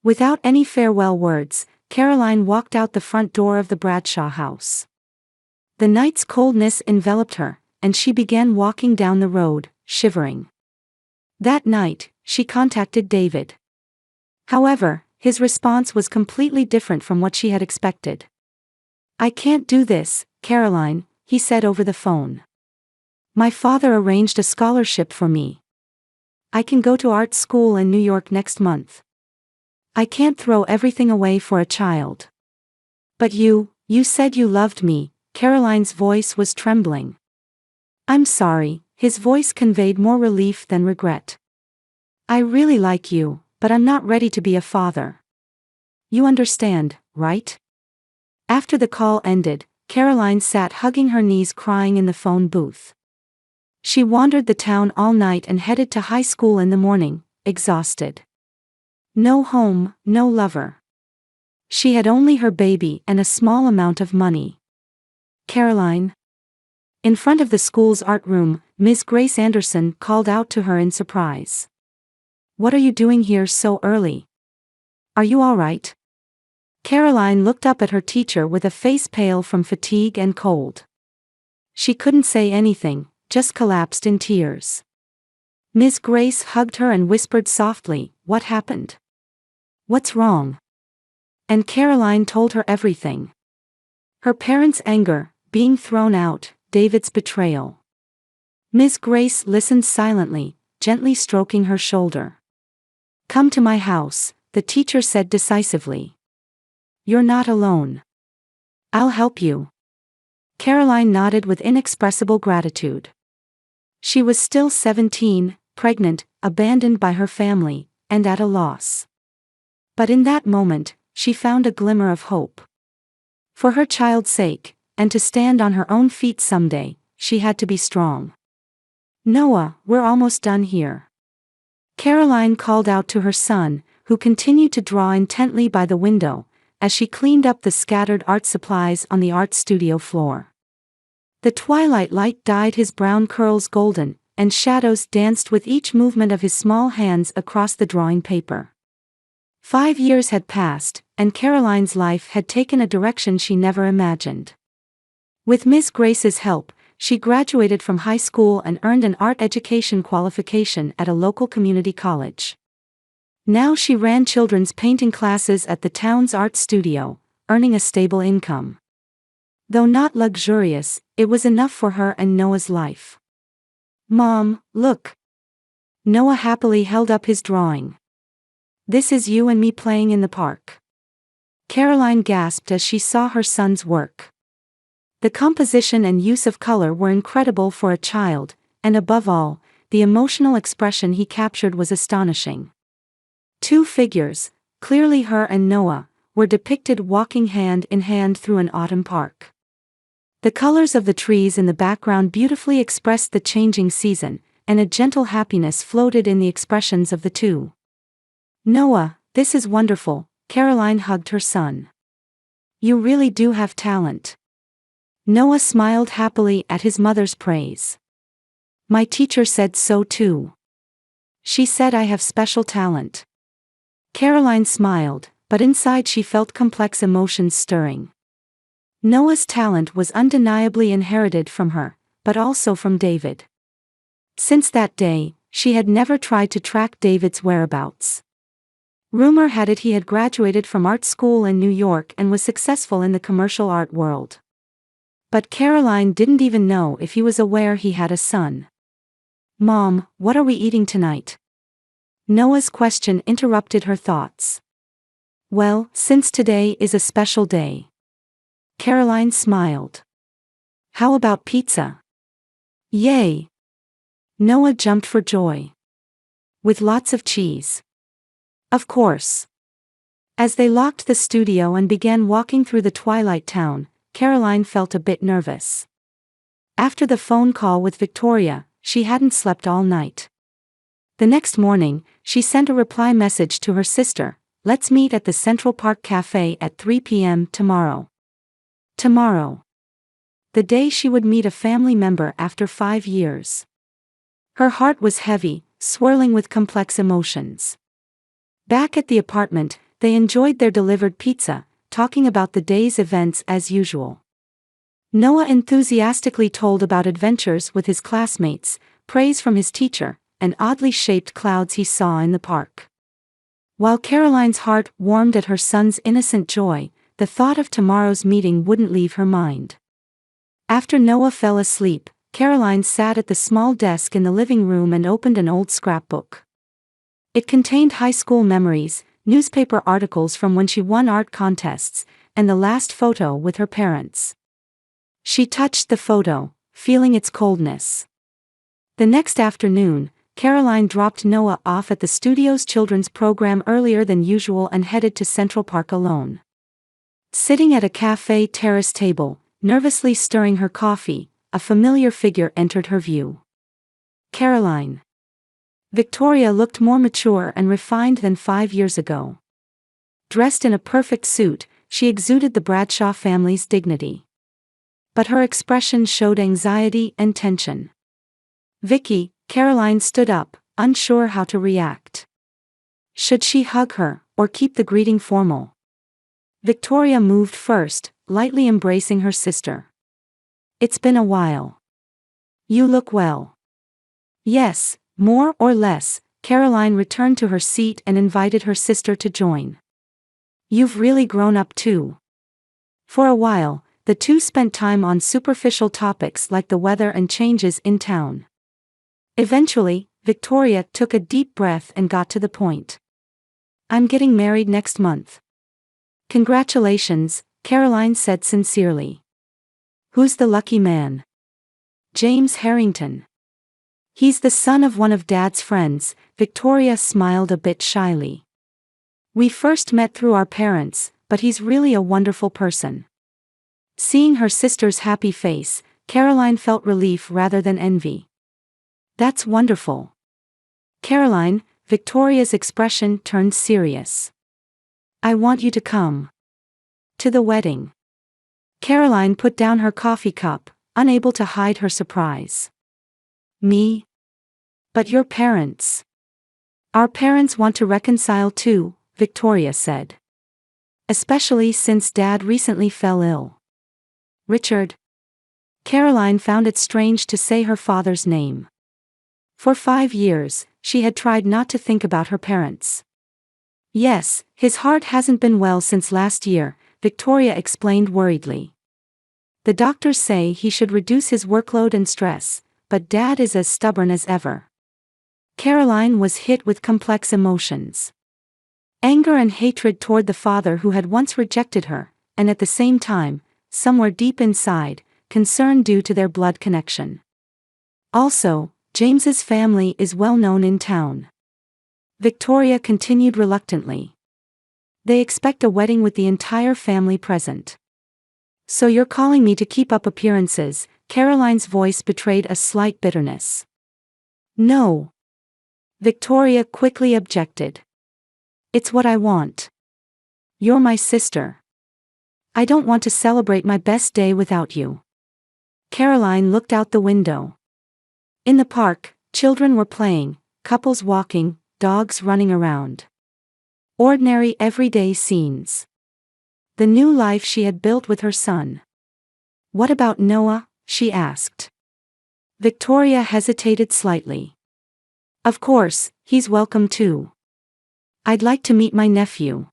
Without any farewell words, Caroline walked out the front door of the Bradshaw house. The night's coldness enveloped her, and she began walking down the road, shivering. That night, she contacted David. However, his response was completely different from what she had expected. I can't do this, Caroline, he said over the phone. My father arranged a scholarship for me. I can go to art school in New York next month. I can't throw everything away for a child. But you said you loved me, Caroline's voice was trembling. I'm sorry, his voice conveyed more relief than regret. I really like you, but I'm not ready to be a father. You understand, right? After the call ended, Caroline sat hugging her knees crying in the phone booth. She wandered the town all night and headed to high school in the morning, exhausted. No home, no lover. She had only her baby and a small amount of money. Caroline. In front of the school's art room, Ms. Grace Anderson called out to her in surprise. What are you doing here so early? Are you all right? Caroline looked up at her teacher with a face pale from fatigue and cold. She couldn't say anything, just collapsed in tears. Ms. Grace hugged her and whispered softly, What happened? What's wrong? And Caroline told her everything. Her parents' anger, being thrown out, David's betrayal. Ms. Grace listened silently, gently stroking her shoulder. Come to my house, the teacher said decisively. You're not alone. I'll help you. Caroline nodded with inexpressible gratitude. She was still 17, pregnant, abandoned by her family, and at a loss. But in that moment, she found a glimmer of hope. For her child's sake, and to stand on her own feet someday, she had to be strong. Noah, we're almost done here. Caroline called out to her son, who continued to draw intently by the window, as she cleaned up the scattered art supplies on the art studio floor. The twilight light dyed his brown curls golden, and shadows danced with each movement of his small hands across the drawing paper. 5 years had passed, and Caroline's life had taken a direction she never imagined. With Miss Grace's help, she graduated from high school and earned an art education qualification at a local community college. Now she ran children's painting classes at the town's art studio, earning a stable income. Though not luxurious, it was enough for her and Noah's life. "Mom, look." Noah happily held up his drawing. "This is you and me playing in the park." Caroline gasped as she saw her son's work. The composition and use of color were incredible for a child, and above all, the emotional expression he captured was astonishing. 2 figures, clearly her and Noah, were depicted walking hand in hand through an autumn park. The colors of the trees in the background beautifully expressed the changing season, and a gentle happiness floated in the expressions of the two. "Noah, this is wonderful," Caroline hugged her son. "You really do have talent." Noah smiled happily at his mother's praise. "My teacher said so too. She said I have special talent." Caroline smiled, but inside she felt complex emotions stirring. Noah's talent was undeniably inherited from her, but also from David. Since that day, she had never tried to track David's whereabouts. Rumor had it he had graduated from art school in New York and was successful in the commercial art world. But Caroline didn't even know if he was aware he had a son. "Mom, what are we eating tonight?" Noah's question interrupted her thoughts. "Well, since today is a special day." Caroline smiled. "How about pizza?" "Yay!" Noah jumped for joy. "With lots of cheese." "Of course." As they locked the studio and began walking through the twilight town, Caroline felt a bit nervous. After the phone call with Victoria, she hadn't slept all night. The next morning, she sent a reply message to her sister, "Let's meet at the Central Park Cafe at 3 p.m. tomorrow." Tomorrow. The day she would meet a family member after 5 years. Her heart was heavy, swirling with complex emotions. Back at the apartment, they enjoyed their delivered pizza, talking about the day's events as usual. Noah enthusiastically told about adventures with his classmates, praise from his teacher, and oddly shaped clouds he saw in the park. While Caroline's heart warmed at her son's innocent joy, the thought of tomorrow's meeting wouldn't leave her mind. After Noah fell asleep, Caroline sat at the small desk in the living room and opened an old scrapbook. It contained high school memories, newspaper articles from when she won art contests, and the last photo with her parents. She touched the photo, feeling its coldness. The next afternoon, Caroline dropped Noah off at the studio's children's program earlier than usual and headed to Central Park alone. Sitting at a cafe terrace table, nervously stirring her coffee, a familiar figure entered her view. Caroline. Victoria looked more mature and refined than 5 years ago. Dressed in a perfect suit, she exuded the Bradshaw family's dignity. But her expression showed anxiety and tension. "Vicky," Caroline stood up, unsure how to react. Should she hug her, or keep the greeting formal? Victoria moved first, lightly embracing her sister. "It's been a while. You look well." "Yes, more or less," Caroline returned to her seat and invited her sister to join. "You've really grown up too." For a while, the two spent time on superficial topics like the weather and changes in town. Eventually, Victoria took a deep breath and got to the point. "I'm getting married next month." "Congratulations," Caroline said sincerely. "Who's the lucky man?" "James Harrington. He's the son of one of Dad's friends." Victoria smiled a bit shyly. "We first met through our parents, but he's really a wonderful person." Seeing her sister's happy face, Caroline felt relief rather than envy. "That's wonderful." "Caroline, Victoria's expression turned serious. I want you to come to the wedding. Caroline put down her coffee cup, unable to hide her surprise. Me? But your parents. Our parents want to reconcile too, Victoria said. Especially since Dad recently fell ill. Richard. Caroline found it strange to say her father's name. For 5 years, she had tried not to think about her parents. Yes, his heart hasn't been well since last year, Victoria explained worriedly. The doctors say he should reduce his workload and stress, but Dad is as stubborn as ever. Caroline was hit with complex emotions. Anger and hatred toward the father who had once rejected her, and at the same time, somewhere deep inside, concern due to their blood connection. Also, James's family is well known in town. Victoria continued reluctantly. They expect a wedding with the entire family present. So you're calling me to keep up appearances? Caroline's voice betrayed a slight bitterness. No. Victoria quickly objected. It's what I want. You're my sister. I don't want to celebrate my best day without you. Caroline looked out the window. In the park, children were playing, couples walking, dogs running around. Ordinary everyday scenes. The new life she had built with her son. What about Noah? She asked. Victoria hesitated slightly. Of course, he's welcome too. I'd like to meet my nephew.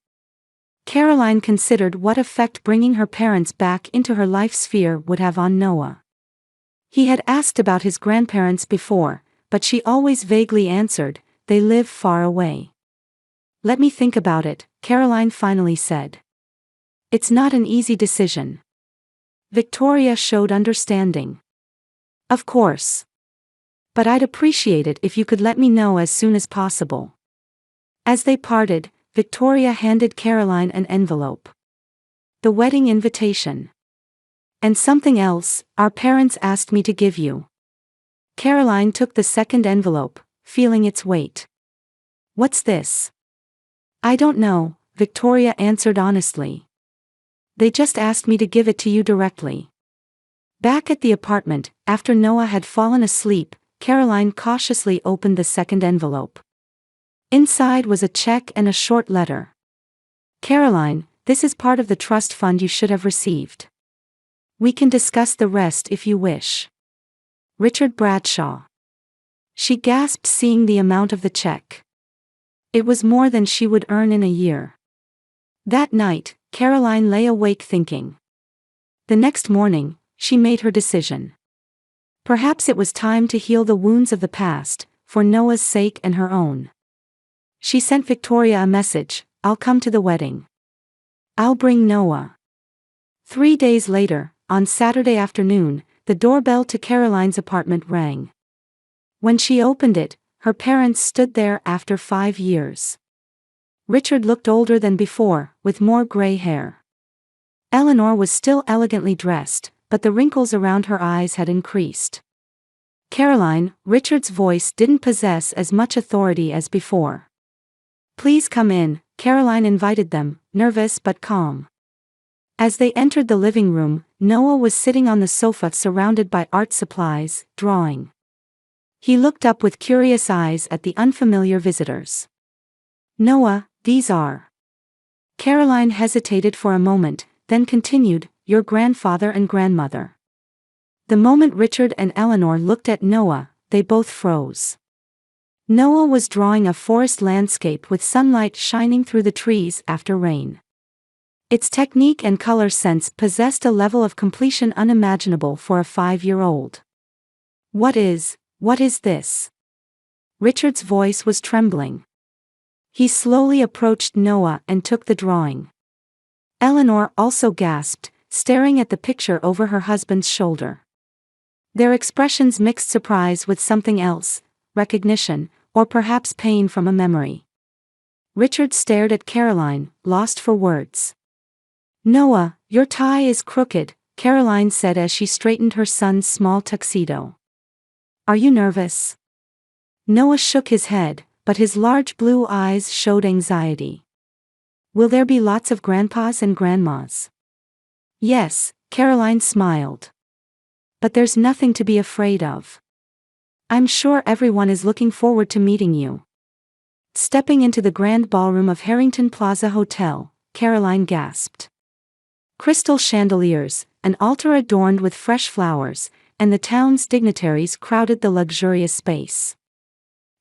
Caroline considered what effect bringing her parents back into her life sphere would have on Noah. He had asked about his grandparents before, but she always vaguely answered, they live far away. Let me think about it, Caroline finally said. It's not an easy decision. Victoria showed understanding. Of course. But I'd appreciate it if you could let me know as soon as possible. As they parted, Victoria handed Caroline an envelope. The wedding invitation. And something else, our parents asked me to give you. Caroline took the second envelope, feeling its weight. What's this? I don't know, Victoria answered honestly. They just asked me to give it to you directly. Back at the apartment, after Noah had fallen asleep, Caroline cautiously opened the second envelope. Inside was a check and a short letter. Caroline, this is part of the trust fund you should have received. We can discuss the rest if you wish. Richard Bradshaw. She gasped seeing the amount of the check. It was more than she would earn in a year. That night, Caroline lay awake thinking. The next morning, she made her decision. Perhaps it was time to heal the wounds of the past, for Noah's sake and her own. She sent Victoria a message, I'll come to the wedding. I'll bring Noah. 3 days later, on Saturday afternoon, the doorbell to Caroline's apartment rang. When she opened it, her parents stood there after 5 years. Richard looked older than before, with more gray hair. Eleanor was still elegantly dressed, but the wrinkles around her eyes had increased. Caroline, Richard's voice didn't possess as much authority as before. Please come in, Caroline invited them, nervous but calm. As they entered the living room, Noah was sitting on the sofa surrounded by art supplies, drawing. He looked up with curious eyes at the unfamiliar visitors. Noah, these are. Caroline hesitated for a moment, then continued, your grandfather and grandmother. The moment Richard and Eleanor looked at Noah, they both froze. Noah was drawing a forest landscape with sunlight shining through the trees after rain. Its technique and color sense possessed a level of completion unimaginable for a 5-year-old. What is this? Richard's voice was trembling. He slowly approached Noah and took the drawing. Eleanor also gasped, staring at the picture over her husband's shoulder. Their expressions mixed surprise with something else, recognition, or perhaps pain from a memory. Richard stared at Caroline, lost for words. Noah, your tie is crooked, Caroline said as she straightened her son's small tuxedo. Are you nervous? Noah shook his head, but his large blue eyes showed anxiety. Will there be lots of grandpas and grandmas? Yes, Caroline smiled. But there's nothing to be afraid of. I'm sure everyone is looking forward to meeting you. Stepping into the grand ballroom of Harrington Plaza Hotel, Caroline gasped. Crystal chandeliers, an altar adorned with fresh flowers, and the town's dignitaries crowded the luxurious space.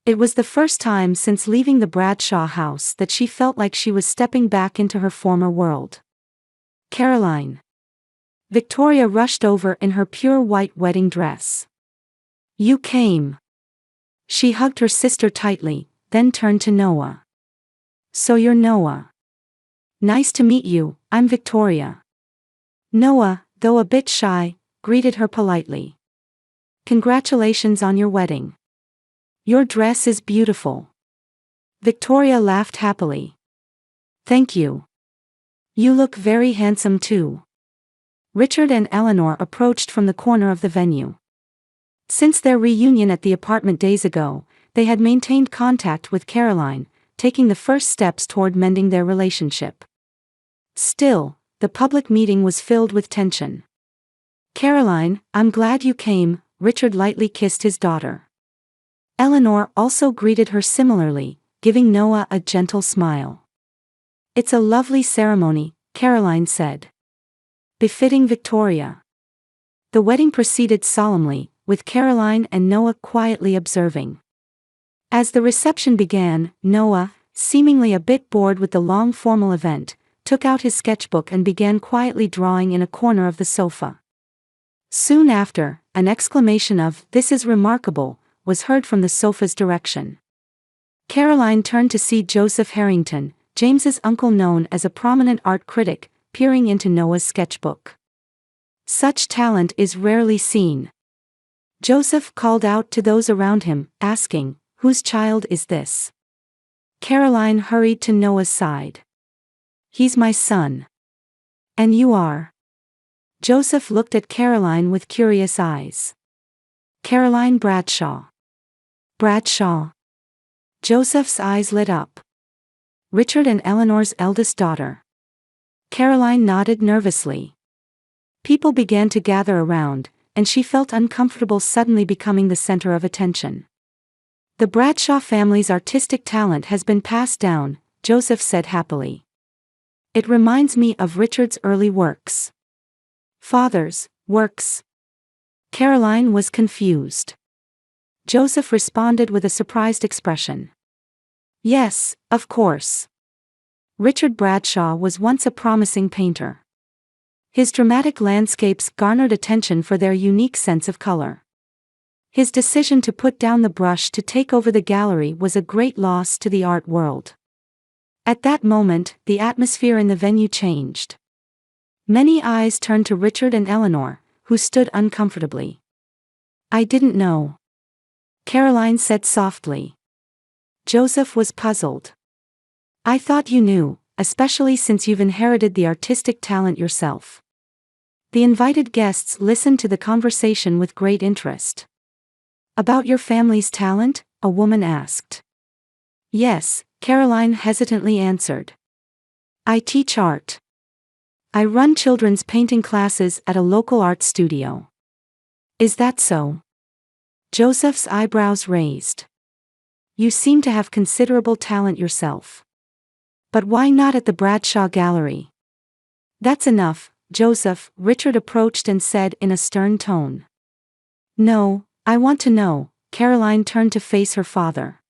It was the first time since leaving the Bradshaw house that she felt like she was stepping back into her former world. Caroline. Victoria rushed over in her pure white wedding dress. You came. She hugged her sister tightly, then turned to Noah. So you're Noah. Nice to meet you, I'm Victoria. Noah, though a bit shy, greeted her politely. Congratulations on your wedding. Your dress is beautiful. Victoria laughed happily. Thank you. You look very handsome too. Richard and Eleanor approached from the corner of the venue. Since their reunion at the apartment days ago, they had maintained contact with Caroline, taking the first steps toward mending their relationship. Still, the public meeting was filled with tension. Caroline, I'm glad you came, Richard lightly kissed his daughter. Eleanor also greeted her similarly, giving Noah a gentle smile. It's a lovely ceremony, Caroline said. Befitting Victoria. The wedding proceeded solemnly, with Caroline and Noah quietly observing. As the reception began, Noah, seemingly a bit bored with the long formal event, took out his sketchbook and began quietly drawing in a corner of the sofa. Soon after, an exclamation of, "This is remarkable," was heard from the sofa's direction. Caroline turned to see Joseph Harrington, James's uncle known as a prominent art critic, peering into Noah's sketchbook. Such talent is rarely seen. Joseph called out to those around him, asking, "Whose child is this?" Caroline hurried to Noah's side. "He's my son." "And you are?" Joseph looked at Caroline with curious eyes. "Caroline Bradshaw." "Bradshaw?" Joseph's eyes lit up. "Richard and Eleanor's eldest daughter." Caroline nodded nervously. People began to gather around, and she felt uncomfortable suddenly becoming the center of attention. "The Bradshaw family's artistic talent has been passed down," Joseph said happily. "It reminds me of Richard's early works." "Father's works?" Caroline was confused. Joseph responded with a surprised expression. "Yes, of course. Richard Bradshaw was once a promising painter. His dramatic landscapes garnered attention for their unique sense of color. His decision to put down the brush to take over the gallery was a great loss to the art world." At that moment, the atmosphere in the venue changed. Many eyes turned to Richard and Eleanor, who stood uncomfortably. "I didn't know," Caroline said softly. Joseph was puzzled. "I thought you knew, especially since you've inherited the artistic talent yourself." The invited guests listened to the conversation with great interest. "About your family's talent?" a woman asked. "Yes," Caroline hesitantly answered. "I teach art. I run children's painting classes at a local art studio." "Is that so?" Joseph's eyebrows raised. "You seem to have considerable talent yourself. But why not at the Bradshaw Gallery?" "That's enough, Joseph," Richard approached and said in a stern tone. "No, I want to know." Caroline turned to face her father.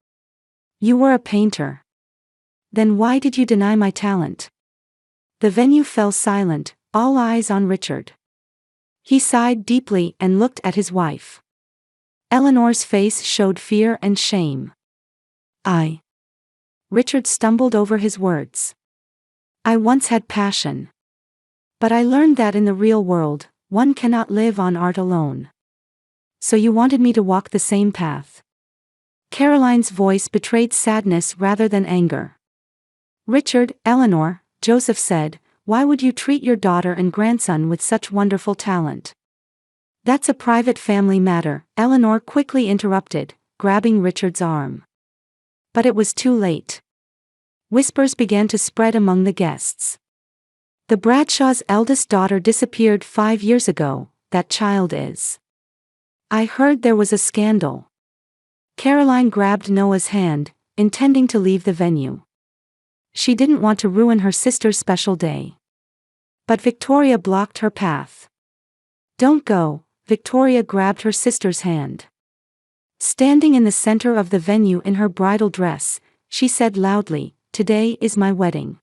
"You were a painter. Then why did you deny my talent?" The venue fell silent, all eyes on Richard. He sighed deeply and looked at his wife. Eleanor's face showed fear and shame. Richard stumbled over his words. "I once had passion. But I learned that in the real world, one cannot live on art alone. So you wanted me to walk the same path." Caroline's voice betrayed sadness rather than anger. "Richard, Eleanor," Joseph said, "why would you treat your daughter and grandson with such wonderful talent?" "That's a private family matter," Eleanor quickly interrupted, grabbing Richard's arm. But it was too late. Whispers began to spread among the guests. The Bradshaw's eldest daughter disappeared 5 years ago. That child is. I heard there was a scandal. Caroline grabbed Noah's hand, intending to leave the venue. She didn't want to ruin her sister's special day. But Victoria blocked her path. Don't go, Victoria grabbed her sister's hand. Standing in the center of the venue in her bridal dress, she said loudly, "Today is my wedding.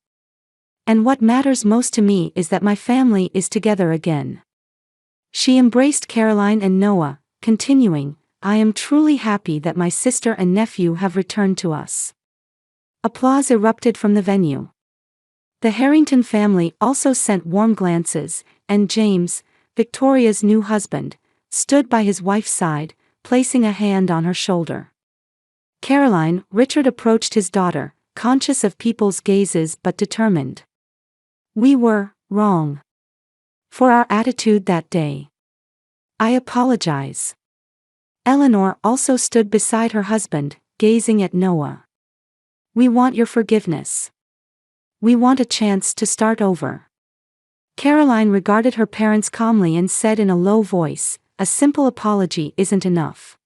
And what matters most to me is that my family is together again." She embraced Caroline and Noah, continuing, "I am truly happy that my sister and nephew have returned to us." Applause erupted from the venue. The Harrington family also sent warm glances, and James, Victoria's new husband, stood by his wife's side, placing a hand on her shoulder. Caroline, Richard approached his daughter, conscious of people's gazes but determined. "We were wrong for our attitude that day. I apologize." Eleanor also stood beside her husband, gazing at Noah. "We want your forgiveness. We want a chance to start over." Caroline regarded her parents calmly and said in a low voice, "A simple apology isn't enough.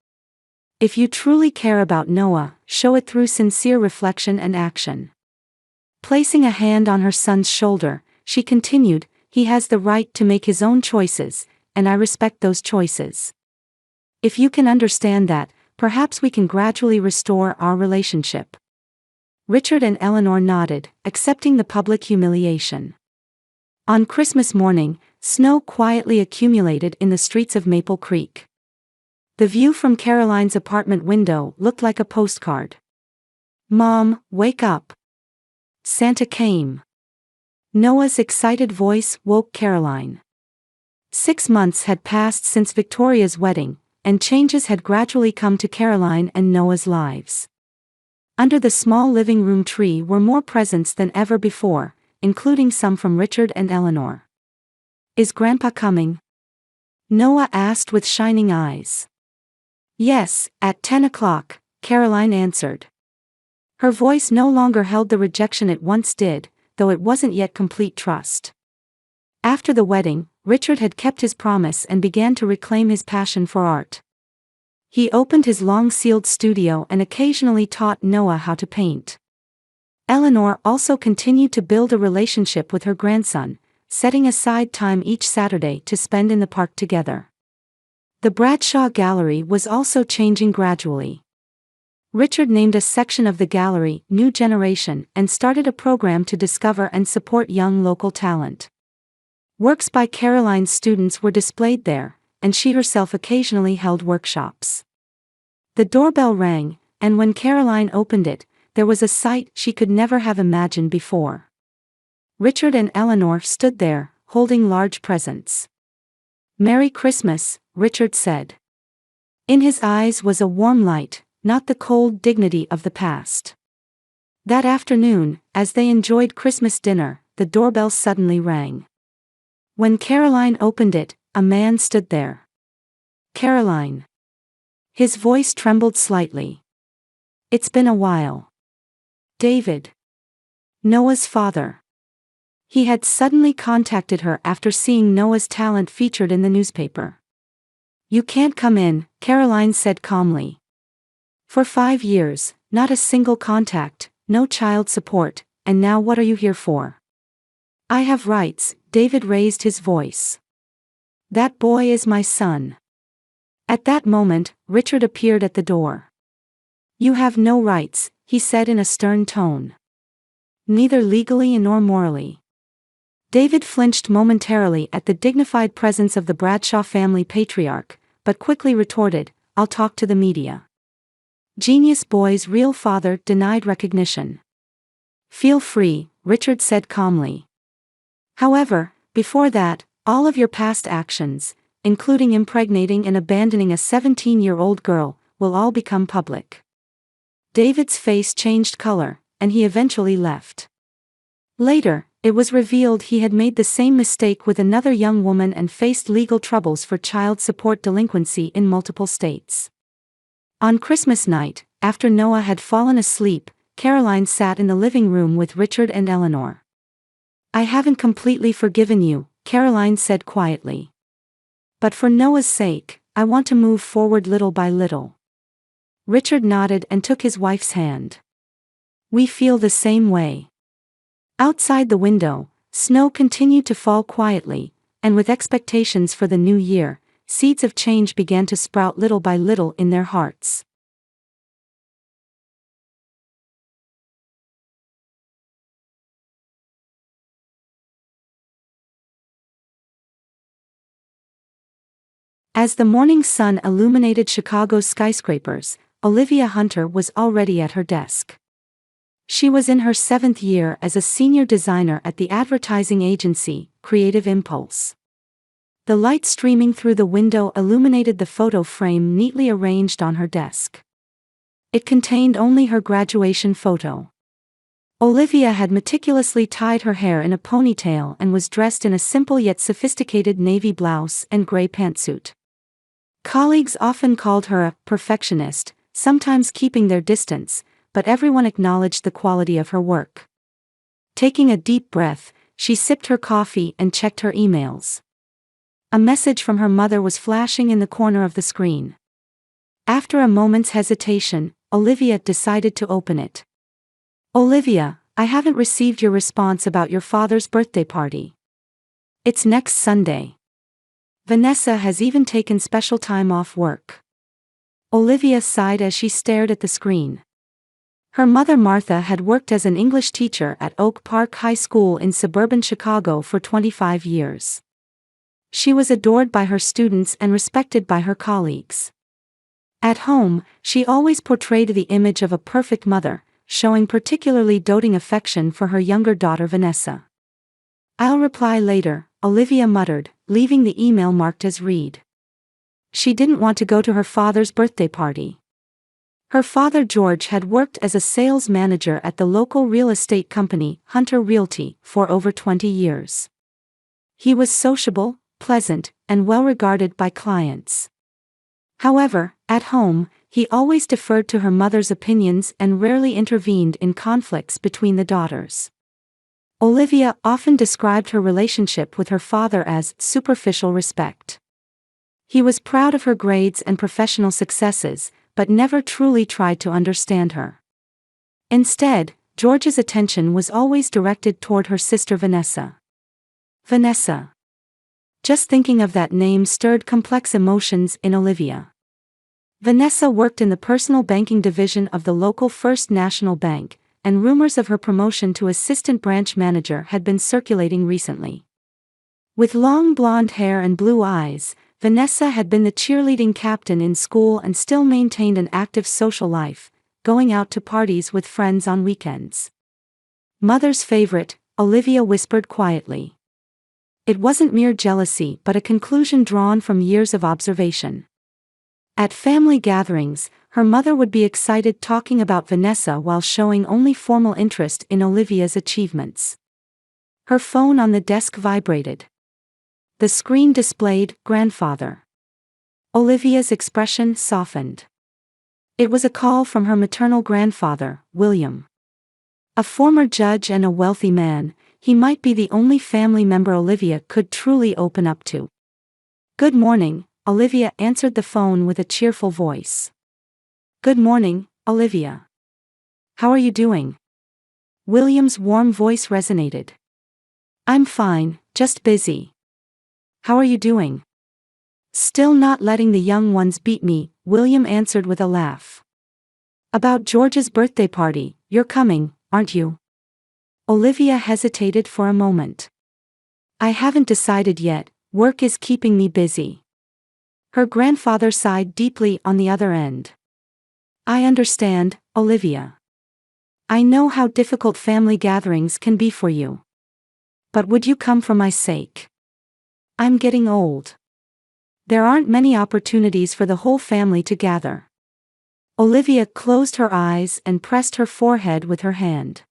If you truly care about Noah, show it through sincere reflection and action." Placing a hand on her son's shoulder, she continued, "He has the right to make his own choices, and I respect those choices. If you can understand that, perhaps we can gradually restore our relationship." Richard and Eleanor nodded, accepting the public humiliation. On Christmas morning, snow quietly accumulated in the streets of Maple Creek. The view from Caroline's apartment window looked like a postcard. "Mom, wake up. Santa came." Noah's excited voice woke Caroline. 6 months had passed since Victoria's wedding, and changes had gradually come to Caroline and Noah's lives. Under the small living room tree were more presents than ever before, including some from Richard and Eleanor. "Is Grandpa coming?" Noah asked with shining eyes. "Yes, at 10 o'clock, Caroline answered. Her voice no longer held the rejection it once did, though it wasn't yet complete trust. After the wedding, Richard had kept his promise and began to reclaim his passion for art. He opened his long-ceiled studio and occasionally taught Noah how to paint. Eleanor also continued to build a relationship with her grandson, setting aside time each Saturday to spend in the park together. The Bradshaw Gallery was also changing gradually. Richard named a section of the gallery New Generation and started a program to discover and support young local talent. Works by Caroline's students were displayed there, and she herself occasionally held workshops. The doorbell rang, and when Caroline opened it, there was a sight she could never have imagined before. Richard and Eleanor stood there, holding large presents. "Merry Christmas," Richard said. In his eyes was a warm light, not the cold dignity of the past. That afternoon, as they enjoyed Christmas dinner, the doorbell suddenly rang. When Caroline opened it, a man stood there. "Caroline." His voice trembled slightly. "It's been a while." "David." Noah's father. He had suddenly contacted her after seeing Noah's talent featured in the newspaper. "You can't come in," Caroline said calmly. "For 5 years, not a single contact, no child support, and now what are you here for?" "I have rights," David raised his voice. "That boy is my son." At that moment, Richard appeared at the door. "You have no rights," he said in a stern tone. "Neither legally nor morally." David flinched momentarily at the dignified presence of the Bradshaw family patriarch, but quickly retorted, "I'll talk to the media." Genius boy's real father denied recognition. "Feel free," Richard said calmly. "However, before that, all of your past actions, including impregnating and abandoning a 17-year-old girl, will all become public." David's face changed color, and he eventually left. Later, it was revealed he had made the same mistake with another young woman and faced legal troubles for child support delinquency in multiple states. On Christmas night, after Noah had fallen asleep, Caroline sat in the living room with Richard and Eleanor. "I haven't completely forgiven you," Caroline said quietly. "But for Noah's sake, I want to move forward little by little." Richard nodded and took his wife's hand. "We feel the same way." Outside the window, snow continued to fall quietly, and with expectations for the new year, seeds of change began to sprout little by little in their hearts. As the morning sun illuminated Chicago's skyscrapers, Olivia Hunter was already at her desk. She was in her 7th year as a senior designer at the advertising agency, Creative Impulse. The light streaming through the window illuminated the photo frame neatly arranged on her desk. It contained only her graduation photo. Olivia had meticulously tied her hair in a ponytail and was dressed in a simple yet sophisticated navy blouse and gray pantsuit. Colleagues often called her a perfectionist, sometimes keeping their distance, but everyone acknowledged the quality of her work. Taking a deep breath, she sipped her coffee and checked her emails. A message from her mother was flashing in the corner of the screen. After a moment's hesitation, Olivia decided to open it. "Olivia, I haven't received your response about your father's birthday party. It's next Sunday. Vanessa has even taken special time off work." Olivia sighed as she stared at the screen. Her mother Martha had worked as an English teacher at Oak Park High School in suburban Chicago for 25 years. She was adored by her students and respected by her colleagues. At home, she always portrayed the image of a perfect mother, showing particularly doting affection for her younger daughter Vanessa. "I'll reply later," Olivia muttered, leaving the email marked as read. She didn't want to go to her father's birthday party. Her father George had worked as a sales manager at the local real estate company, Hunter Realty, for over 20 years. He was sociable, pleasant, and well regarded by clients. However, at home, he always deferred to her mother's opinions and rarely intervened in conflicts between the daughters. Olivia often described her relationship with her father as superficial respect. He was proud of her grades and professional successes, but never truly tried to understand her. Instead, George's attention was always directed toward her sister Vanessa. Vanessa. Just thinking of that name stirred complex emotions in Olivia. Vanessa worked in the personal banking division of the local First National Bank, and rumors of her promotion to assistant branch manager had been circulating recently. With long blonde hair and blue eyes, Vanessa had been the cheerleading captain in school and still maintained an active social life, going out to parties with friends on weekends. "Mother's favorite," Olivia whispered quietly. It wasn't mere jealousy but a conclusion drawn from years of observation. At family gatherings, her mother would be excited talking about Vanessa while showing only formal interest in Olivia's achievements. Her phone on the desk vibrated. The screen displayed "Grandfather." Olivia's expression softened. It was a call from her maternal grandfather, William. A former judge and a wealthy man, he might be the only family member Olivia could truly open up to. "Good morning," Olivia answered the phone with a cheerful voice. "Good morning, Olivia. How are you doing?" William's warm voice resonated. "I'm fine, just busy. How are you doing?" "Still not letting the young ones beat me," William answered with a laugh. "About George's birthday party, you're coming, aren't you?" Olivia hesitated for a moment. "I haven't decided yet, work is keeping me busy." Her grandfather sighed deeply on the other end. "I understand, Olivia. I know how difficult family gatherings can be for you. But would you come for my sake? I'm getting old. There aren't many opportunities for the whole family to gather." Olivia closed her eyes and pressed her forehead with her hand.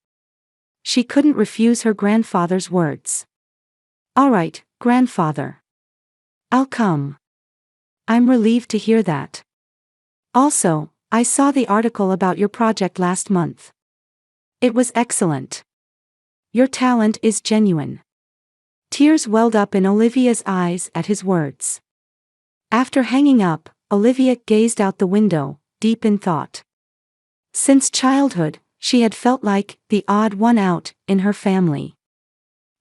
She couldn't refuse her grandfather's words. "All right, grandfather. I'll come. I'm relieved to hear that. Also, I saw the article about your project last month. It was excellent. Your talent is genuine. Tears welled up in Olivia's eyes at his words. After hanging up, Olivia gazed out the window, deep in thought. Since childhood, she had felt like the odd one out in her family.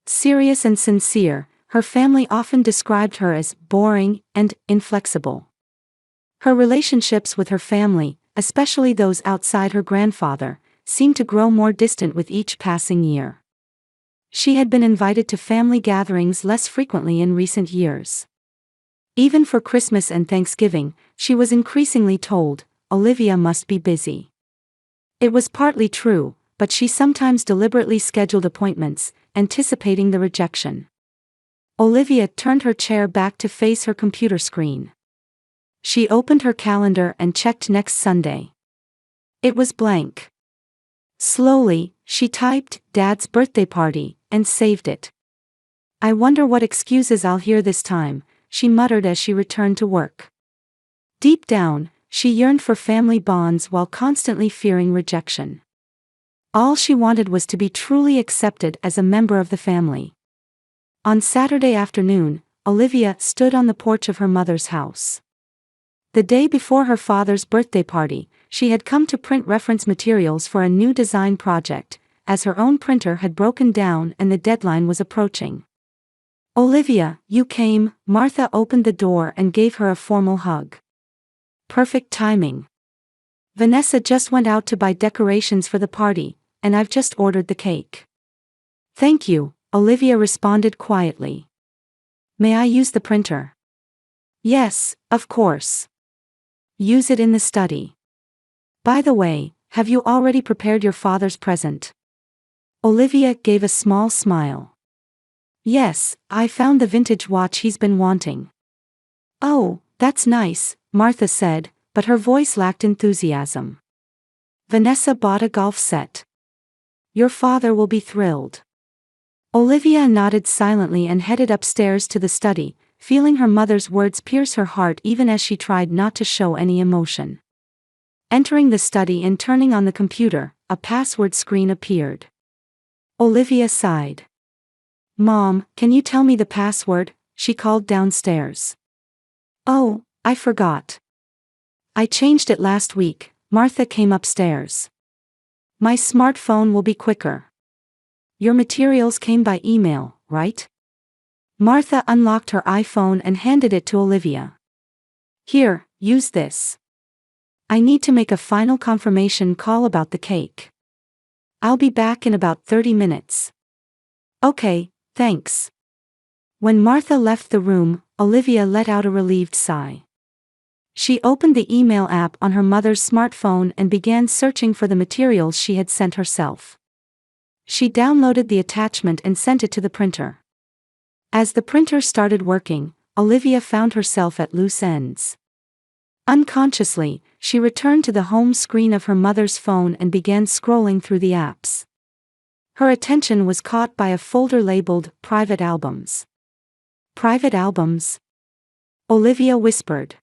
Serious and sincere, her family often described her as boring and inflexible. Her relationships with her family, especially those outside her grandfather, seemed to grow more distant with each passing year. She had been invited to family gatherings less frequently in recent years. Even for Christmas and Thanksgiving, she was increasingly told, Olivia must be busy. It was partly true, but she sometimes deliberately scheduled appointments, anticipating the rejection. Olivia turned her chair back to face her computer screen. She opened her calendar and checked next Sunday. It was blank. Slowly, she typed Dad's birthday party and saved it. I wonder what excuses I'll hear this time, she muttered as she returned to work. Deep down, she yearned for family bonds while constantly fearing rejection. All she wanted was to be truly accepted as a member of the family. On Saturday afternoon, Olivia stood on the porch of her mother's house. The day before her father's birthday party, she had come to print reference materials for a new design project, as her own printer had broken down and the deadline was approaching. Olivia, you came. Martha opened the door and gave her a formal hug. Perfect timing. Vanessa just went out to buy decorations for the party, and I've just ordered the cake. Thank you, Olivia responded quietly. May I use the printer? Yes, of course. Use it in the study. By the way, have you already prepared your father's present? Olivia gave a small smile. Yes, I found the vintage watch he's been wanting. Oh, that's nice, Martha said, but her voice lacked enthusiasm. Vanessa bought a golf set. Your father will be thrilled. Olivia nodded silently and headed upstairs to the study, feeling her mother's words pierce her heart even as she tried not to show any emotion. Entering the study and turning on the computer, a password screen appeared. Olivia sighed. Mom, can you tell me the password? She called downstairs. Oh, I forgot. I changed it last week, Martha came upstairs. My smartphone will be quicker. Your materials came by email, right? Martha unlocked her iPhone and handed it to Olivia. Here, use this. I need to make a final confirmation call about the cake. I'll be back in about 30 minutes. Okay, thanks. When Martha left the room, Olivia let out a relieved sigh. She opened the email app on her mother's smartphone and began searching for the materials she had sent herself. She downloaded the attachment and sent it to the printer. As the printer started working, Olivia found herself at loose ends. Unconsciously, she returned to the home screen of her mother's phone and began scrolling through the apps. Her attention was caught by a folder labeled Private Albums. Private albums? Olivia whispered.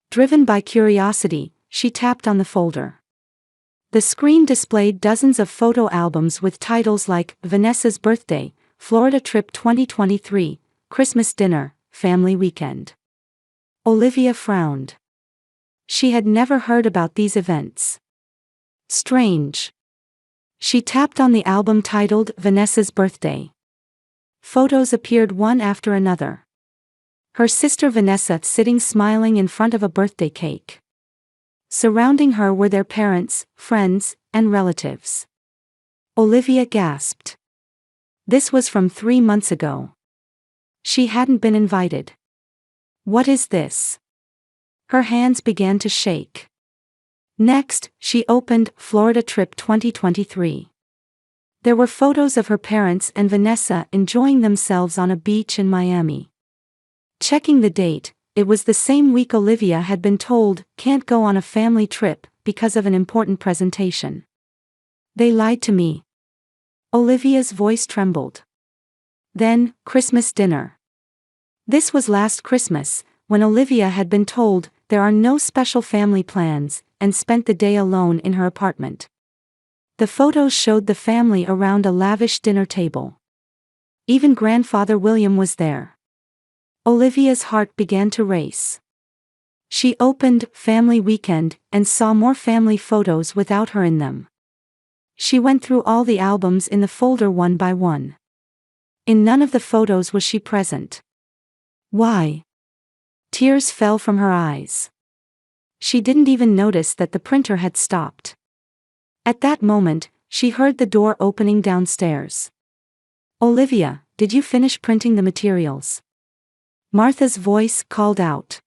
Driven by curiosity, she tapped on the folder. The screen displayed dozens of photo albums with titles like Vanessa's Birthday, Florida Trip 2023, Christmas Dinner, Family Weekend. Olivia frowned. She had never heard about these events. Strange. She tapped on the album titled Vanessa's Birthday. Photos appeared one after another. Her sister Vanessa sitting smiling in front of a birthday cake. Surrounding her were their parents, friends, and relatives. Olivia gasped. This was from 3 months ago. She hadn't been invited. What is this? Her hands began to shake. Next, she opened Florida Trip 2023. There were photos of her parents and Vanessa enjoying themselves on a beach in Miami. Checking the date, it was the same week Olivia had been told can't go on a family trip because of an important presentation. They lied to me. Olivia's voice trembled. Then, Christmas dinner. This was last Christmas, when Olivia had been told there are no special family plans, and spent the day alone in her apartment. The photos showed the family around a lavish dinner table. Even grandfather William was there. Olivia's heart began to race. She opened Family Weekend and saw more family photos without her in them. She went through all the albums in the folder one by one. In none of the photos was she present. Why? Tears fell from her eyes. She didn't even notice that the printer had stopped. At that moment, she heard the door opening downstairs. "Olivia, did you finish printing the materials?" Martha's voice called out.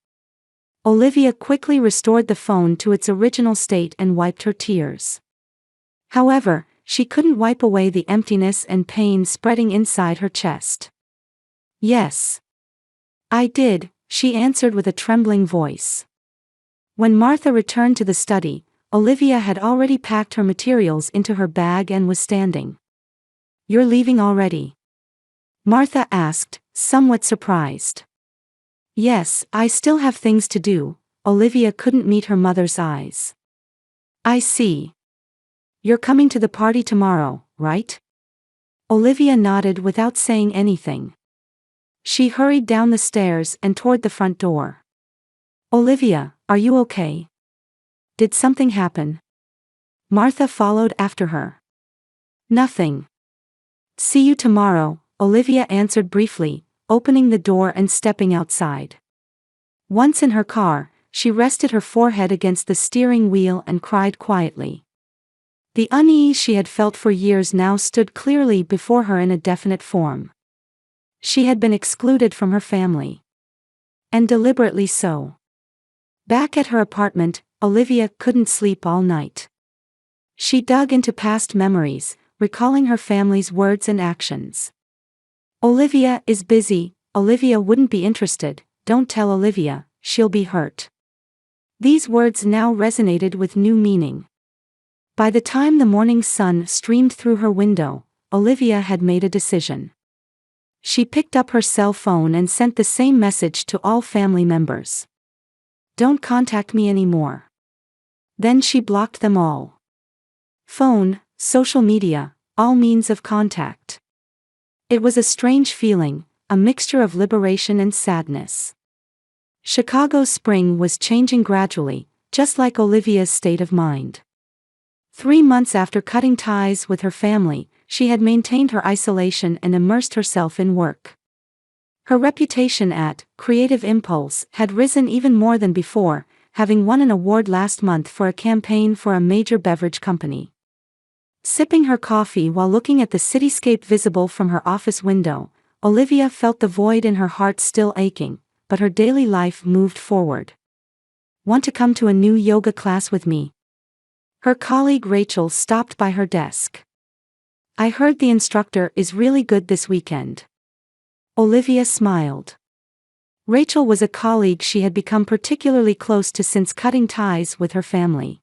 Olivia quickly restored the phone to its original state and wiped her tears. However, she couldn't wipe away the emptiness and pain spreading inside her chest. "Yes. I did," she answered with a trembling voice. When Martha returned to the study, Olivia had already packed her materials into her bag and was standing. "You're leaving already?" Martha asked, somewhat surprised. "Yes, I still have things to do." Olivia couldn't meet her mother's eyes. "I see. You're coming to the party tomorrow, right?" Olivia nodded without saying anything. She hurried down the stairs and toward the front door. "Olivia, are you okay? Did something happen?" Martha followed after her. "Nothing. See you tomorrow," Olivia answered briefly, opening the door and stepping outside. Once in her car, she rested her forehead against the steering wheel and cried quietly. The unease she had felt for years now stood clearly before her in a definite form. She had been excluded from her family. And deliberately so. Back at her apartment, Olivia couldn't sleep all night. She dug into past memories, recalling her family's words and actions. "Olivia is busy, Olivia wouldn't be interested, don't tell Olivia, she'll be hurt." These words now resonated with new meaning. By the time the morning sun streamed through her window, Olivia had made a decision. She picked up her cell phone and sent the same message to all family members. "Don't contact me anymore." Then she blocked them all. Phone, social media, all means of contact. It was a strange feeling, a mixture of liberation and sadness. Chicago's spring was changing gradually, just like Olivia's state of mind. 3 months after cutting ties with her family, she had maintained her isolation and immersed herself in work. Her reputation at Creative Impulse had risen even more than before, having won an award last month for a campaign for a major beverage company. Sipping her coffee while looking at the cityscape visible from her office window, Olivia felt the void in her heart still aching, but her daily life moved forward. "Want to come to a new yoga class with me?" Her colleague Rachel stopped by her desk. "I heard the instructor is really good this weekend." Olivia smiled. Rachel was a colleague she had become particularly close to since cutting ties with her family.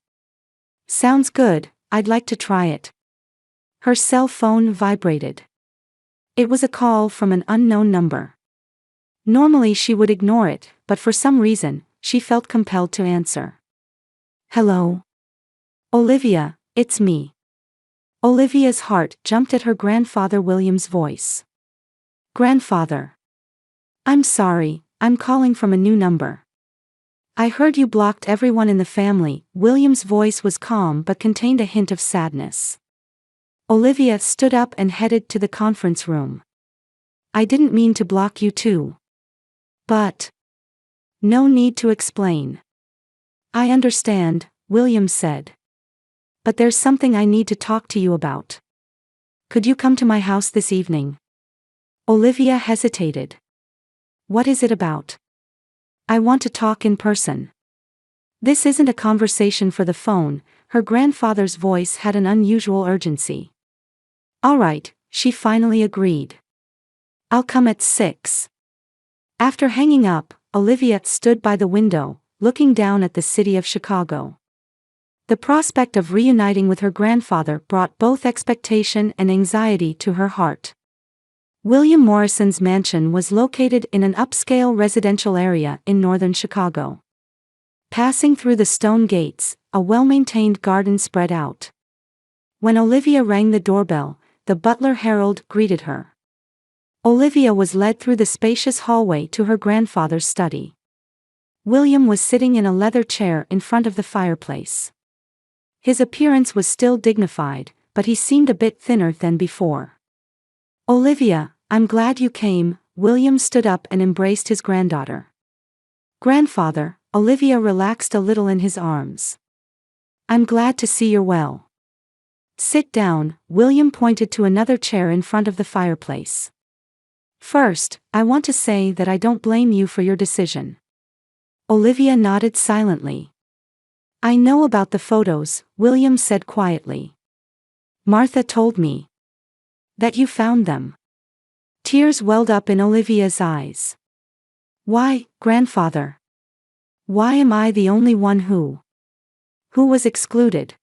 "Sounds good, I'd like to try it." Her cell phone vibrated. It was a call from an unknown number. Normally she would ignore it, but for some reason, she felt compelled to answer. "Hello? Olivia, it's me." Olivia's heart jumped at her grandfather William's voice. "Grandfather. I'm sorry, I'm calling from a new number." "I heard you blocked everyone in the family." William's voice was calm but contained a hint of sadness. Olivia stood up and headed to the conference room. "I didn't mean to block you too. But no need to explain." "I understand," William said. "But there's something I need to talk to you about. Could you come to my house this evening?" Olivia hesitated. "What is it about?" "I want to talk in person." This isn't a conversation for the phone. Her grandfather's voice had an unusual urgency. "All right," she finally agreed. "I'll come at 6. After hanging up, Olivia stood by the window, looking down at the city of Chicago. The prospect of reuniting with her grandfather brought both expectation and anxiety to her heart. William Morrison's mansion was located in an upscale residential area in northern Chicago. Passing through the stone gates, a well-maintained garden spread out. When Olivia rang the doorbell, the butler Harold greeted her. Olivia was led through the spacious hallway to her grandfather's study. William was sitting in a leather chair in front of the fireplace. His appearance was still dignified, but he seemed a bit thinner than before. "Olivia, I'm glad you came." William stood up and embraced his granddaughter. "Grandfather," Olivia relaxed a little in his arms. "I'm glad to see you're well." "Sit down," William pointed to another chair in front of the fireplace. "First, I want to say that I don't blame you for your decision." Olivia nodded silently. "I know about the photos," William said quietly. "Martha told me that you found them." Tears welled up in Olivia's eyes. "Why, grandfather? Why am I the only one who was excluded?"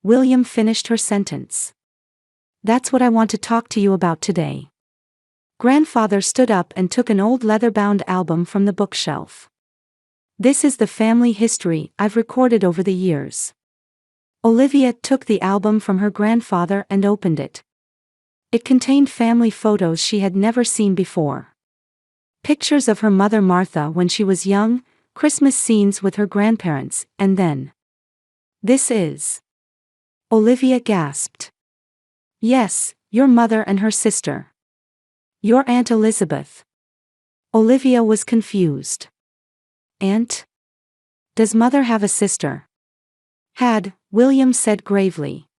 William finished her sentence. "That's what I want to talk to you about today." Grandfather stood up and took an old leather-bound album from the bookshelf. "This is the family history I've recorded over the years." Olivia took the album from her grandfather and opened it. It contained family photos she had never seen before. Pictures of her mother Martha when she was young, Christmas scenes with her grandparents, and then, "This is..." Olivia gasped. "Yes, your mother and her sister. Your Aunt Elizabeth." Olivia was confused. "Aunt? Does mother have a sister?" "Had," William said gravely.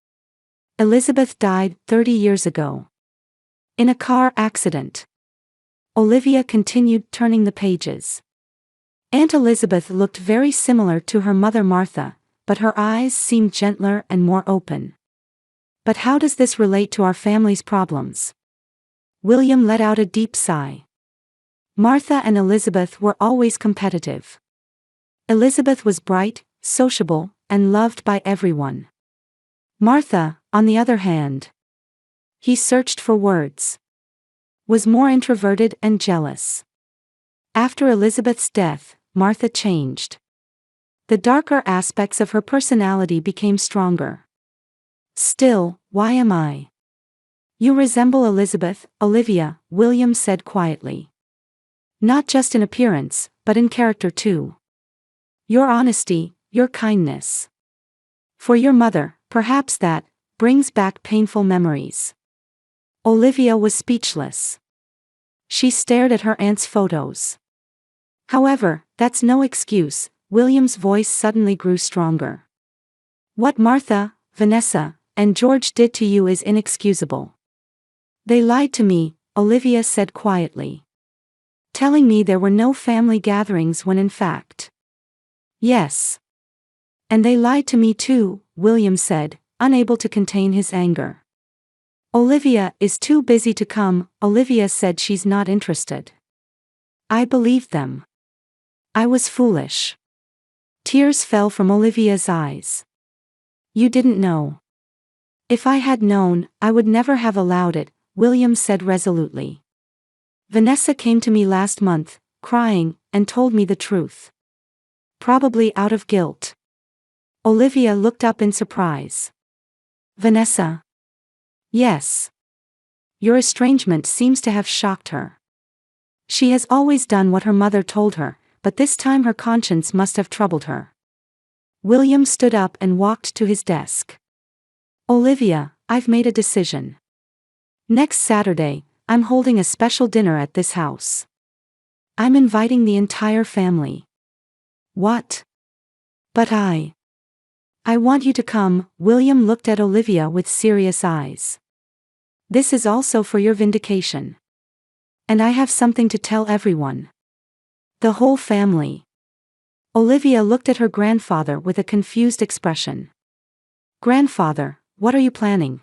"Elizabeth died 30 years ago. In a car accident." Olivia continued turning the pages. Aunt Elizabeth looked very similar to her mother Martha, but her eyes seemed gentler and more open. "But how does this relate to our family's problems?" William let out a deep sigh. "Martha and Elizabeth were always competitive. Elizabeth was bright, sociable, and loved by everyone. Martha, on the other hand," he searched for words, "was more introverted and jealous. After Elizabeth's death, Martha changed. The darker aspects of her personality became stronger. Still, why am I?" "You resemble Elizabeth, Olivia," William said quietly. "Not just in appearance, but in character too. Your honesty, your kindness. For your mother, perhaps that brings back painful memories." Olivia was speechless. She stared at her aunt's photos. "However, that's no excuse." William's voice suddenly grew stronger. "What Martha, Vanessa, and George did to you is inexcusable. They lied to me," Olivia said quietly. "Telling me there were no family gatherings when in fact..." "Yes. And they lied to me too," William said, unable to contain his anger. "Olivia is too busy to come." Olivia said she's not interested. "I believed them. I was foolish." Tears fell from Olivia's eyes. "You didn't know." "If I had known, I would never have allowed it," William said resolutely. "Vanessa came to me last month, crying, and told me the truth. Probably out of guilt." Olivia looked up in surprise. "Vanessa?" "Yes. Your estrangement seems to have shocked her. She has always done what her mother told her, but this time her conscience must have troubled her." William stood up and walked to his desk. "Olivia, I've made a decision. Next Saturday, I'm holding a special dinner at this house. I'm inviting the entire family." "What?" "But I want you to come." William looked at Olivia with serious eyes. "This is also for your vindication. And I have something to tell everyone. The whole family." Olivia looked at her grandfather with a confused expression. "Grandfather, what are you planning?"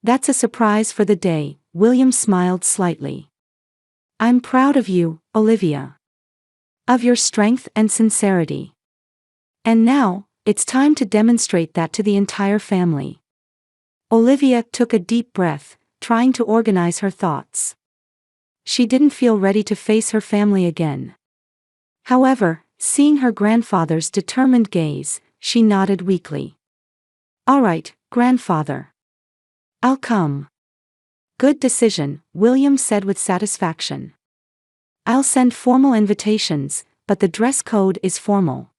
"That's a surprise for the day," William smiled slightly. "I'm proud of you, Olivia. Of your strength and sincerity. And now, it's time to demonstrate that to the entire family." Olivia took a deep breath, trying to organize her thoughts. She didn't feel ready to face her family again. However, Seeing her grandfather's determined gaze, she nodded weakly. "All right, grandfather. I'll come." "Good decision," William said with satisfaction. "I'll send formal invitations, but the dress code is formal.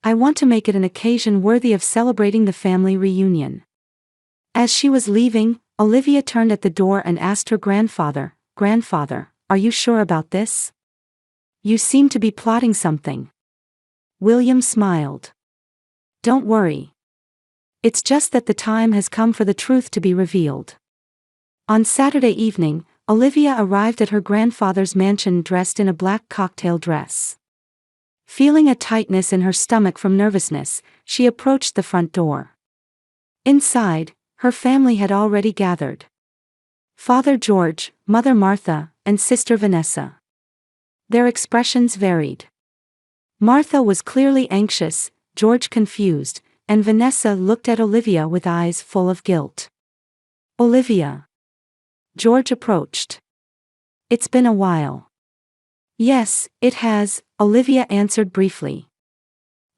I want to make it an occasion worthy of celebrating the family reunion." As she was leaving, Olivia turned at the door and asked her grandfather, "Grandfather, are you sure about this? You seem to be plotting something." William smiled. "Don't worry. It's just that the time has come for the truth to be revealed." On Saturday evening, Olivia arrived at her grandfather's mansion dressed in a black cocktail dress. Feeling a tightness in her stomach from nervousness, she approached the front door. Inside, her family had already gathered. Father George, Mother Martha, and Sister Vanessa. Their expressions varied. Martha was clearly anxious, George confused, and Vanessa looked at Olivia with eyes full of guilt. "Olivia." George approached. "It's been a while." "Yes, it has," Olivia answered briefly.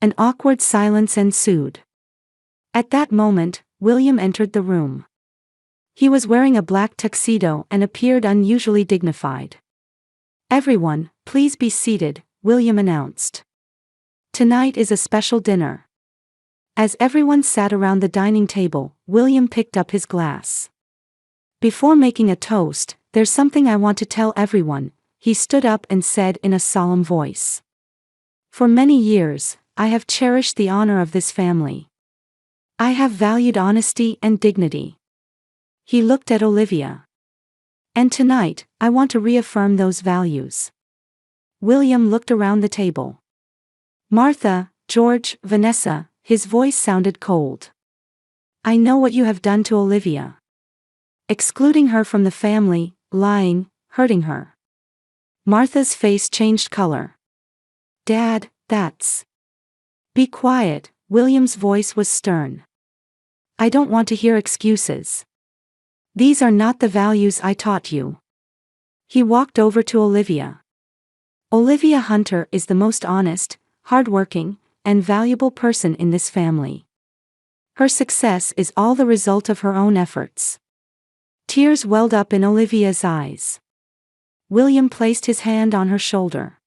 An awkward silence ensued. At that moment, William entered the room. He was wearing a black tuxedo and appeared unusually dignified. "Everyone, please be seated," William announced. "Tonight is a special dinner." As everyone sat around the dining table, William picked up his glass. "Before making a toast, there's something I want to tell everyone," he stood up and said in a solemn voice. "For many years, I have cherished the honor of this family. I have valued honesty and dignity." He looked at Olivia. "And tonight, I want to reaffirm those values." William looked around the table. "Martha, George, Vanessa," his voice sounded cold. "I know what you have done to Olivia. Excluding her from the family, lying, hurting her." Martha's face changed color. "Dad, that's..." "Be quiet," William's voice was stern. "I don't want to hear excuses. These are not the values I taught you." He walked over to Olivia. "Olivia Hunter is the most honest, hardworking, and valuable person in this family. Her success is all the result of her own efforts." Tears welled up in Olivia's eyes. William placed his hand on her shoulder.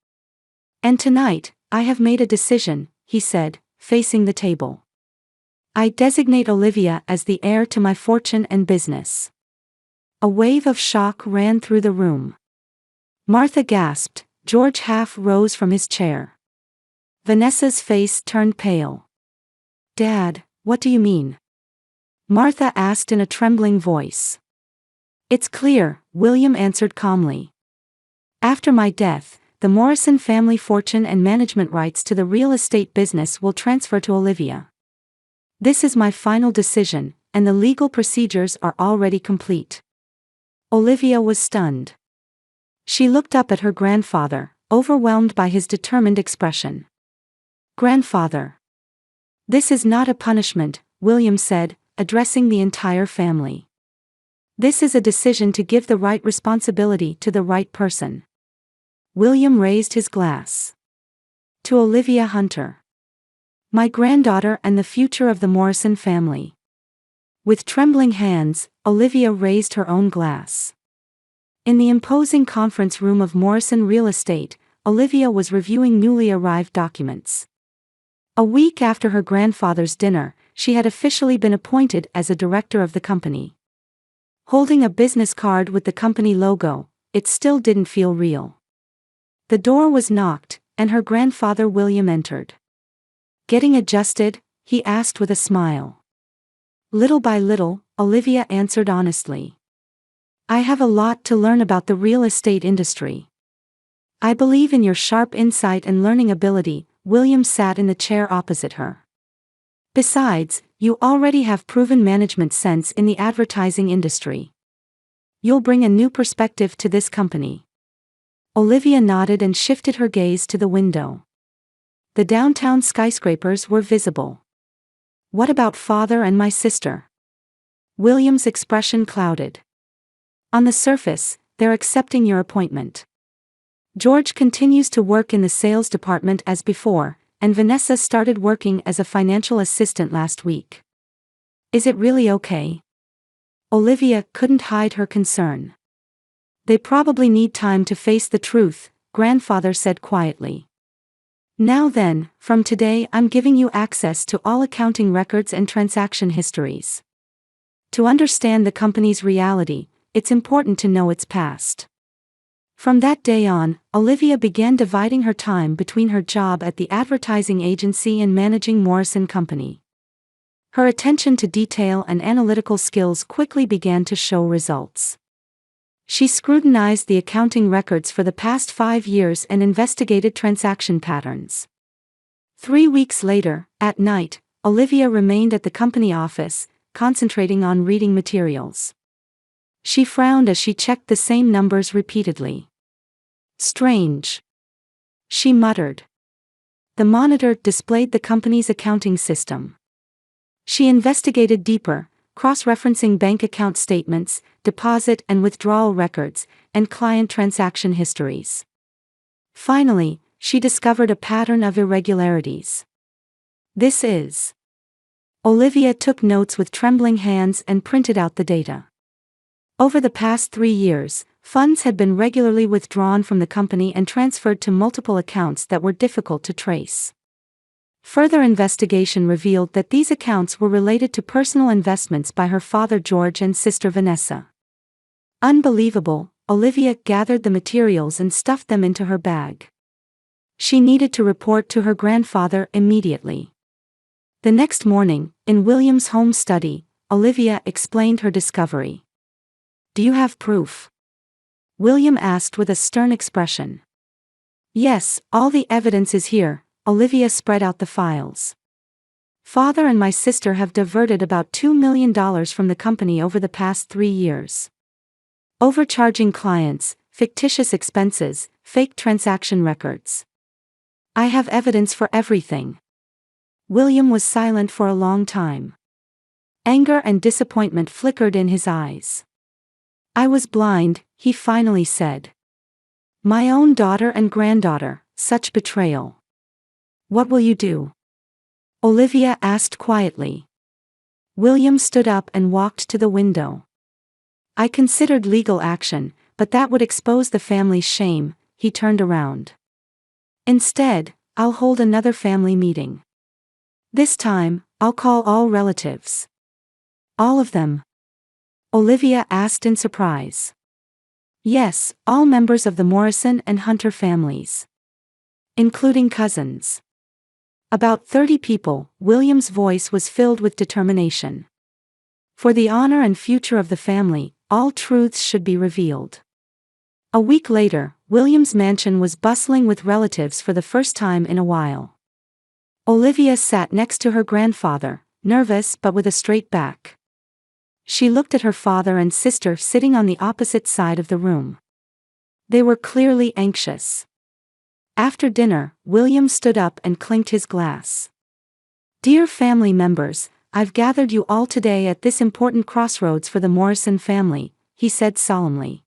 "And tonight, I have made a decision," he said, facing the table. "I designate Olivia as the heir to my fortune and business." A wave of shock ran through the room. Martha gasped, George half rose from his chair. Vanessa's face turned pale. "Dad, what do you mean?" Martha asked in a trembling voice. "It's clear," William answered calmly. "After my death, the Morrison family fortune and management rights to the real estate business will transfer to Olivia. This is my final decision, and the legal procedures are already complete." Olivia was stunned. She looked up at her grandfather, overwhelmed by his determined expression. "Grandfather. This is not a punishment," William said, addressing the entire family. "This is a decision to give the right responsibility to the right person." William raised his glass. "To Olivia Hunter. My granddaughter and the future of the Morrison family." With trembling hands, Olivia raised her own glass. In the imposing conference room of Morrison Real Estate, Olivia was reviewing newly arrived documents. A week after her grandfather's dinner, she had officially been appointed as a director of the company. Holding a business card with the company logo, it still didn't feel real. The door was knocked, and her grandfather William entered. "Getting adjusted?" he asked with a smile. "Little by little," Olivia answered honestly. "I have a lot to learn about the real estate industry." "I believe in your sharp insight and learning ability," William sat in the chair opposite her. "Besides, you already have proven management sense in the advertising industry. You'll bring a new perspective to this company." Olivia nodded and shifted her gaze to the window. The downtown skyscrapers were visible. "What about father and my sister?" William's expression clouded. "On the surface, they're accepting your appointment. George continues to work in the sales department as before, and Vanessa started working as a financial assistant last week. Is it really okay? Olivia couldn't hide her concern. They probably need time to face the truth, grandfather said quietly. Now then, from today I'm giving you access to all accounting records and transaction histories. To understand the company's reality, it's important to know its past. From that day on, Olivia began dividing her time between her job at the advertising agency and managing Morrison Company. Her attention to detail and analytical skills quickly began to show results. She scrutinized the accounting records for the past 5 years and investigated transaction patterns. 3 weeks later, at night, Olivia remained at the company office, concentrating on reading materials. She frowned as she checked the same numbers repeatedly. Strange, she muttered. The monitor displayed the company's accounting system. She investigated deeper, cross-referencing bank account statements, deposit and withdrawal records, and client transaction histories. Finally, she discovered a pattern of irregularities. This is. Olivia took notes with trembling hands and printed out the data. Over the past 3 years, funds had been regularly withdrawn from the company and transferred to multiple accounts that were difficult to trace. Further investigation revealed that these accounts were related to personal investments by her father George and sister Vanessa. Unbelievable, Olivia gathered the materials and stuffed them into her bag. She needed to report to her grandfather immediately. The next morning, in William's home study, Olivia explained her discovery. Do you have proof? William asked with a stern expression. Yes, all the evidence is here. Olivia spread out the files. Father and my sister have diverted about $2 million from the company over the past 3 years. Overcharging clients, fictitious expenses, fake transaction records. I have evidence for everything. William was silent for a long time. Anger and disappointment flickered in his eyes. I was blind, he finally said. My own daughter and granddaughter, such betrayal. What will you do? Olivia asked quietly. William stood up and walked to the window. I considered legal action, but that would expose the family's shame. He turned around. Instead, I'll hold another family meeting. This time, I'll call all relatives. All of them? Olivia asked in surprise. Yes, all members of the Morrison and Hunter families. Including cousins. About 30 people. William's voice was filled with determination. For the honor and future of the family, all truths should be revealed. A week later, William's mansion was bustling with relatives for the first time in a while. Olivia sat next to her grandfather, nervous but with a straight back. She looked at her father and sister sitting on the opposite side of the room. They were clearly anxious. After dinner, William stood up and clinked his glass. Dear family members, I've gathered you all today at this important crossroads for the Morrison family, he said solemnly.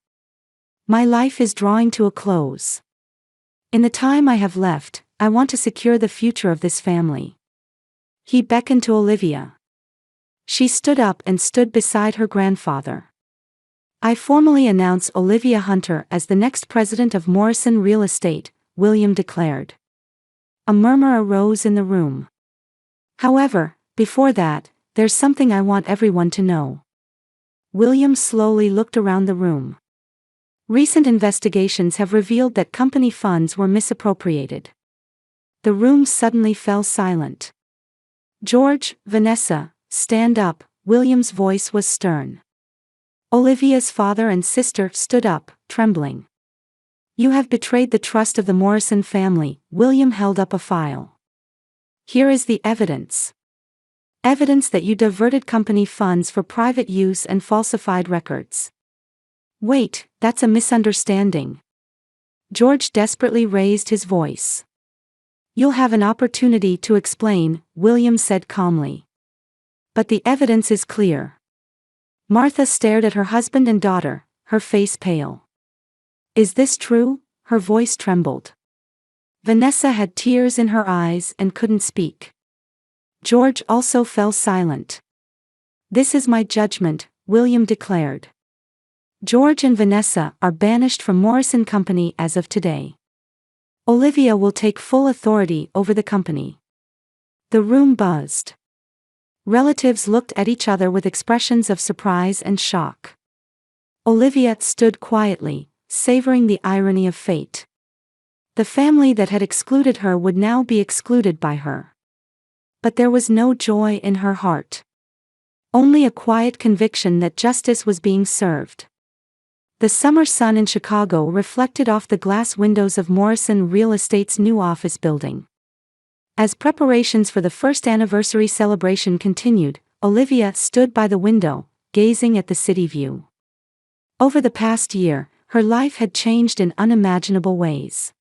My life is drawing to a close. In the time I have left, I want to secure the future of this family. He beckoned to Olivia. She stood up and stood beside her grandfather. I formally announce Olivia Hunter as the next president of Morrison Real Estate, William declared. A murmur arose in the room. However, before that, there's something I want everyone to know. William slowly looked around the room. Recent investigations have revealed that company funds were misappropriated. The room suddenly fell silent. George, Vanessa, stand up, William's voice was stern. Olivia's father and sister stood up, trembling. You have betrayed the trust of the Morrison family. William held up a file. Here is the evidence. Evidence that you diverted company funds for private use and falsified records. Wait, that's a misunderstanding. George desperately raised his voice. You'll have an opportunity to explain, William said calmly. But the evidence is clear. Martha stared at her husband and daughter, her face pale. Is this true? her voice trembled. Vanessa had tears in her eyes and couldn't speak. George also fell silent. "This is my judgment," William declared. "George and Vanessa are banished from Morrison Company as of today. Olivia will take full authority over the company." The room buzzed. Relatives looked at each other with expressions of surprise and shock. Olivia stood quietly, savoring the irony of fate. The family that had excluded her would now be excluded by her. But there was no joy in her heart. Only a quiet conviction that justice was being served. The summer sun in Chicago reflected off the glass windows of Morrison Real Estate's new office building. As preparations for the first anniversary celebration continued, Olivia stood by the window, gazing at the city view. Over the past year, her life had changed in unimaginable ways.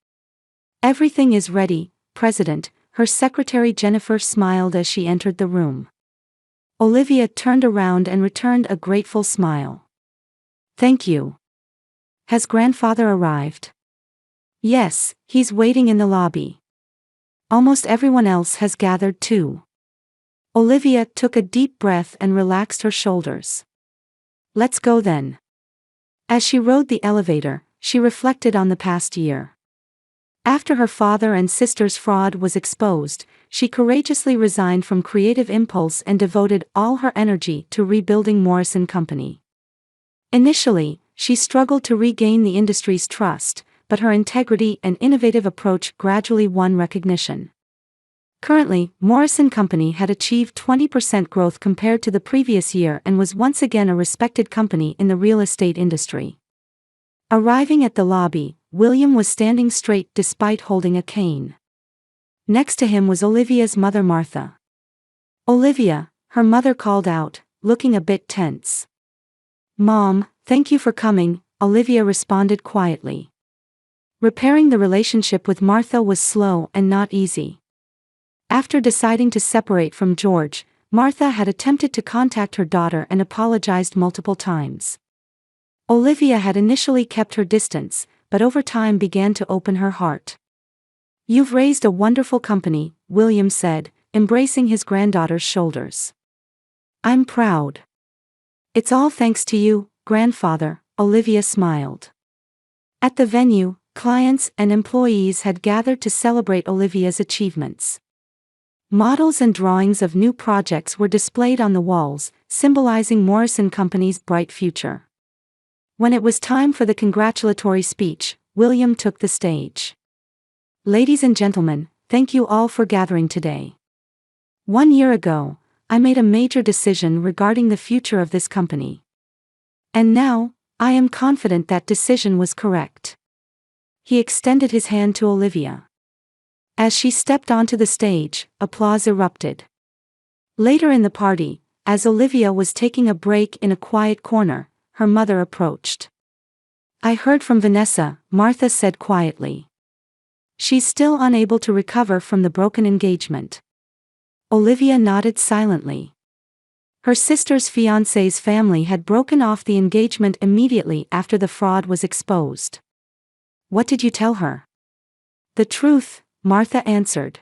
"Everything is ready, President," her secretary Jennifer smiled as she entered the room. Olivia turned around and returned a grateful smile. "Thank you. Has grandfather arrived?" "Yes, he's waiting in the lobby. Almost everyone else has gathered too." Olivia took a deep breath and relaxed her shoulders. "Let's go then." As she rode the elevator, she reflected on the past year. After her father and sister's fraud was exposed, she courageously resigned from creative impulse and devoted all her energy to rebuilding Morrison Company. Initially, she struggled to regain the industry's trust, but her integrity and innovative approach gradually won recognition. Currently, Morrison Company had achieved 20% growth compared to the previous year and was once again a respected company in the real estate industry. Arriving at the lobby, William was standing straight despite holding a cane. Next to him was Olivia's mother Martha. "Olivia," her mother called out, looking a bit tense. "Mom, thank you for coming," Olivia responded quietly. Repairing the relationship with Martha was slow and not easy. After deciding to separate from George, Martha had attempted to contact her daughter and apologized multiple times. Olivia had initially kept her distance, but over time began to open her heart. "You've raised a wonderful company," William said, embracing his granddaughter's shoulders. "I'm proud." "It's all thanks to you, grandfather," Olivia smiled. At the venue, clients and employees had gathered to celebrate Olivia's achievements. Models and drawings of new projects were displayed on the walls, symbolizing Morrison Company's bright future. When it was time for the congratulatory speech, William took the stage. "Ladies and gentlemen, thank you all for gathering today. 1 year ago, I made a major decision regarding the future of this company. And now, I am confident that decision was correct." He extended his hand to Olivia. As she stepped onto the stage, applause erupted. Later in the party, as Olivia was taking a break in a quiet corner, her mother approached. "I heard from Vanessa," Martha said quietly. "She's still unable to recover from the broken engagement." Olivia nodded silently. Her sister's fiancé's family had broken off the engagement immediately after the fraud was exposed. "What did you tell her?" "The truth," Martha answered.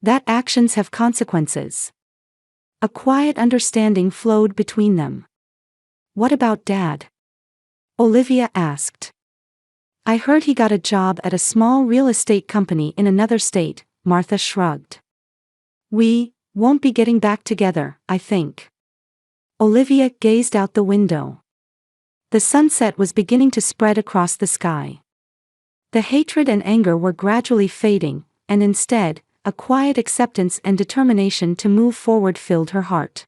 "That actions have consequences." A quiet understanding flowed between them. "What about Dad?" Olivia asked. "I heard he got a job at a small real estate company in another state," Martha shrugged. "We won't be getting back together, I think." Olivia gazed out the window. The sunset was beginning to spread across the sky. The hatred and anger were gradually fading, and instead, a quiet acceptance and determination to move forward filled her heart.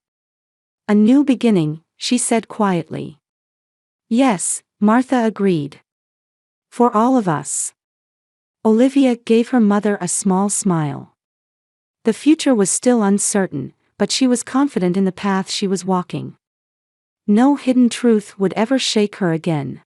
"A new beginning," she said quietly. "Yes," Martha agreed. "For all of us." Olivia gave her mother a small smile. The future was still uncertain, but she was confident in the path she was walking. No hidden truth would ever shake her again.